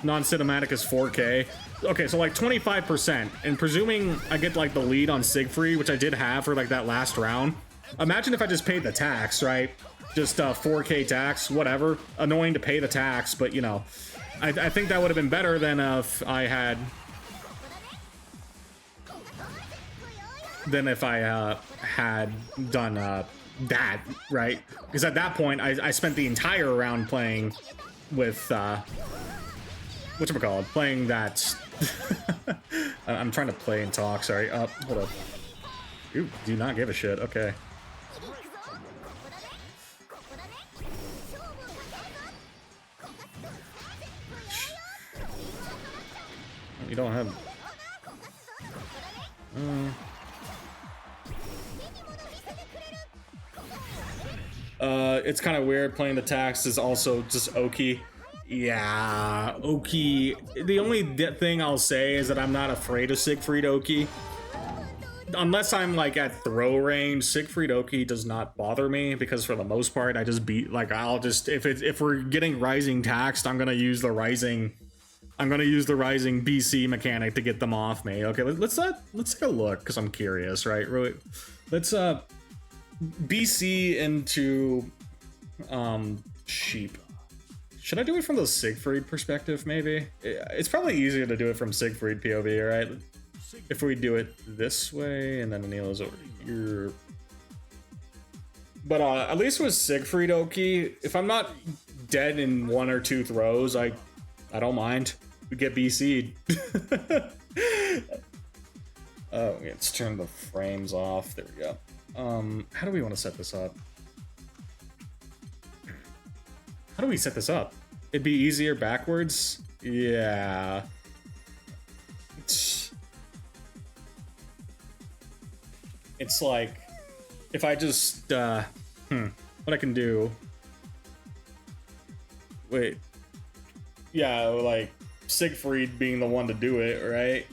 Non-cinematic is 4K. Okay, so like 25%, and presuming I get like the lead on Siegfried, which I did have for like that last round. Imagine if I just paid the tax, right? Just 4K tax, whatever. Annoying to pay the tax, but you know, I think that would have been better than if I had done that, right? Because at that point, I spent the entire round playing with whatchamacallit, playing that. I'm trying to play and talk. Sorry. Hold up. You do not give a shit. Okay. You don't have. It's kind of weird playing the tax is also just Oki. Yeah, Oki. The only thing I'll say is that I'm not afraid of Siegfried Oki. Unless I'm like at throw range, Siegfried Oki does not bother me because for the most part I just beat like I'll just if we're getting rising taxed, I'm gonna use the rising BC mechanic to get them off me. Okay, let's take a look because I'm curious, right? Really, let's BC into sheep. Should I do it from the Siegfried perspective, maybe? It's probably easier to do it from Siegfried POV, right? If we do it this way, and then Anila's over here. But at least with Siegfried Oki, if I'm not dead in 1 or 2 throws, I don't mind. We get BC'd. Oh, let's turn the frames off. There we go. How do we want to set this up? How do we set this up? It'd be easier backwards? Yeah. It's like, if I just, what I can do. Wait. Yeah, like, Siegfried being the one to do it, right?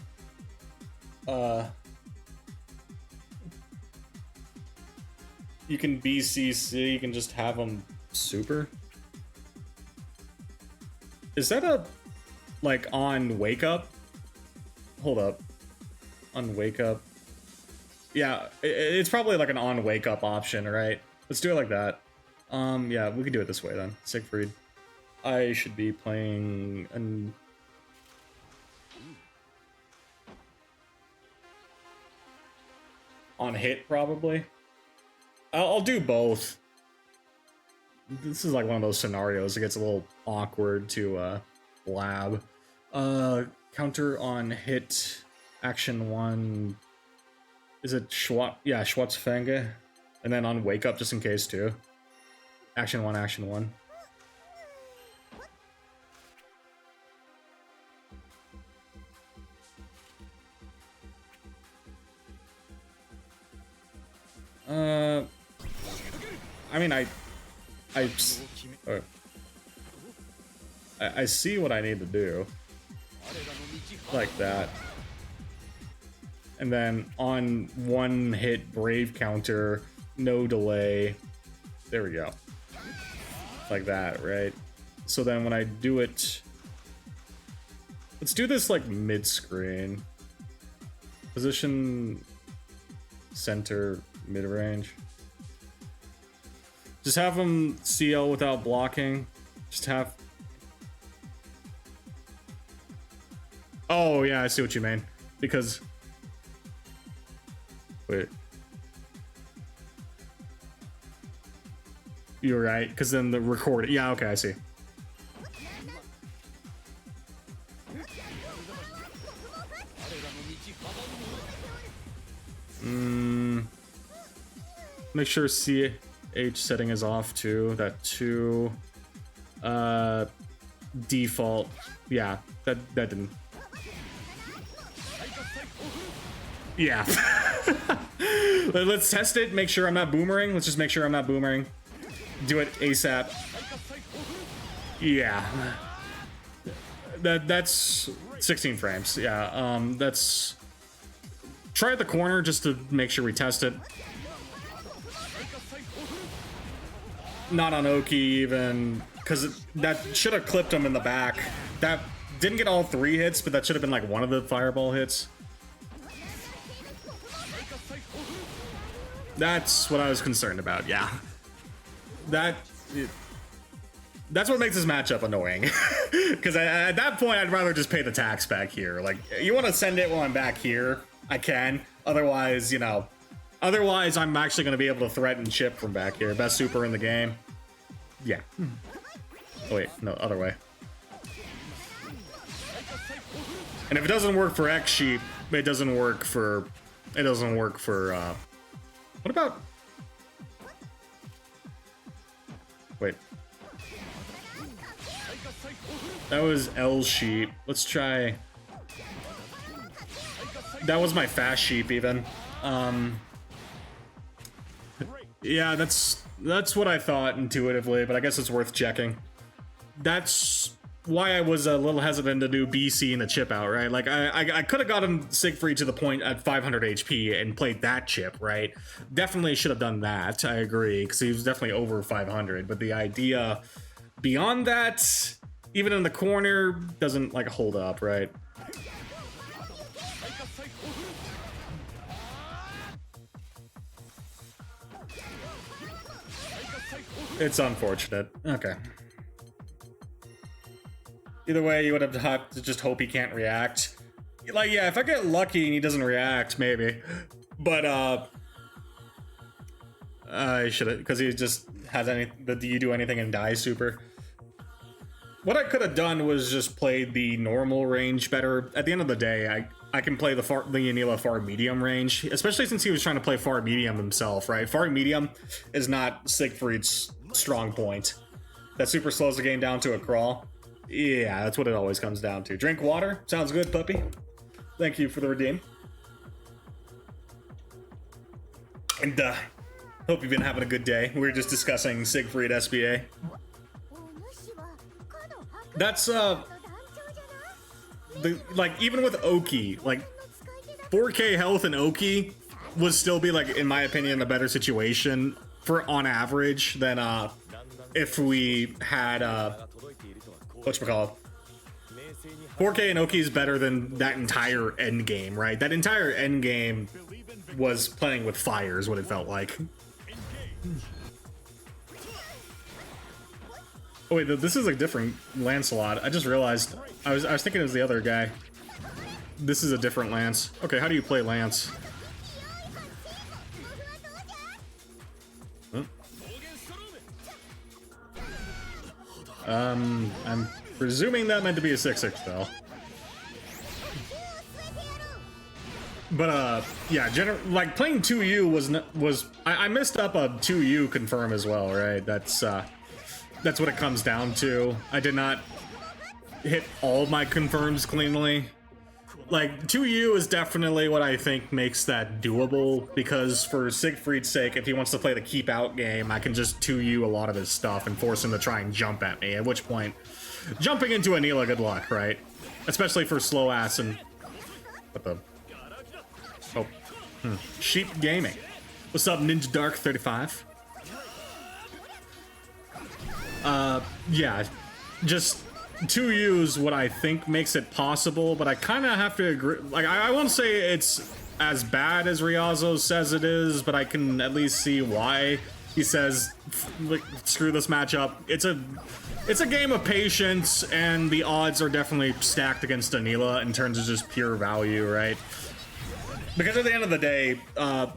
You can BCC, you can just have them super. Is that a, like, on wake up? Hold up. On wake up. Yeah, it's probably like an on wake up option, right? Let's do it like that. Yeah, we can do it this way then. Siegfried. I should be playing an... on hit, probably. I'll do both. This is like one of those scenarios that gets a little awkward to lab. Counter on hit, action 1. Is it Schwat? Yeah, Schwarzfenge. And then on wake up just in case too. Action 1, action 1. I mean, I see what I need to do. Like that. And then on 1 hit brave counter, no delay. There we go. Like that, right? So then when I do it... Let's do this like mid-screen. Position... center, mid-range. Just have them CL without blocking. Just have... Oh, yeah, I see what you mean. Because... Wait. You're right, because then the record... Yeah, okay, I see. Make sure CH setting is off too. That 2 default. Yeah, that didn't. Yeah. Let's test it. Make sure I'm not boomerang. Let's just make sure I'm not boomerang. Do it ASAP. Yeah. That's 16 frames. Yeah. That's. Try at the corner just to make sure we test it. not on Oki even, because that should have clipped him in the back. That didn't get all 3 hits, but that should have been like one of the fireball hits. That's what I was concerned about, yeah. That's what makes this matchup annoying. Because at that point, I'd rather just pay the tax back here. Like, you want to send it while I'm back here, I can. Otherwise, you know, otherwise I'm actually going to be able to threaten chip from back here. Best super in the game. Yeah. Oh wait, no, other way. And if it doesn't work for X Sheep, it doesn't work for... what about... Wait. That was L Sheep. Let's try... That was my fast sheep even. Yeah, that's what I thought intuitively, but I guess it's worth checking. That's why I was a little hesitant to do BC in the chip out, right? Like, I could have gotten Siegfried to the point at 500 HP and played that chip, right? Definitely should have done that, I agree, because he was definitely over 500, but the idea beyond that, even in the corner, doesn't, like, hold up, right? It's unfortunate. Okay. Either way, you would have to just hope he can't react. Like, yeah, if I get lucky and he doesn't react, maybe. But, I should have, because he just has any, do you do anything in die super? What I could have done was just played the normal range better. At the end of the day, I can play the Anila far medium range, especially since he was trying to play far medium himself, right? Far medium is not Siegfried's strong point. That super slows the game down to a crawl. Yeah, that's what it always comes down to. Drink water. Sounds good, puppy. Thank you for the redeem. And, hope you've been having a good day. We were just discussing Siegfried SBA. That's, like, even with Oki, like, 4K health in Oki would still be, like, in my opinion, a better situation for on average than, if we had, whatchamacallit. 4K and Oki is better than that entire end game, right? That entire end game was playing with fire is what it felt like. Oh wait, this is a different Lancelot. I just realized. I was thinking it was the other guy. This is a different Lance. Okay, how do you play Lance? Huh? I'm presuming that meant to be a 6-6 spell. But yeah, like playing 2U was I messed up a 2U confirm as well, right? That's what it comes down to. I did not hit all my confirms cleanly. Like 2U is definitely what I think makes that doable, because for Siegfried's sake, if he wants to play the keep out game, I can just 2U a lot of his stuff and force him to try and jump at me, at which point jumping into Anila, good luck, right? Especially for slow ass and what the Sheep Gaming. What's up, Ninja Dark 35? Yeah, just 2U's what I think makes it possible, but I kind of have to agree. Like, I won't say it's as bad as Riazzo says it is, but I can at least see why he says, like, screw this matchup. It's a game of patience, and the odds are definitely stacked against Anila in terms of just pure value, right? Because at the end of the day,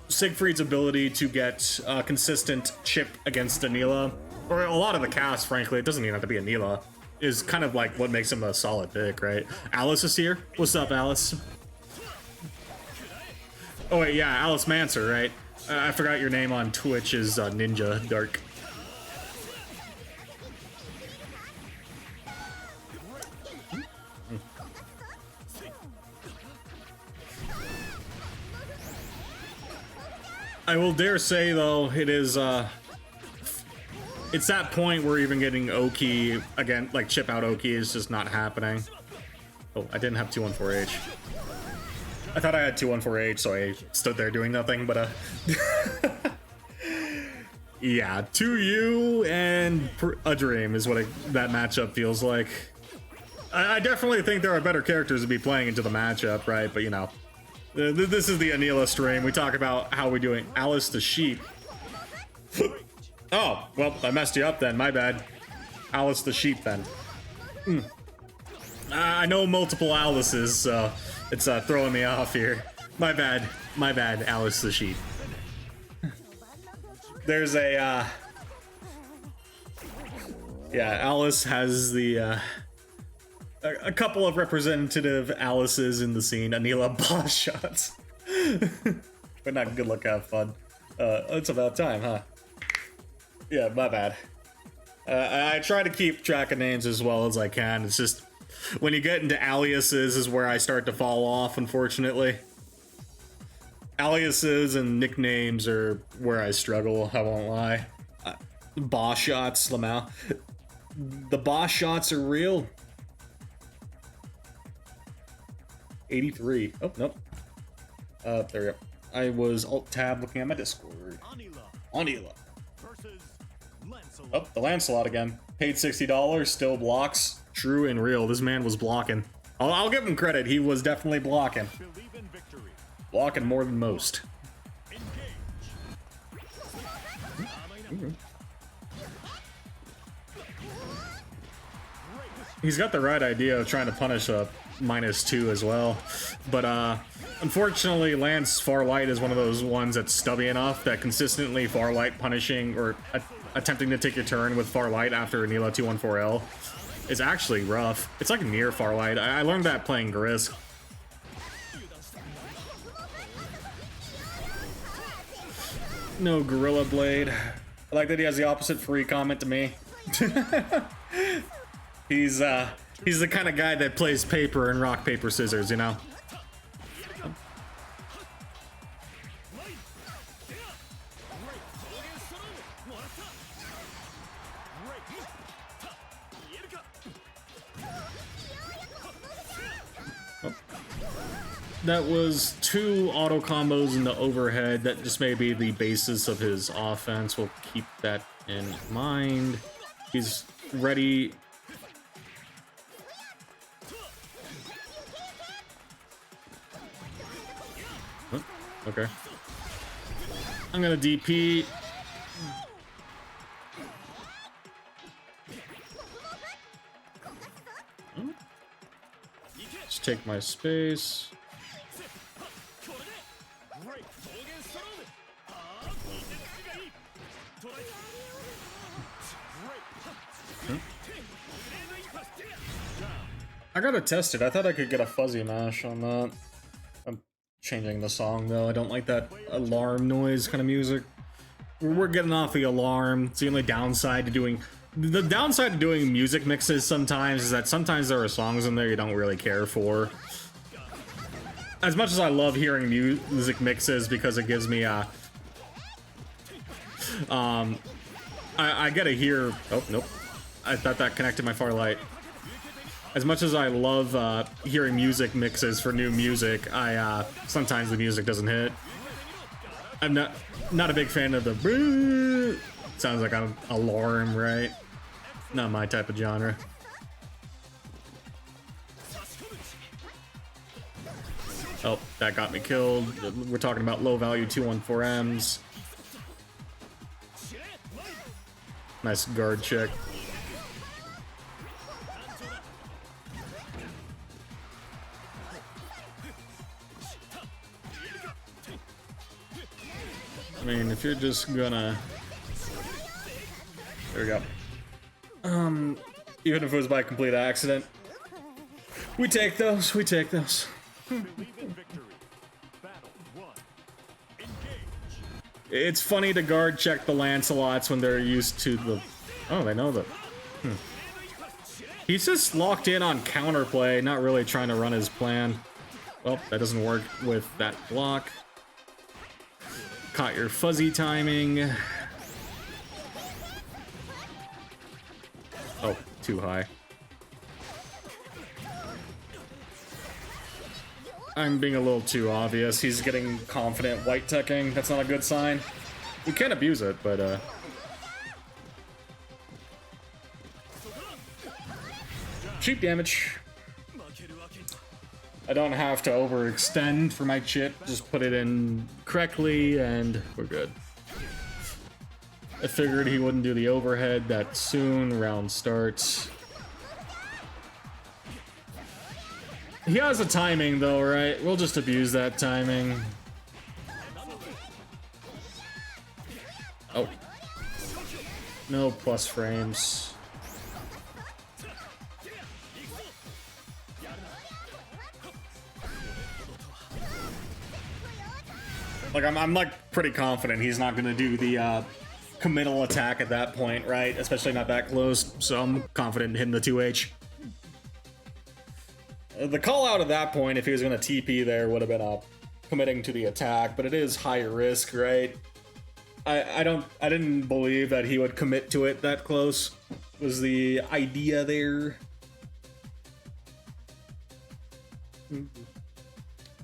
Siegfried's ability to get consistent chip against Anila, or a lot of the cast, frankly, it doesn't even have to be Anila, is kind of like what makes him a solid pick, right? Alice is here. What's up, Alice? Oh wait, yeah, Alice Manser, right? I forgot your name on Twitch is Ninja Dark. I will dare say, though, it is, it's that point where even getting Oki, again, like chip out Oki is just not happening. Oh, I didn't have 214H. I thought I had 214H, so I stood there doing nothing, but, Yeah, to you and a dream is what that matchup feels like. I definitely think there are better characters to be playing into the matchup, right? But you know, this is the Anila stream. We talk about how we're doing. Alice the sheep. Oh, well, I messed you up then. My bad. Alice the sheep then. I know multiple Alices, so it's throwing me off here. My bad. My bad, Alice the sheep. There's a, yeah, Alice has the, a couple of representative Alices in the scene. Anila boss shots. But not good luck, have fun. It's about time, huh? Yeah, my bad. I try to keep track of names as well as I can. It's just, when you get into aliases is where I start to fall off, unfortunately. Aliases and nicknames are where I struggle, I won't lie. Boss shots, Lamau. The boss shots are real. 83. Oh, nope. There we go. I was Alt-Tab looking at my Discord. Anila. Oh, the Lancelot again. Paid $60, still blocks. True and real. This man was blocking. I'll give him credit. He was definitely blocking. Blocking more than most. He's got the right idea of trying to punish a -2 as well. But unfortunately, Lance Farlight is one of those ones that's stubby enough that consistently Farlight punishing or attempting to take your turn with Farlight after Anila 214L is actually rough. It's like near Farlight. I learned that playing Grisk. No Gorilla Blade. I like that he has the opposite free comment to me. He's the kind of guy that plays paper and rock, paper, scissors, you know? That was 2 auto combos in the overhead. That just may be the basis of his offense. We'll keep that in mind. He's ready. Oh, okay. I'm gonna DP. Just take my space. I gotta test it. I thought I could get a fuzzy mash on that. I'm changing the song though. I don't like that alarm noise kind of music. We're getting off the alarm. It's the only downside to doing... The downside to doing music mixes sometimes is that sometimes there are songs in there you don't really care for. As much as I love hearing music mixes because it gives me I get to hear... Oh, nope. I thought that connected my Farlight. As much as I love hearing music mixes for new music, sometimes the music doesn't hit. I'm not a big fan of the... Sounds like an alarm, right? Not my type of genre. Oh, that got me killed. We're talking about low value 214Ms. Nice guard check. I mean, if you're just gonna... There we go. Even if it was by complete accident. We take those, we take those. It's funny to guard check the Lancelots when they're used to the... Oh, they know that. He's just locked in on counterplay, not really trying to run his plan. Well, that doesn't work with that block. Caught your fuzzy timing. Oh, too high. I'm being a little too obvious. He's getting confident white teching. That's not a good sign. We can't abuse it, but cheap damage. I don't have to overextend for my chip. Just put it in correctly and we're good. I figured he wouldn't do the overhead that soon. Round starts. He has a timing though, right? We'll just abuse that timing. Oh. No plus frames. Like, I'm like pretty confident he's not gonna do the committal attack at that point, right? Especially not that close, so I'm confident in hitting the 2H. The call out at that point, if he was gonna TP there, would have been committing to the attack, but it is high risk, right? I didn't believe that he would commit to it that close. Was the idea there?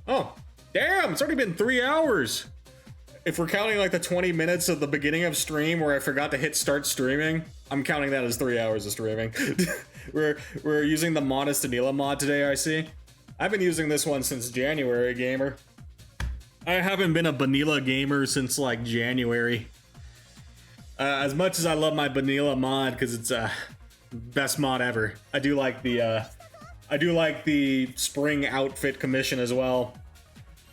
Oh, damn! It's already been 3 hours. If we're counting like the 20 minutes of the beginning of stream where I forgot to hit start streaming, I'm counting that as 3 hours of streaming. we're using the modest Anila mod today. I see. I've been using this one since January, gamer. I haven't been a Vanilla gamer since like January. As much as I love my Vanilla mod because it's best mod ever. I do like the spring outfit commission as well.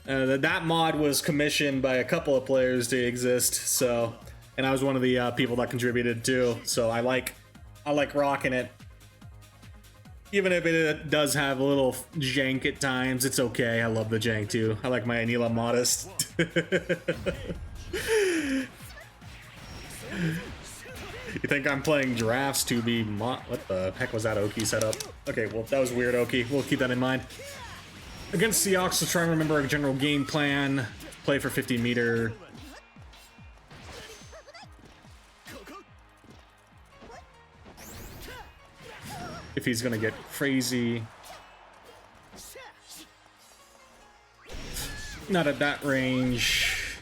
That mod was commissioned by a couple of players to exist, so, and I was one of the people that contributed too. So I like rocking it. Even if it does have a little jank at times, it's okay. I love the jank too. I like my Anila modest. You think I'm playing drafts to be what the heck was that Oki setup? Okay, well, that was weird, Oki. We'll keep that in mind. Against Seahawks, let's try and remember a general game plan. Play for 50 meter. If he's gonna get crazy. Not at that range.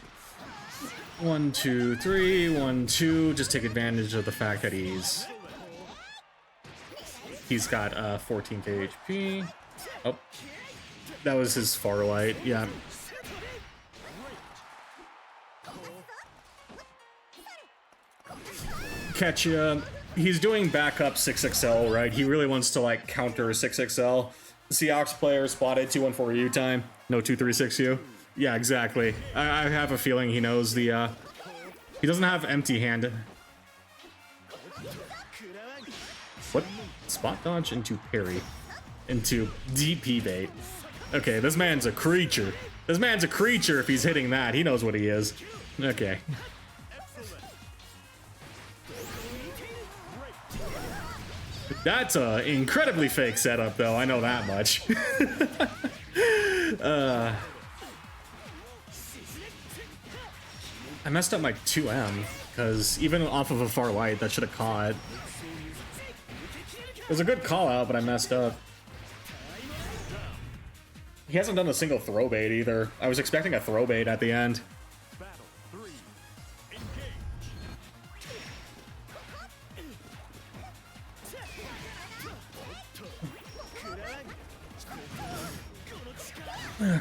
1, 2, 3, 1, 2. Just take advantage of the fact that he's got 14k HP. Oh, that was his Farlight. Yeah. Catch ya. He's doing backup 6XL, right? He really wants to like counter 6XL. Seahawks player spotted 214U time. No 236U. Yeah, exactly. I have a feeling he knows the he doesn't have empty handed. What? Spot dodge into parry. Into DP bait. Okay, this man's a creature. This man's a creature if he's hitting that. He knows what he is. Okay. That's a incredibly fake setup, though. I know that much. I messed up my 2M, because even off of a far light, that should have caught. It was a good call out, but I messed up. He hasn't done a single throw bait either. I was expecting a throw bait at the end. Okay.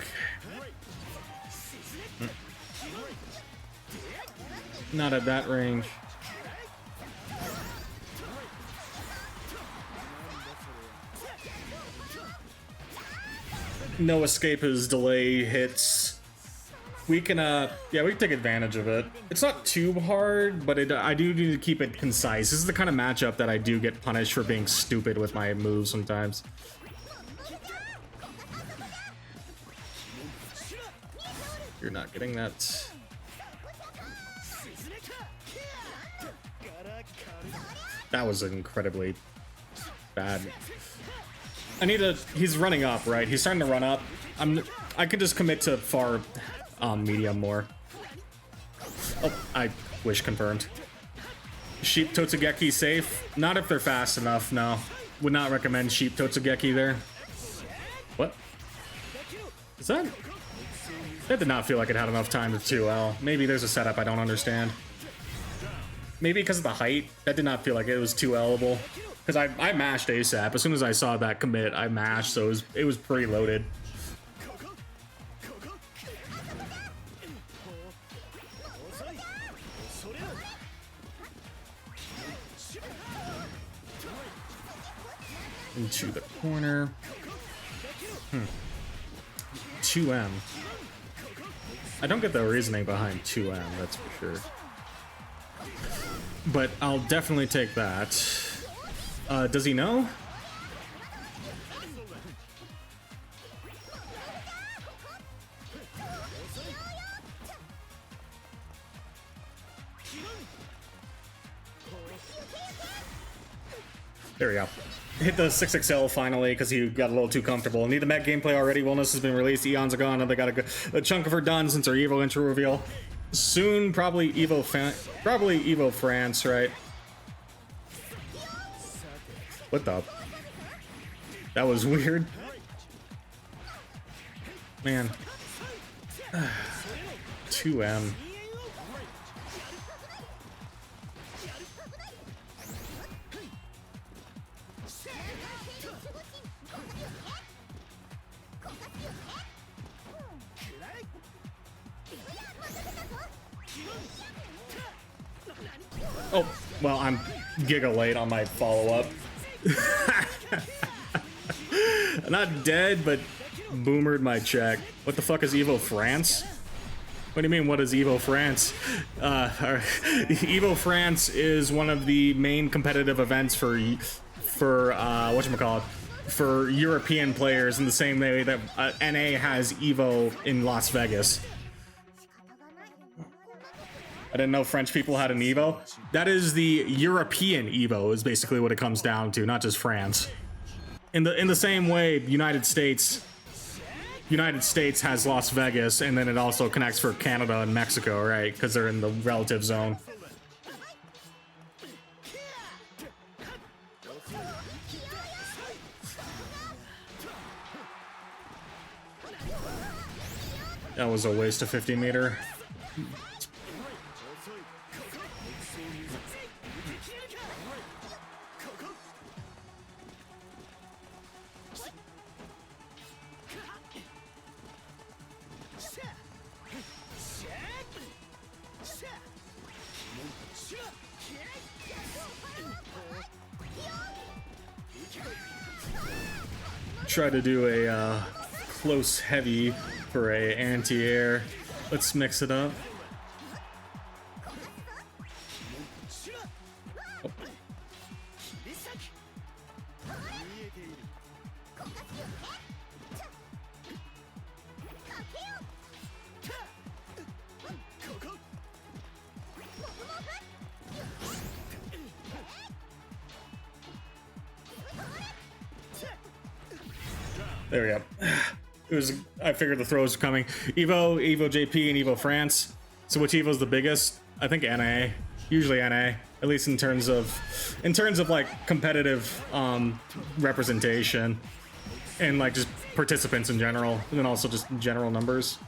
Not at that range. No escape his delay hits. We can yeah, we can take advantage of it. It's not too hard, but I do need to keep it concise. This is the kind of matchup that I do get punished for being stupid with my moves sometimes. You're not getting that. That was incredibly bad. He's running up, right? He's starting to run up. I could just commit to far medium more. Oh, I wish confirmed. Sheep Totsugeki safe? Not if they're fast enough, no. Would not recommend Sheep Totsugeki there. What? Is that? That did not feel like it had enough time to 2L. Maybe there's a setup I don't understand. Maybe because of the height. That did not feel like it was 2L-able. Because I mashed ASAP. As soon as I saw that commit, I mashed, so it was preloaded. Into the corner. 2M. I don't get the reasoning behind 2M, that's for sure. But I'll definitely take that. Does he know? There we go. Hit the 6XL finally because he got a little too comfortable. Need the mech gameplay already. Wellness has been released. Eons are gone. And they got a chunk of her done since our Evo intro reveal. Soon, probably Evo France, right? What the? That was weird. Man. 2M. Oh, well, I'm giga late on my follow-up. Not dead, but boomered my check. What the fuck is Evo France? What do you mean, what is Evo France? Evo France is one of the main competitive events for whatchamacallit, for European players in the same way that NA has Evo in Las Vegas. I didn't know French people had an Evo. That is the European Evo is basically what it comes down to, not just France. In the same way, United States has Las Vegas, and then it also connects for Canada and Mexico, right? Because they're in the relative zone. That was a waste of 50 meter. Try to do a close heavy for a anti-air. Let's mix it up. Oh. There we go. It was. I figured the throws were coming. Evo JP, and Evo France. So which Evo's the biggest? I think NA. Usually NA. At least in terms of like competitive representation and like just participants in general, and then also just general numbers.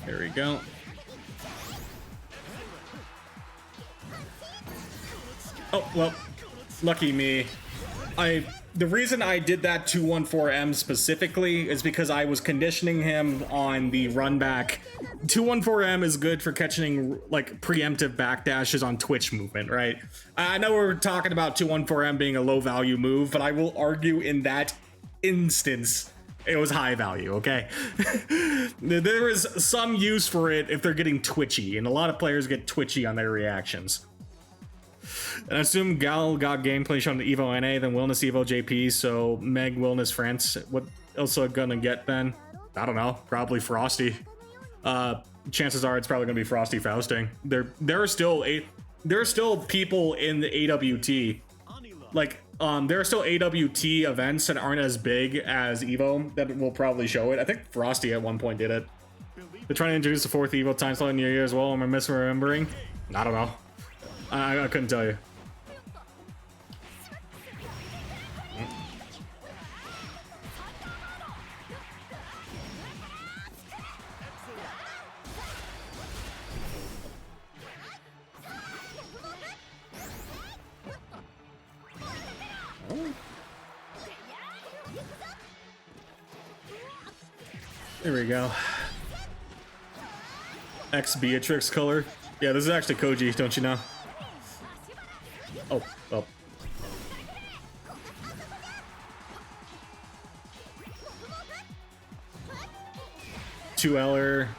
There we go. Oh, well, lucky me. The reason I did that 214M specifically is because I was conditioning him on the run back. 214M is good for catching like preemptive backdashes on Twitch movement, right? I know we're talking about 214M being a low value move, but I will argue in that instance, it was high value, okay? There is some use for it if they're getting twitchy, and a lot of players get twitchy on their reactions. And I assume Gal got gameplay shown to Evo NA, then Wellness Evo JP, so Meg Wellness France. What else are gonna get then? I don't know. Probably Frosty. Chances are it's probably gonna be Frosty Fausting. There are still people in the AWT. Like, there are still AWT events that aren't as big as Evo that will probably show it. I think Frosty at one point did it. They're trying to introduce the 4th Evo time slot in your year as well. Am I misremembering? I don't know. I couldn't tell you. There we go. X Beatrix color. Yeah, this is actually Koji, don't you know? Oh, oh. Two Eller.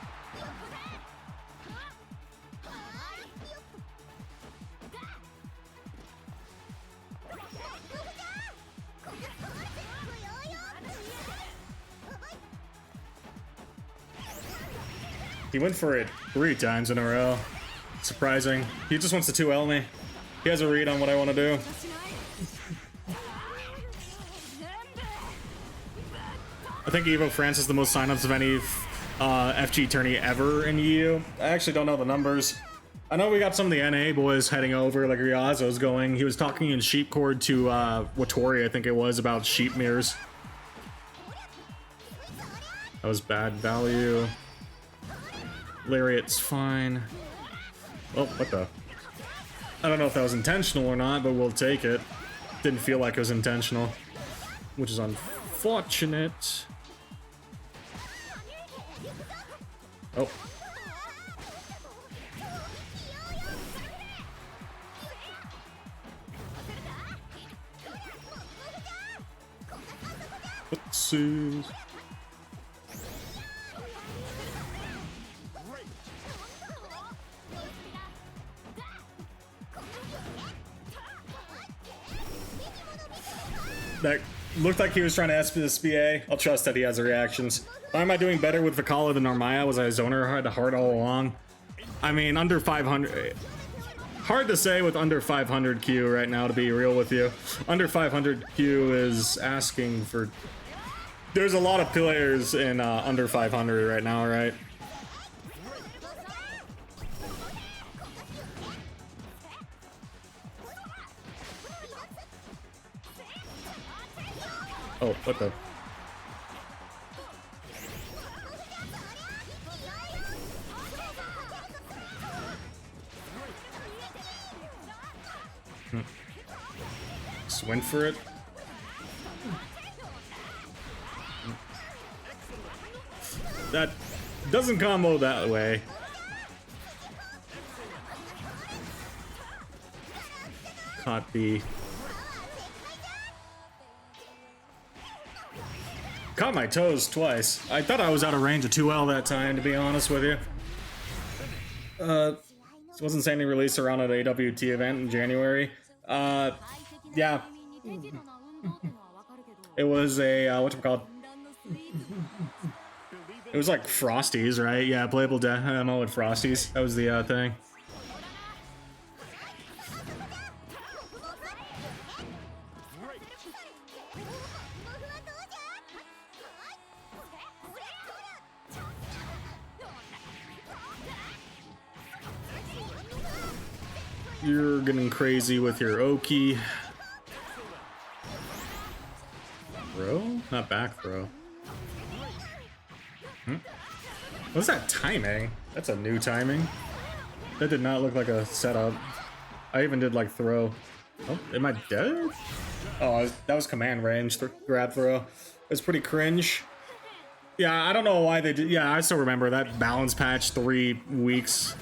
He went for it 3 times in a row. Surprising. He just wants to 2L me. He has a read on what I want to do. I think Evo France is the most signups of any FG tourney ever in EU. I actually don't know the numbers. I know we got some of the NA boys heading over, like Ryazo's going. He was talking in Sheepcord to Watori, I think it was, about sheep mirrors. That was bad value. Lariat's fine. Oh, what the? I don't know if that was intentional or not, but we'll take it. Didn't feel like it was intentional, which is unfortunate. Oh. Let's see. That looked like he was trying to SBA. I'll trust that he has the reactions. Why am I doing better with Vikala than Narmaya? Was I a zoner? I had a hard all along. I mean, under 500. Hard to say with under 500 Q right now, to be real with you. Under 500 Q is asking for... There's a lot of players in under 500 right now, right? Oh, what the? Just went for it. That doesn't combo that way. Caught the... Caught my toes twice. I thought I was out of range of 2L that time, to be honest with you. This wasn't Sandy released around an AWT event in January. Yeah. It was a, whatchamacallit? It was like Frosties, right? Yeah, playable demo with Frosties. That was the thing. You're getting crazy with your Oki. Throw? Not back throw. What's that timing? That's a new timing. That did not look like a setup. I even did like throw. Oh, am I dead? Oh, that was command range, grab throw. It was pretty cringe. Yeah, I don't know why they did. Yeah, I still remember that balance patch 3 weeks.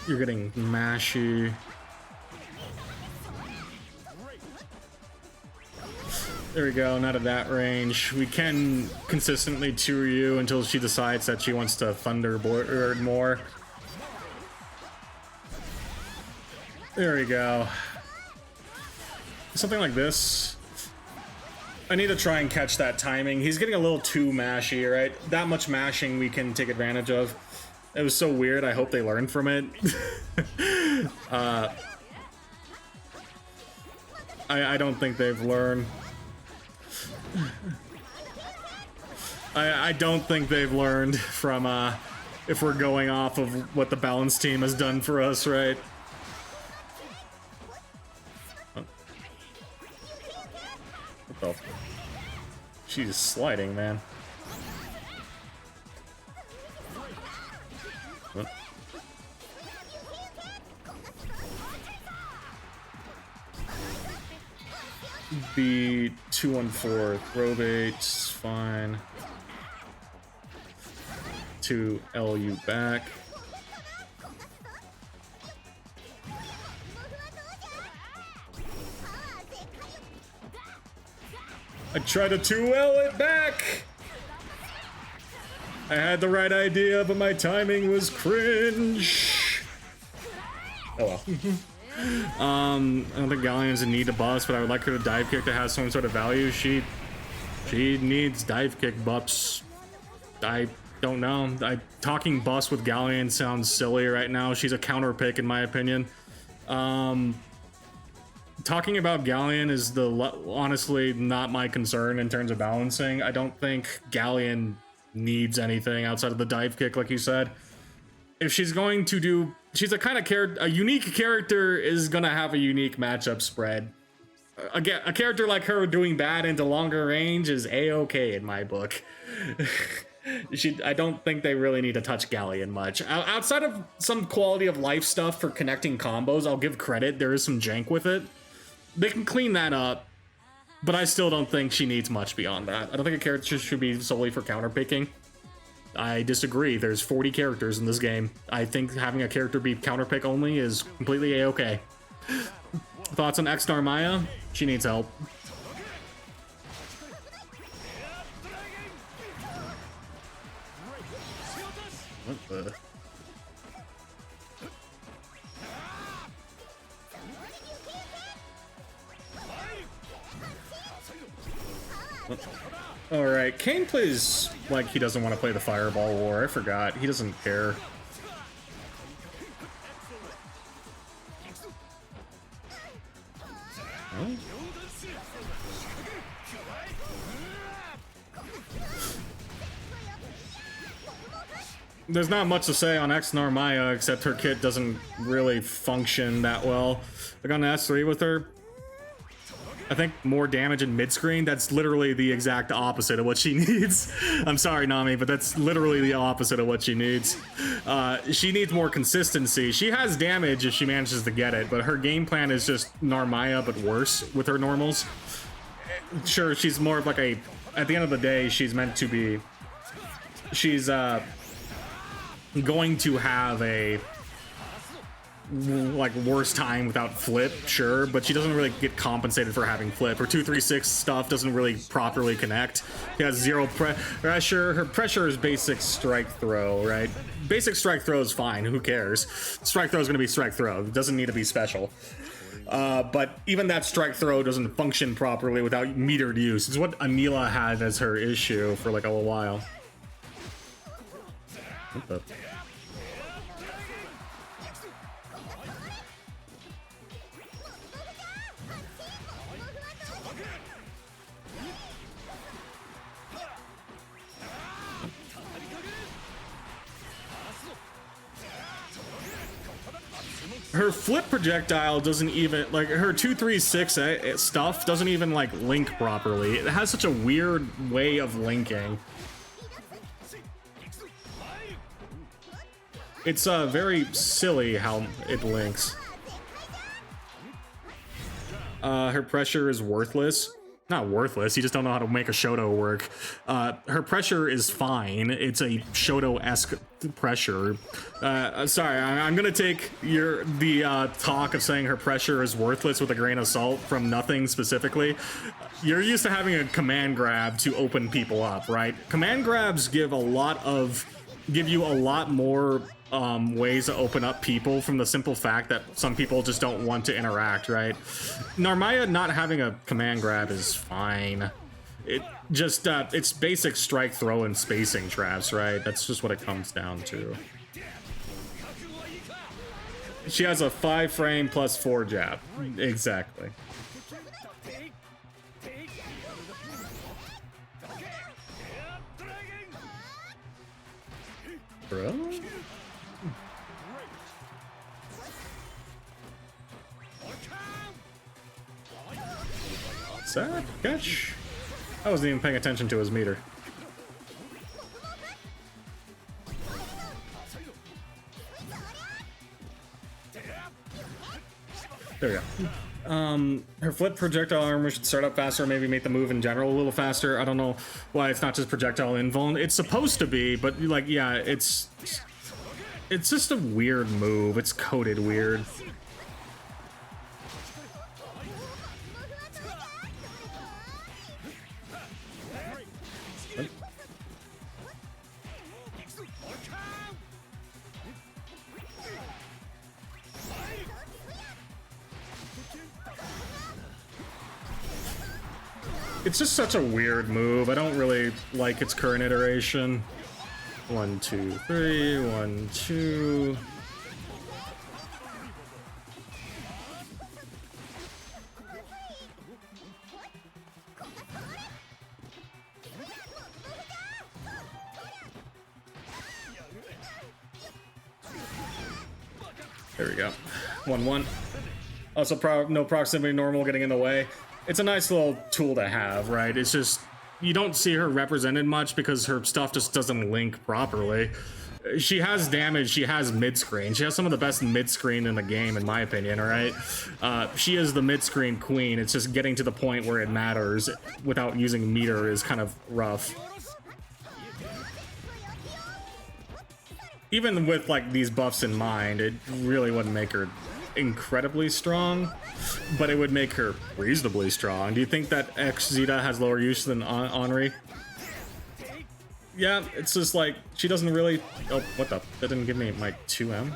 You're getting mashy. There we go, not at that range. We can consistently tour you until she decides that she wants to Thunderbolt more. There we go. Something like this. I need to try and catch that timing. He's getting a little too mashy, right? That much mashing we can take advantage of. It was so weird. I hope they learned from it. I don't think they've learned. I don't think they've learned from if we're going off of what the balance team has done for us, right? What the? She's sliding, man. What? be 2-1-4. Throw bait's fine. 2 LU back. I tried to 2L it back! I had the right idea, but my timing was cringe. Oh well. I don't think Galleon's in need to bust, but I would like her to dive kick to have some sort of value. She needs dive kick buffs. I don't know. Talking bust with Galleon sounds silly right now. She's a counter pick in my opinion. Talking about Galleon is honestly not my concern in terms of balancing. I don't think Galleon needs anything outside of the dive kick, like you said. If she's going to do, she's a kind of character, a unique character is gonna have a unique matchup spread. Again, a character like her doing bad into longer range is a-okay in my book. I don't think they really need to touch Galleon much. Outside of some quality of life stuff for connecting combos, I'll give credit. There is some jank with it. They can clean that up, but I still don't think she needs much beyond that. I don't think a character should be solely for counterpicking. I disagree. There's 40 characters in this game. I think having a character be counterpick only is completely a-okay. Thoughts on X Narmaya? She needs help. What the? Alright, Kane plays like he doesn't want to play the Fireball War. I forgot. He doesn't care. Oh. There's not much to say on X Narmaya except her kit doesn't really function that well. I got an S3 with her. I think more damage in mid-screen, that's literally the exact opposite of what she needs. I'm sorry, Nami, but that's literally the opposite of what she needs. She needs more consistency. She has damage if she manages to get it, but her game plan is just Narmaya, but worse with her normals. Sure, she's more of like a... At the end of the day, she's meant to be... She's going to have a... like worse time without flip, sure, but she doesn't really get compensated for having flip. Her 2-3-6 stuff doesn't really properly connect. She has 0 pressure. Her pressure is basic strike throw, right? Basic strike throw is fine, who cares? Strike throw is going to be strike throw. It doesn't need to be special. But even that strike throw doesn't function properly without metered use. It's what Anila had as her issue for like a little while. What the? Her flip projectile doesn't even, like, her 2-3-6 stuff doesn't even, like, link properly. It has such a weird way of linking. It's, very silly how it links. Her pressure is worthless. Not worthless, you just don't know how to make a Shoto work. Her pressure is fine. It's a Shoto-esque pressure. Sorry, I'm gonna take the talk of saying her pressure is worthless with a grain of salt from nothing specifically. You're used to having a command grab to open people up, right? Command grabs give you a lot more ways to open up people from the simple fact that some people just don't want to interact, right? Narmaya not having a command grab is fine. It just, it's basic strike, throw, and spacing traps, right? That's just what it comes down to. She has a 5 frame plus 4 jab. Exactly. Bro? Sad catch. I wasn't even paying attention to his meter. There we go. Her flip projectile armor should start up faster, or maybe make the move in general a little faster. I don't know why it's not just projectile invuln. It's supposed to be, but like, yeah, it's just a weird move. It's coded weird. It's just such a weird move. I don't really like its current iteration. 1, 2, 3, 1, 2. There we go. 1, 1. Also, no proximity normal getting in the way. It's a nice little tool to have, right? It's just, you don't see her represented much because her stuff just doesn't link properly. She has damage, she has mid-screen. She has some of the best mid-screen in the game, in my opinion, right? She is the mid-screen queen. It's just getting to the point where it matters without using meter is kind of rough. Even with, like, these buffs in mind, it really wouldn't make her incredibly strong, but it would make her reasonably strong. Do you think that X Zeta has lower use than Henri? Yeah, it's just like, she doesn't really... Oh, what the... That didn't give me my 2M?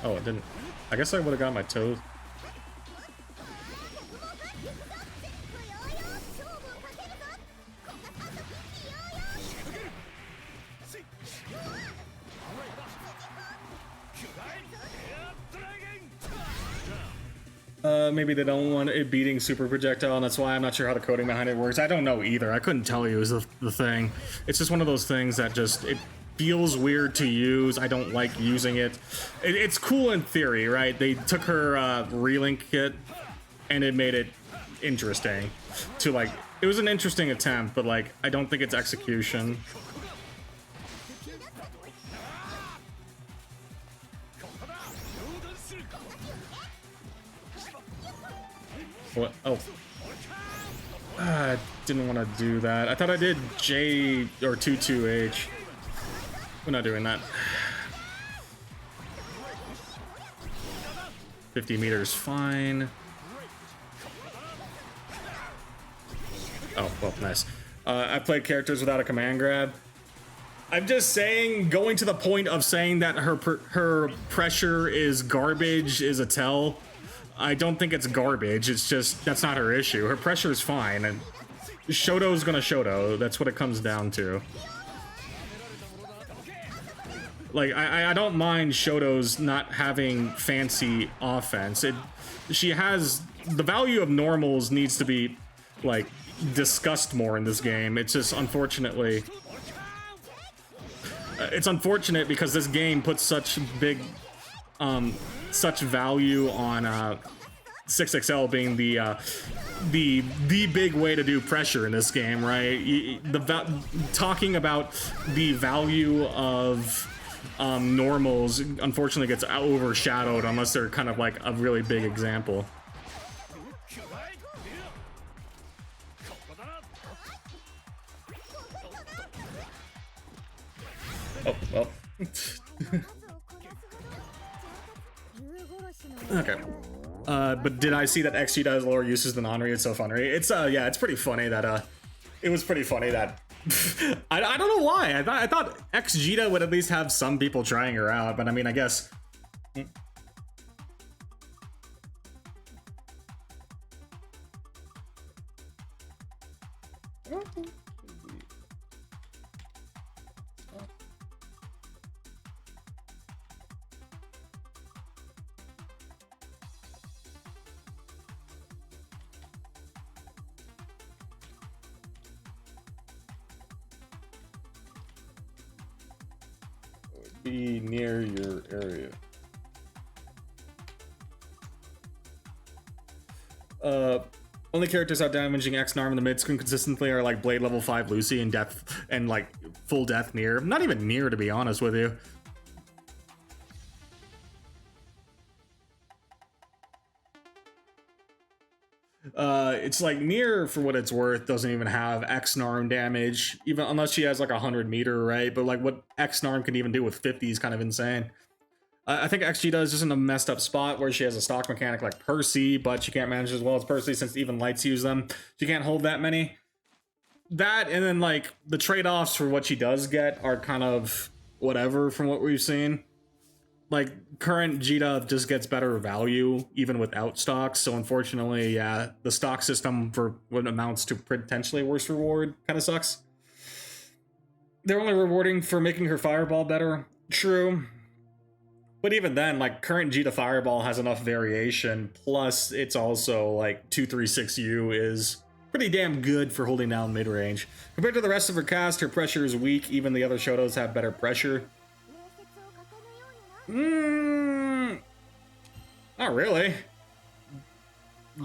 Oh, it didn't. I guess I would have got my toe. Maybe they don't want it beating super projectile, and that's why I'm not sure how the coding behind it works. I don't know either. I couldn't tell you is the thing. It's just one of those things that just, it feels weird to use. I don't like using it. It's cool in theory, right? They took her relink kit, and it made it interesting. To like, it was an interesting attempt, but like, I don't think it's execution. What? Oh. I didn't want to do that. I thought I did J or 22H. We're not doing that. 50 meters, fine. Oh, well, nice. I played characters without a command grab. I'm just saying, going to the point of saying that her pressure is garbage is a tell. I don't think it's garbage. It's just, that's not her issue. Her pressure is fine, and Shoto's gonna Shoto. That's what it comes down to. Like, I don't mind Shoto's not having fancy offense. She has, the value of normals needs to be, like, discussed more in this game. It's just, unfortunately, it's unfortunate because this game puts such big, such value on 6XL being the big way to do pressure in this game, right? Talking about the value of normals unfortunately gets overshadowed unless they're kind of like a really big example. Oh, well. Okay. But did I see that XG has lower uses than Henri? It's so funny. It's yeah, it's pretty funny that it was pretty funny that I don't know why. I thought XG would at least have some people trying her out, but I mean, I guess. Be near your area. Only characters out damaging X Narm in the mid screen consistently are like Blade level 5 Lucy and Death and like full death near. Not even near, to be honest with you. It's like Nier, for what it's worth, doesn't even have X-Narm damage, even unless she has like 100 meter, right? But like what X-Narm can even do with 50 is kind of insane. I think XG does just in a messed up spot where she has a stock mechanic like Percy, but she can't manage as well as Percy since even lights use them. She can't hold that many. That, and then like the trade-offs for what she does get are kind of whatever from what we've seen. Like current Jita just gets better value even without stocks, so unfortunately, yeah, the stock system for what amounts to potentially worse reward kind of sucks. They're only rewarding for making her fireball better. True. But even then, like current Jita fireball has enough variation, plus it's also like 236U is pretty damn good for holding down mid-range. Compared to the rest of her cast, her pressure is weak. Even the other Shotos have better pressure. Not really.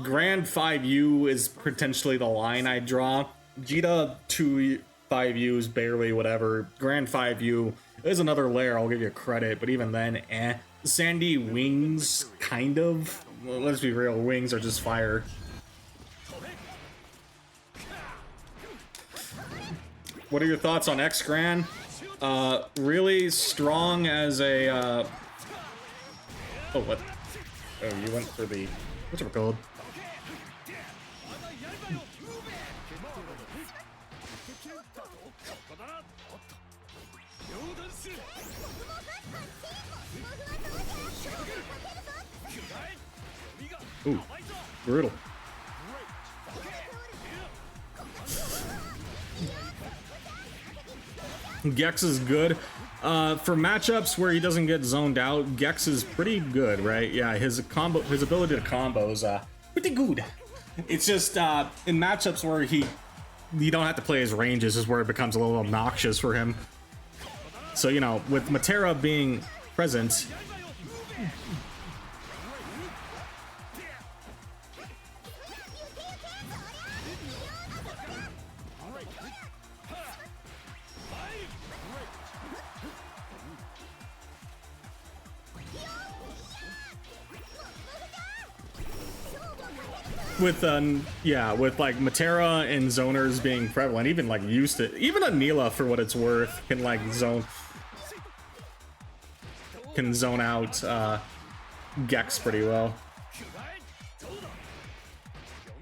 Grand 5U is potentially the line I draw. Jita 2 5U is barely whatever. Grand 5U is another layer, I'll give you credit, but even then, eh. Sandy Wings, kind of. Well, let's be real, Wings are just fire. What are your thoughts on X Gran? Really strong as a, oh, what? Oh, you went for the, what's it called? Ooh, brutal. Gex is good. For matchups where he doesn't get zoned out, Gex is pretty good, right? Yeah, his ability to combo is pretty good. It's just in matchups where you don't have to play his ranges is where it becomes a little obnoxious for him. So, you know, with Matera being present, with yeah, with like Matera and zoners being prevalent, even like used to, even Anila for what it's worth can like zone out Gex pretty well.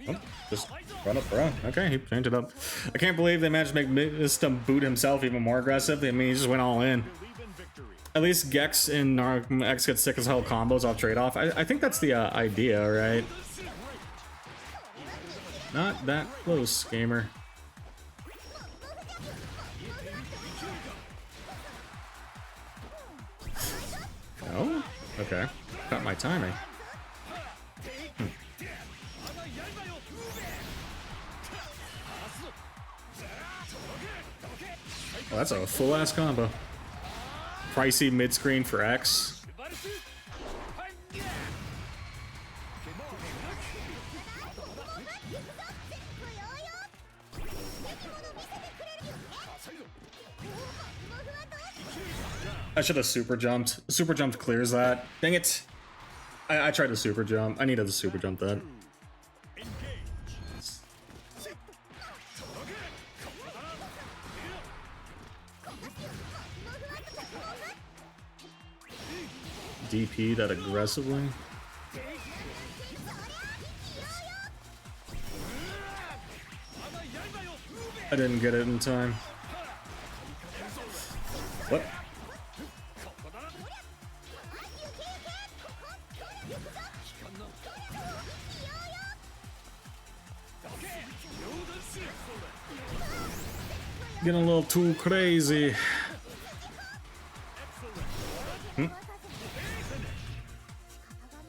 Oh, just run up around. Okay, he changed it up. I can't believe they managed to make Mistum boot himself even more aggressive. I mean, he just went all in. At least Gex and X get sick as hell combos off trade-off. I think that's the idea, right? Not that close, gamer. Oh? Okay. Got my timing. Well, that's a full-ass combo. Pricey mid-screen for X. I should have super jumped. Super jumped clears that. Dang it. I tried to super jump. I needed to super jump that. DP that aggressively. I didn't get it in time. What? Getting a little too crazy.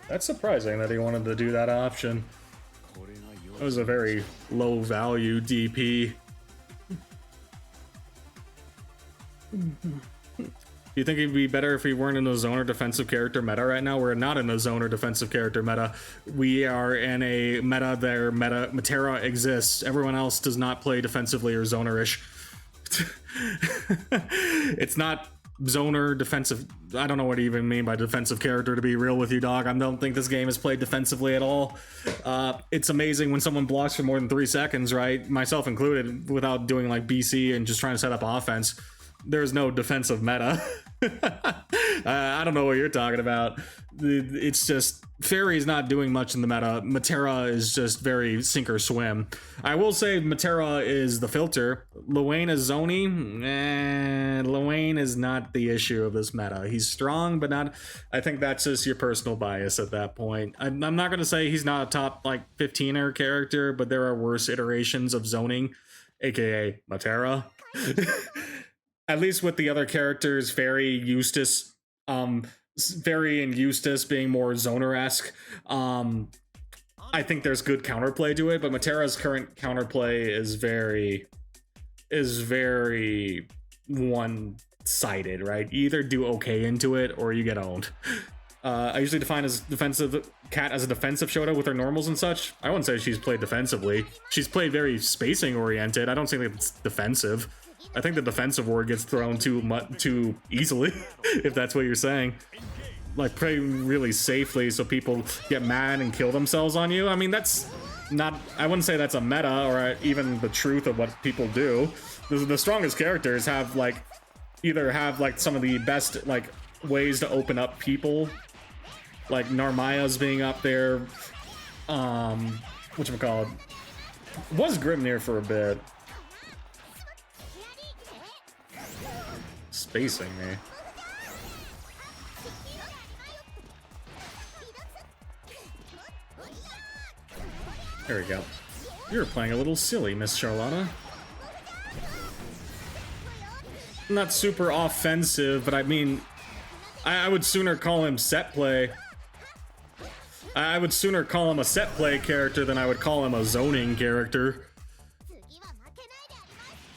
That's surprising that he wanted to do that option. That was a very low value DP. Do you think it'd be better if we weren't in a zoner defensive character meta right now? We're not in a zoner defensive character meta. We are in a meta there. Matera exists. Everyone else does not play defensively or zonerish. It's not zoner defensive. I don't know what you even mean by defensive character, to be real with you, dog. I don't think this game is played defensively at all. It's amazing when someone blocks for more than 3 seconds, right? Myself included, without doing like BC and just trying to set up offense. There's no defensive meta. I don't know what you're talking about. It's just Fairy's not doing much in the meta. Matera is just very sink or swim. I will say Matera is the filter. Luane is Zoni. Luane is not the issue of this meta. He's strong, but not. I think that's just your personal bias at that point. I'm not going to say he's not a top like 15er character, but there are worse iterations of zoning, aka Matera. At least with the other characters, Fairy, Eustace, Fairy and Eustace being more zoner-esque, I think there's good counterplay to it, but Matera's current counterplay is very one-sided, right? You either do okay into it or you get owned. I usually define as Cat as a defensive Shota with her normals and such. I wouldn't say she's played defensively. She's played very spacing-oriented. I don't think it's defensive. I think the defensive word gets thrown too easily, if that's what you're saying. Like, play really safely so people get mad and kill themselves on you. I mean, that's not... I wouldn't say that's a meta or even the truth of what people do. The strongest characters have, like, either have, like, some of the best, like, ways to open up people. Like, Narmaya's being up there. Whatchamacallit? Was Grimnir for a bit. Spacing me. There we go. You're playing a little silly, Miss Charlotta. Not super offensive, but I mean, I would sooner call him set play. I would sooner call him a set play character than I would call him a zoning character.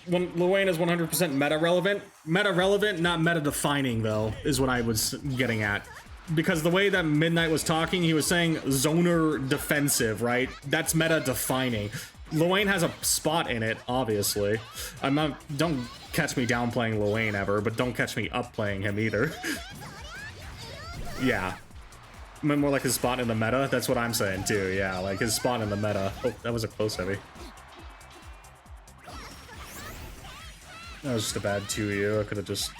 When Luane is 100% meta relevant. Meta relevant, not meta defining though, is what I was getting at. Because the way that Midnight was talking, he was saying zoner defensive, right? That's meta defining. Luane has a spot in it, obviously. I'm not, don't catch me downplaying Luane ever, but don't catch me up playing him either. Yeah. More like his spot in the meta, that's what I'm saying too, yeah, like his spot in the meta. Oh, that was a close heavy. That was just a bad 2U. I could have just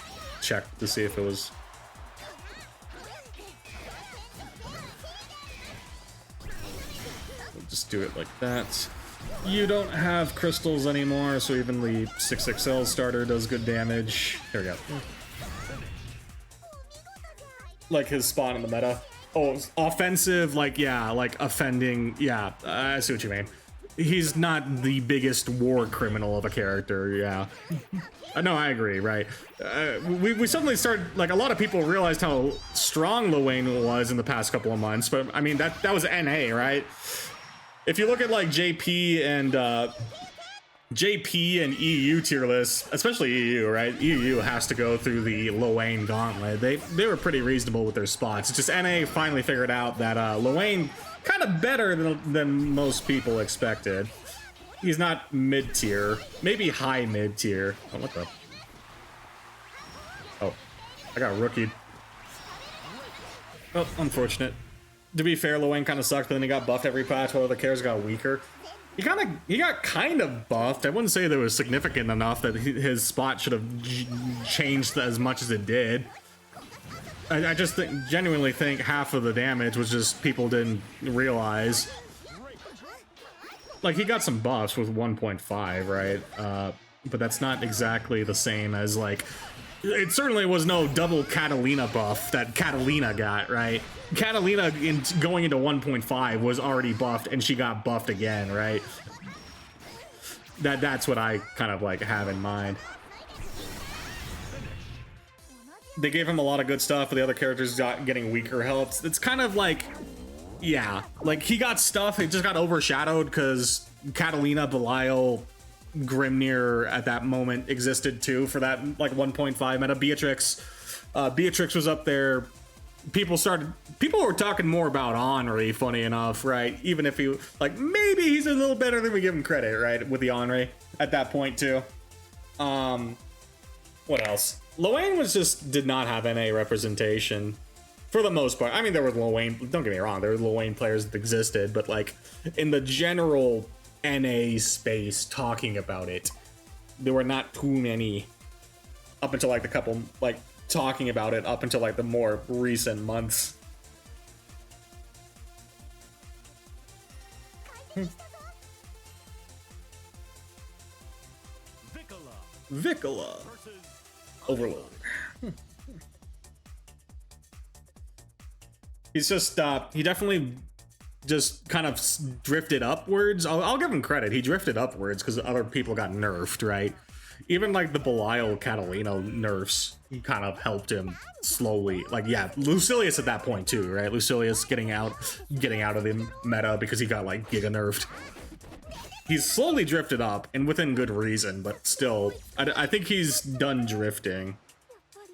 checked to see if it was... We'll just do it like that. You don't have crystals anymore, so even the 6XL starter does good damage. There we go. Like his spot in the meta. Oh, offensive, like, yeah, like offending. Yeah, I see what you mean. He's not the biggest war criminal of a character, yeah. No, I agree, right. We suddenly started, like, a lot of people realized how strong Luane was in the past couple of months, but, I mean, that was NA, right? If you look at, like, JP and EU tier lists, especially EU, right? EU has to go through the Luane gauntlet. They were pretty reasonable with their spots. It's just NA finally figured out that Luane kind of better than most people expected. He's not mid-tier, maybe high mid-tier. Oh, what the? Oh, I got rookied. Oh, unfortunate. To be fair, Luane kind of sucked, but then he got buffed every patch while other characters got weaker. He got kind of buffed. I wouldn't say that it was significant enough that his spot should have changed as much as it did. I just genuinely think half of the damage was just people didn't realize. Like, he got some buffs with 1.5, right? But that's not exactly the same as, like... It certainly was no double Catalina buff that Catalina got, right? Catalina, going into 1.5, was already buffed, and she got buffed again, right? That's what I kind of, like, have in mind. They gave him a lot of good stuff, but the other characters getting weaker helps. It's kind of like, yeah, like he got stuff, it just got overshadowed because Catalina, Belial, Grimnir at that moment existed too for that like 1.5 meta. Beatrix was up there. People were talking more about Henri, funny enough, right? Even if he, like, maybe he's a little better than we give him credit, right? With the Henri at that point too. What else? Loane was just did not have NA representation for the most part. I mean, there were Loane. Don't get me wrong, there were Loane players that existed, but like in the general NA space, talking about it, there were not too many up until like the couple like talking about it up until like the more recent months. Vicola versus Overlord. He's just he definitely just kind of drifted upwards. I'll give him credit. He drifted upwards because other people got nerfed, right? Even like the Belial Catalino nerfs kind of helped him slowly. Like, yeah, Lucilius at that point too, right? Lucilius getting out of the meta because he got like giga nerfed. He's slowly drifted up, and within good reason, but still, I think he's done drifting.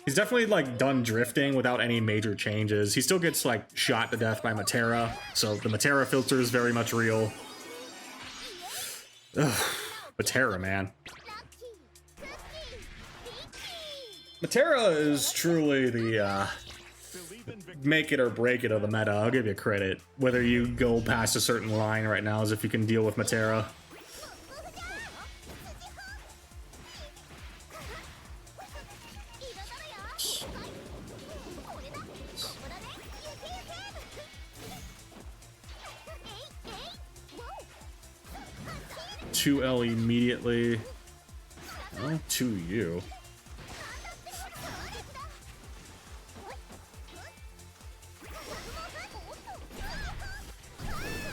He's definitely, like, done drifting without any major changes. He still gets, like, shot to death by Matera, so the Matera filter is very much real. Ugh, Matera, man. Matera is truly the, make it or break it of the meta. I'll give you credit. Whether you go past a certain line right now is if you can deal with Matera. To L immediately. Oh, to you.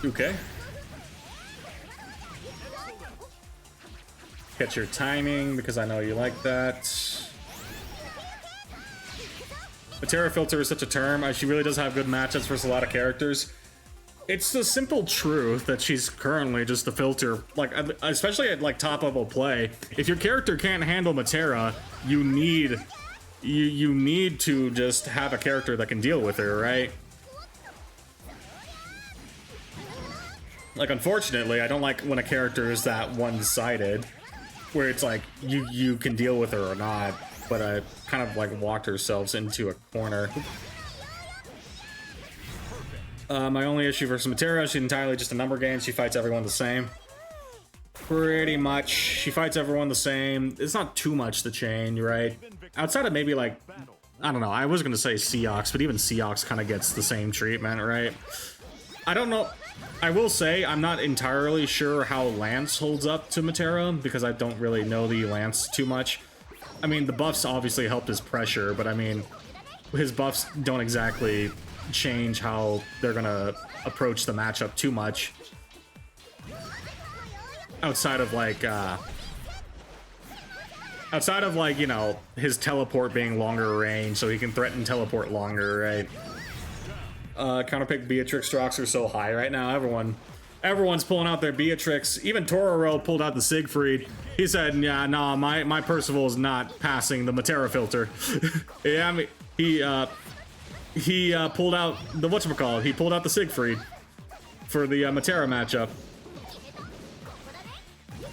Okay. Get your timing because I know you like that. Matera filter is such a term. She really does have good matchups versus a lot of characters. It's the simple truth that she's currently just the filter, like, especially at like top level play. If your character can't handle Matera, you need to just have a character that can deal with her, right? Like, unfortunately, I don't like when a character is that one-sided, where it's like you can deal with her or not, but I kind of like walked ourselves into a corner. My only issue versus Matera, she's entirely just a number game. She fights everyone the same. Pretty much. She fights everyone the same. It's not too much to change, right? Outside of maybe, like, I don't know. I was going to say Seox, but even Seox kind of gets the same treatment, right? I don't know. I will say I'm not entirely sure how Lance holds up to Matera, because I don't really know the Lance too much. I mean, the buffs obviously helped his pressure, but I mean, his buffs don't exactly change how they're gonna approach the matchup too much. Outside of like, you know, his teleport being longer range, so he can threaten teleport longer, right? Counterpick Beatrix Strox are so high right now. Everyone's pulling out their Beatrix. Even Tororo pulled out the Siegfried. He said, yeah, nah, my Percival is not passing the Matera filter. Yeah, I mean, he pulled out the whatchamacallit. He pulled out the Siegfried for the Matera matchup.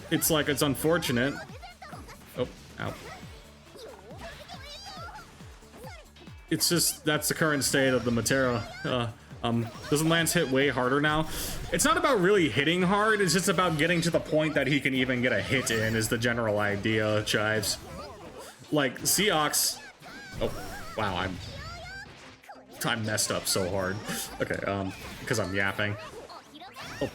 It's like, it's unfortunate. Oh, ow. It's just, that's the current state of the Matera. Doesn't Lance hit way harder now? It's not about really hitting hard, it's just about getting to the point that he can even get a hit in, is the general idea, Chives. Like, Seox... Oh, wow, I messed up so hard. Okay, because I'm yapping. Oh.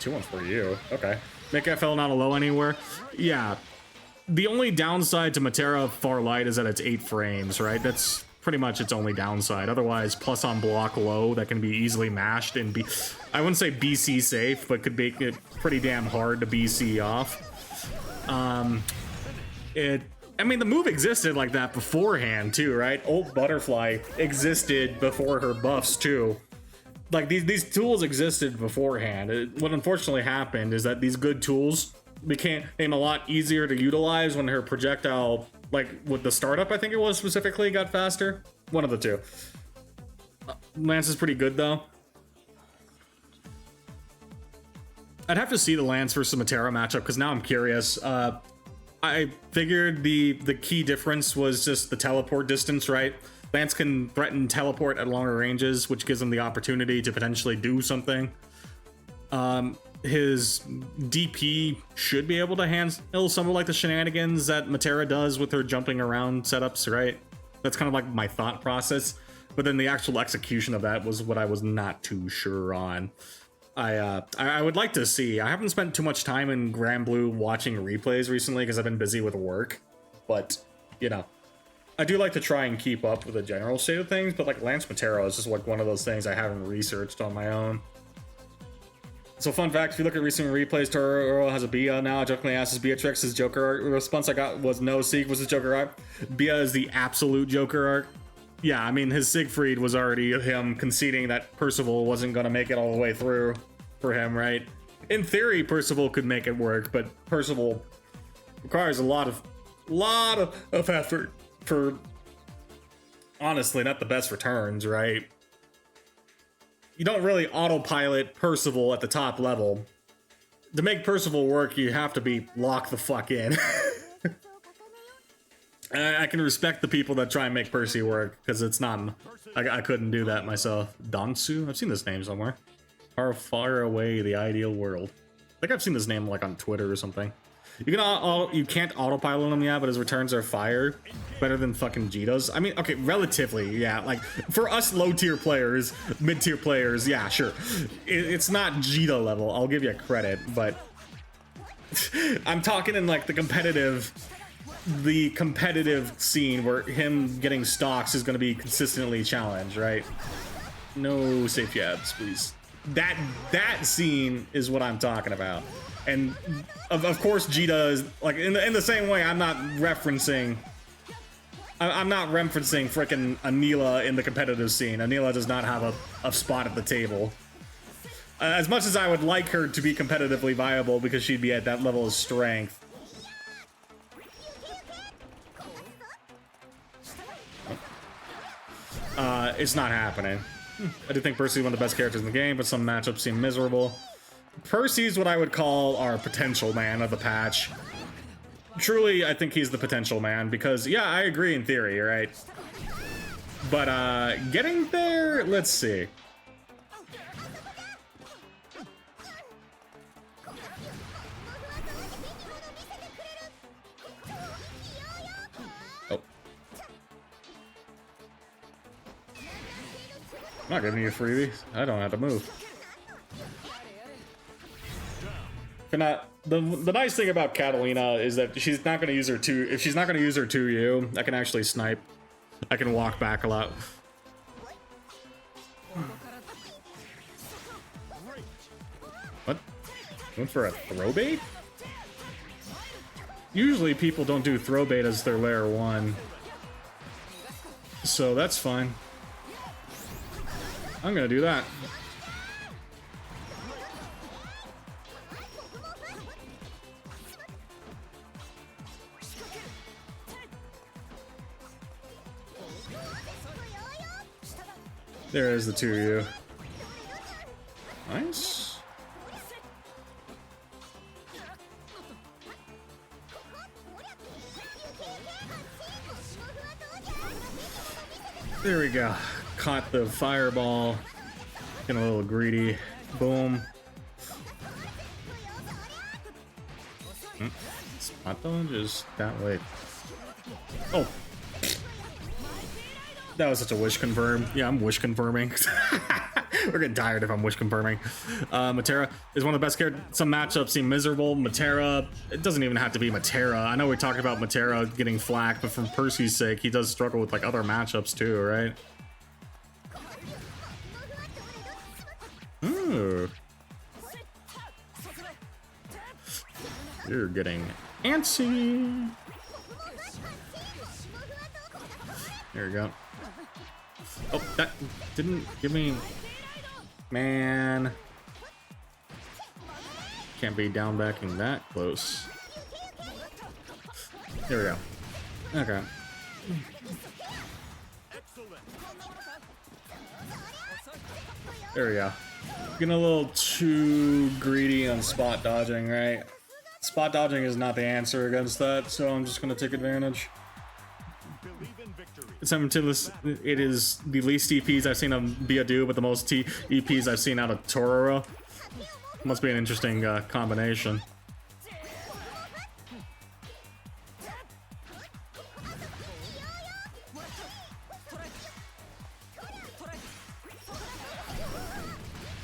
2-1 for you. Okay. Make FL not a low anywhere. Yeah. The only downside to Matera Far Light is that it's 8 frames, right? That's pretty much its only downside. Otherwise, plus on block low, that can be easily mashed and be... I wouldn't say BC safe, but could make it pretty damn hard to BC off. I mean, the move existed like that beforehand, too, right? Ult Butterfly existed before her buffs, too. Like, these tools existed beforehand. What unfortunately happened is that these good tools became a lot easier to utilize when her projectile, like, with the startup, I think it was, specifically, got faster. One of the two. Lance is pretty good, though. I'd have to see the Lance versus Matera matchup, because now I'm curious. I figured the key difference was just the teleport distance, right? Lance can threaten teleport at longer ranges, which gives him the opportunity to potentially do something. His DP should be able to handle some of like the shenanigans that Matera does with her jumping around setups, right? That's kind of like my thought process. But then the actual execution of that was what I was not too sure on. I would like to see. I haven't spent too much time in Grand Blue watching replays recently because I've been busy with work. But, you know, I do like to try and keep up with the general state of things. But like Lance Matera is just like one of those things I haven't researched on my own. So fun fact, if you look at recent replays, Toro has a Bia now. I jokingly asked, is Beatrix his Joker arc? The response I got was no, Sieg was his Joker arc. Bia is the absolute Joker arc. Yeah, I mean, his Siegfried was already him conceding that Percival wasn't going to make it all the way through for him, right? In theory, Percival could make it work, but Percival requires a lot of effort for, honestly, not the best returns, right? You don't really autopilot Percival at the top level. To make Percival work, you have to be locked the fuck in. I can respect the people that try and make Percy work, because it's not... I couldn't do that myself. Dansu? I've seen this name somewhere. Far, far away, the ideal world. I think I've seen this name like on Twitter or something. You can't autopilot him yet, but his returns are fire. Better than fucking Jita's. I mean, okay, relatively, yeah. Like, for us low-tier players, mid-tier players, yeah, sure. It's not Jita level, I'll give you credit, but... I'm talking in, like, the competitive scene where him getting stocks is going to be consistently challenged, right? No safe jabs, please. That scene is what I'm talking about. And of course Jita is like in the same way I'm not referencing frickin' Anila in the competitive scene. Anila does not have a spot at the table. As much as I would like her to be competitively viable because she'd be at that level of strength. It's not happening. I do think Percy's one of the best characters in the game, but some matchups seem miserable. Percy's what I would call our potential man of the patch. Truly, I think he's the potential man because, yeah, I agree in theory, right? But, getting there, let's see. Oh. I'm not giving you freebies. I don't have to move. The nice thing about Catalina is that she's not going to use her 2. If she's not going to use her 2U, I can actually snipe. I can walk back a lot. What? Went for a throw bait? Usually people don't do throw bait as their layer 1. So that's fine. I'm going to do that. There is the 2U. Nice. There we go. Caught the fireball. Getting a little greedy. Boom. Spot dodge is that way. Oh. That was such a wish confirm. Yeah, I'm wish confirming. We're getting tired if I'm wish confirming. Matera is one of the best characters. Some matchups seem miserable. Matera, it doesn't even have to be Matera. I know we talked about Matera getting flack, but for Percy's sake, he does struggle with like other matchups too, right? Ooh. You're getting antsy. There we go. Oh, that didn't give me... Man. Can't be down backing that close. There we go. Okay. There we go. Getting a little too greedy on spot dodging, right? Spot dodging is not the answer against that, so I'm just gonna take advantage. Believe in victory. It is the least EPs I've seen of Biadu, but the most EPs I've seen out of Tororo. Must be an interesting combination.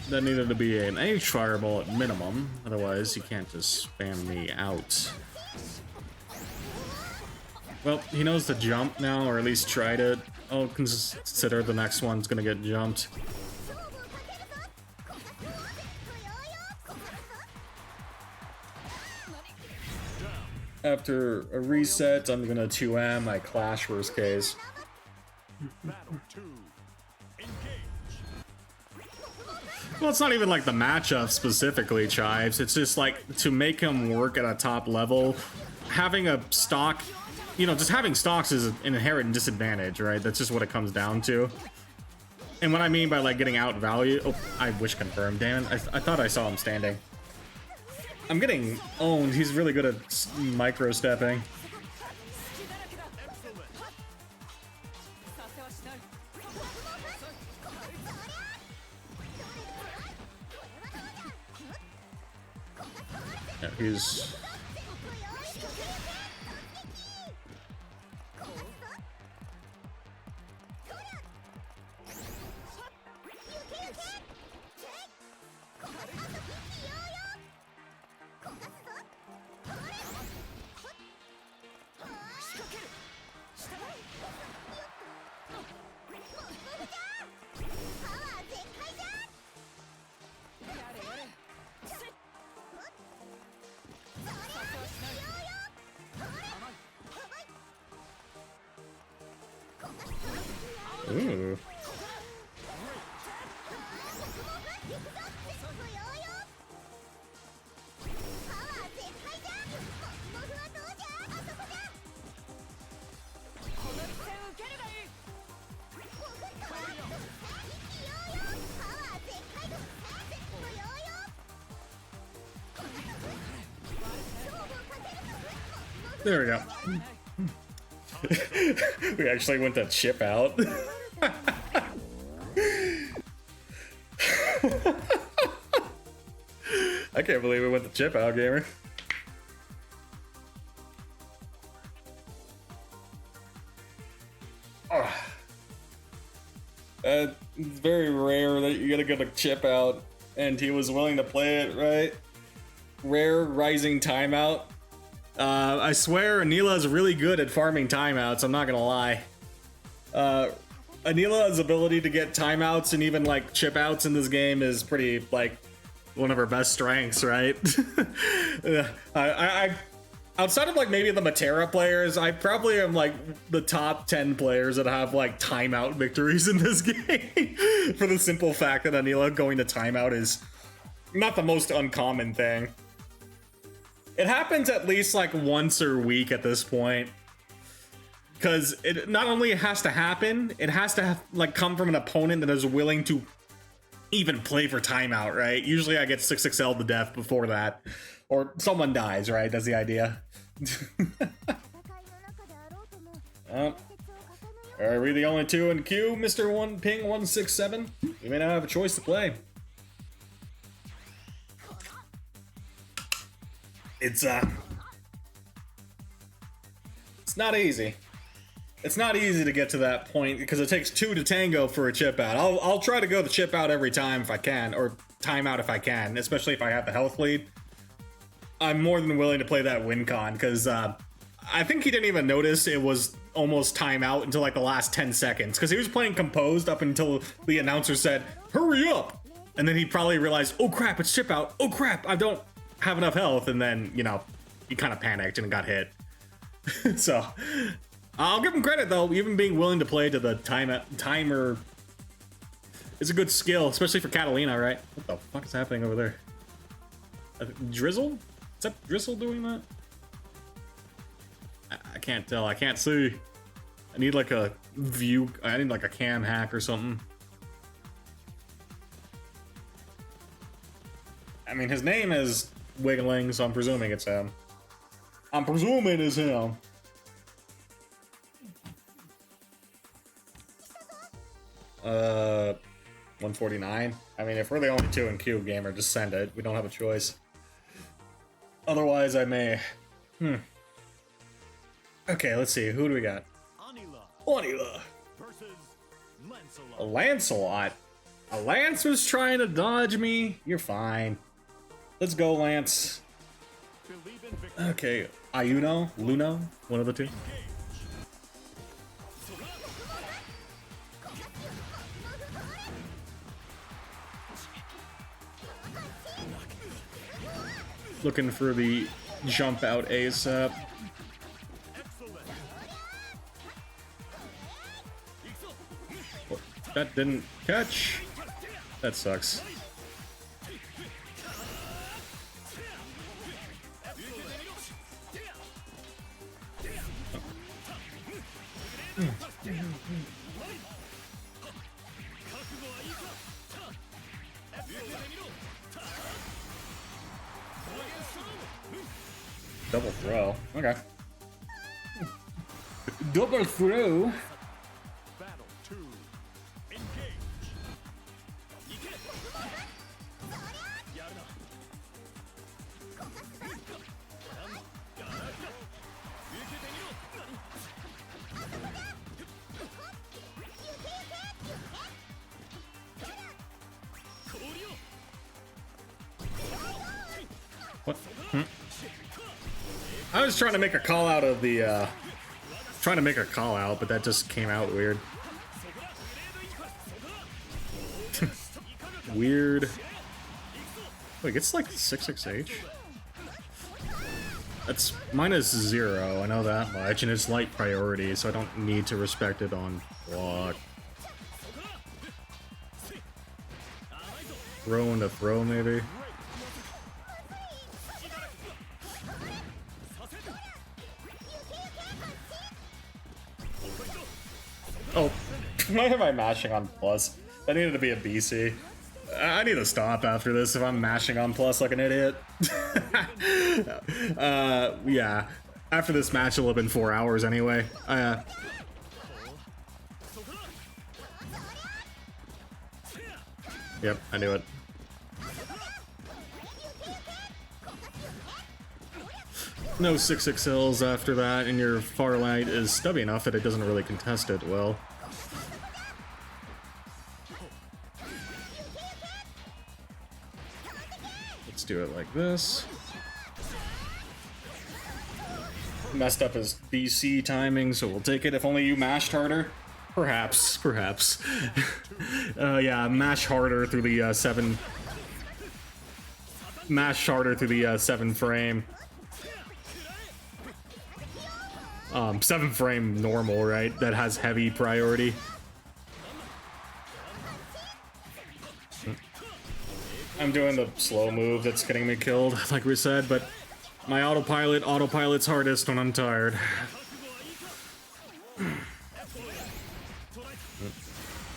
That needed to be an H fireball at minimum, otherwise you can't just spam me out. Well, he knows to jump now, or at least tried it. I'll consider the next one's gonna get jumped. After a reset, I'm gonna 2M, I clash worst case. Battle 2. Engage. Well, it's not even like the matchup specifically, Chives. It's just like to make him work at a top level, having a stock, you know, just having stocks is an inherent disadvantage, right? That's just what it comes down to. And what I mean by like getting out value, oh, I wish confirmed, damn it. I thought I saw him standing. I'm getting owned. He's really good at micro stepping. Yeah, he's... Ooh. There we go. We actually went to chip out. I can't believe we went to chip out, gamer. It's very rare that you gotta go to chip out, and he was willing to play it, right? Rare rising timeout. I swear Anila is really good at farming timeouts, I'm not gonna lie. Anila's ability to get timeouts and even like chip outs in this game is pretty like one of her best strengths, right? I outside of like maybe the Matera players, I probably am like the top 10 players that have like timeout victories in this game. For the simple fact that Anila going to timeout is not the most uncommon thing. It happens at least like once a week at this point. Because it not only has to happen, it has to have, like come from an opponent that is willing to even play for timeout, right? Usually I get 6XL to death before that. Or someone dies, right? That's the idea. Are we the only two in queue, Mr. Ping 167? You may not have a choice to play. It's not easy. It's not easy to get to that point because it takes two to tango for a chip out. I'll try to go the chip out every time if I can, or time out if I can, especially if I have the health lead. I'm more than willing to play that win con because I think he didn't even notice it was almost timeout until like the last 10 seconds because he was playing composed up until the announcer said, "Hurry up!" And then he probably realized, "Oh crap, it's chip out. Oh crap, I don't have enough health," and then, you know, he kind of panicked and got hit. So I'll give him credit though, even being willing to play to the timer is a good skill, especially for Catalina, right? What the fuck is happening over there? Drizzle? Is that Drizzle doing that? I can't tell, I can't see. I need like a view, I need like a cam hack or something. I mean, his name is wiggling, so I'm presuming it's him. I'm presuming it's him. Uh, 149. I mean, if we're the only two in queue, gamer, just send it. We don't have a choice. Otherwise, I may. Okay, let's see. Who do we got? Anila versus a Lancelot. Lancelot. A Lance was trying to dodge me. You're fine. Let's go, Lance. Believe in victory. Okay, Ayuno, Luno, one of the two. Looking for the jump out ASAP. Excellent. Oh, that didn't catch. That sucks. Double throw. Okay. Double throw. Battle 2. Engage. What? I was trying to make a call out of the, trying to make a call out, but that just came out weird. Weird. Wait, it's like 66H? That's minus 0, I know that much, and it's light priority, so I don't need to respect it on block. Throw into throw, maybe? Oh, why am I mashing on plus? That needed to be a BC. I need to stop after this if I'm mashing on plus like an idiot. Yeah. After this match, it'll have been 4 hours anyway. Yep, I knew it. No 6XLs after that, and your far light is stubby enough that it doesn't really contest it well. Let's do it like this. Messed up his BC timing, so we'll take it. If only you mashed harder. Perhaps, perhaps. Yeah, mash harder through the 7. Mash harder through the 7 frame. 7 frame normal, right? That has heavy priority. I'm doing the slow move that's getting me killed, like we said, but my autopilot's hardest when I'm tired.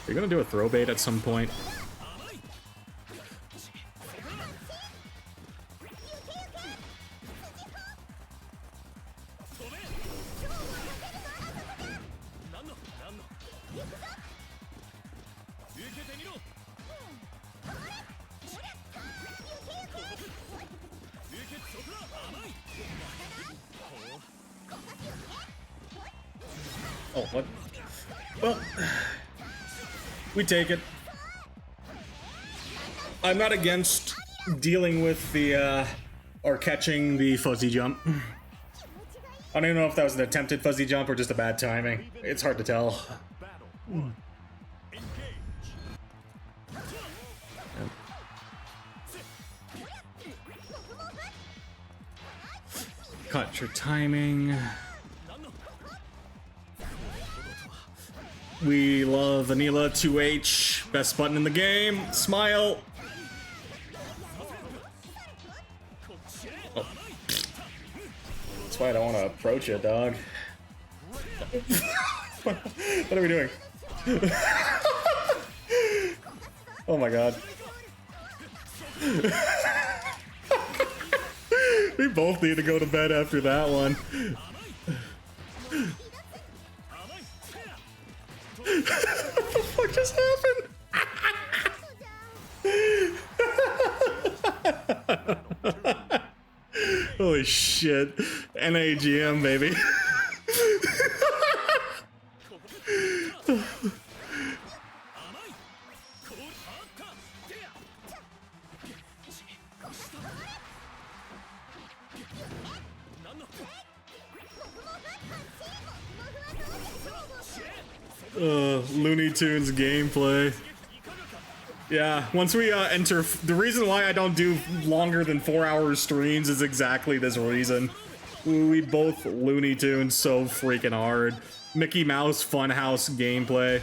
You're gonna do a throw bait at some point. Oh, what? Well, we take it. I'm not against dealing with the, or catching the fuzzy jump. I don't even know if that was an attempted fuzzy jump or just a bad timing. It's hard to tell. Battle 1. Engage. Cut your timing. We love Anila 2H. Best button in the game. Smile. Oh. That's why I don't want to approach it, dog. What are we doing? Oh my god. We both need to go to bed after that one. What the fuck just happened? Holy shit. NAGM, baby. Looney Tunes gameplay. Yeah, once we enter, the reason why I don't do longer than 4-hour streams is exactly this reason. We both Looney Tunes so freaking hard. Mickey Mouse Funhouse gameplay.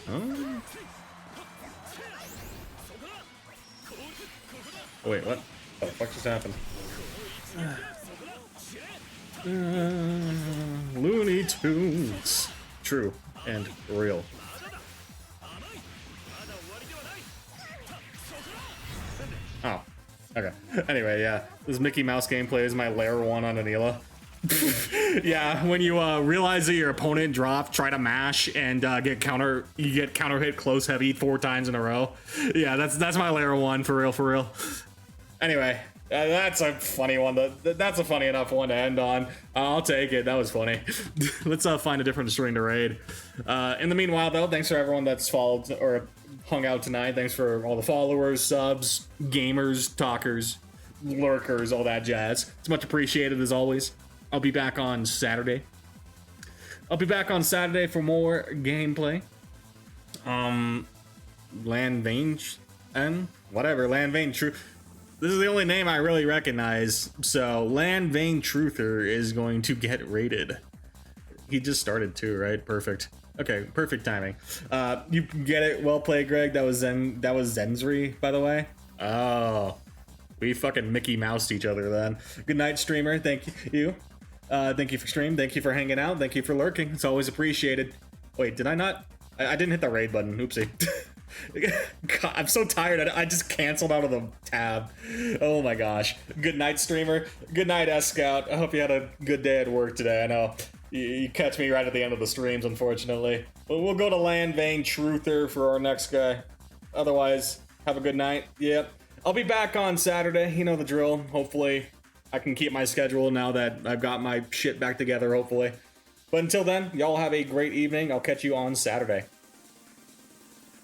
Oh. Oh, wait, what? What the fuck just happened? Looney Tunes. True and real. Oh, okay. Anyway, yeah, this Mickey Mouse gameplay is my layer 1 on Anila. Yeah, when you realize that your opponent dropped, try to mash and you get counter hit close heavy 4 times in a row. Yeah, that's my layer 1 for real. Anyway, that's a funny one. That's a funny enough one to end on. I'll take it. That was funny. Let's find a different string to raid. In the meanwhile, though, thanks for everyone that's followed or hung out tonight. Thanks for all the followers, subs, gamers, talkers, lurkers, all that jazz. It's much appreciated as always. I'll be back on Saturday. For more gameplay. Landvane and whatever. Landvane True. This is the only name I really recognize. So Landvane Truther is going to get raided. He just started too, right? Perfect. Okay, perfect timing. You get it. Well played, Greg. That was Zenzri, by the way. Oh, we fucking Mickey Moused each other then. Good night, streamer. Thank you. Thank you for stream. Thank you for hanging out. Thank you for lurking. It's always appreciated. Wait, did I not? I didn't hit the raid button. Oopsie. God, I'm so tired. I just canceled out of the tab. Oh my gosh. Good night, streamer. Good night, S-Scout. I hope you had a good day at work today. I know you catch me right at the end of the streams, unfortunately. But we'll go to Landvane Truther for our next guy. Otherwise, have a good night. Yep. I'll be back on Saturday. You know the drill. Hopefully, I can keep my schedule now that I've got my shit back together, hopefully. But until then, y'all have a great evening. I'll catch you on Saturday.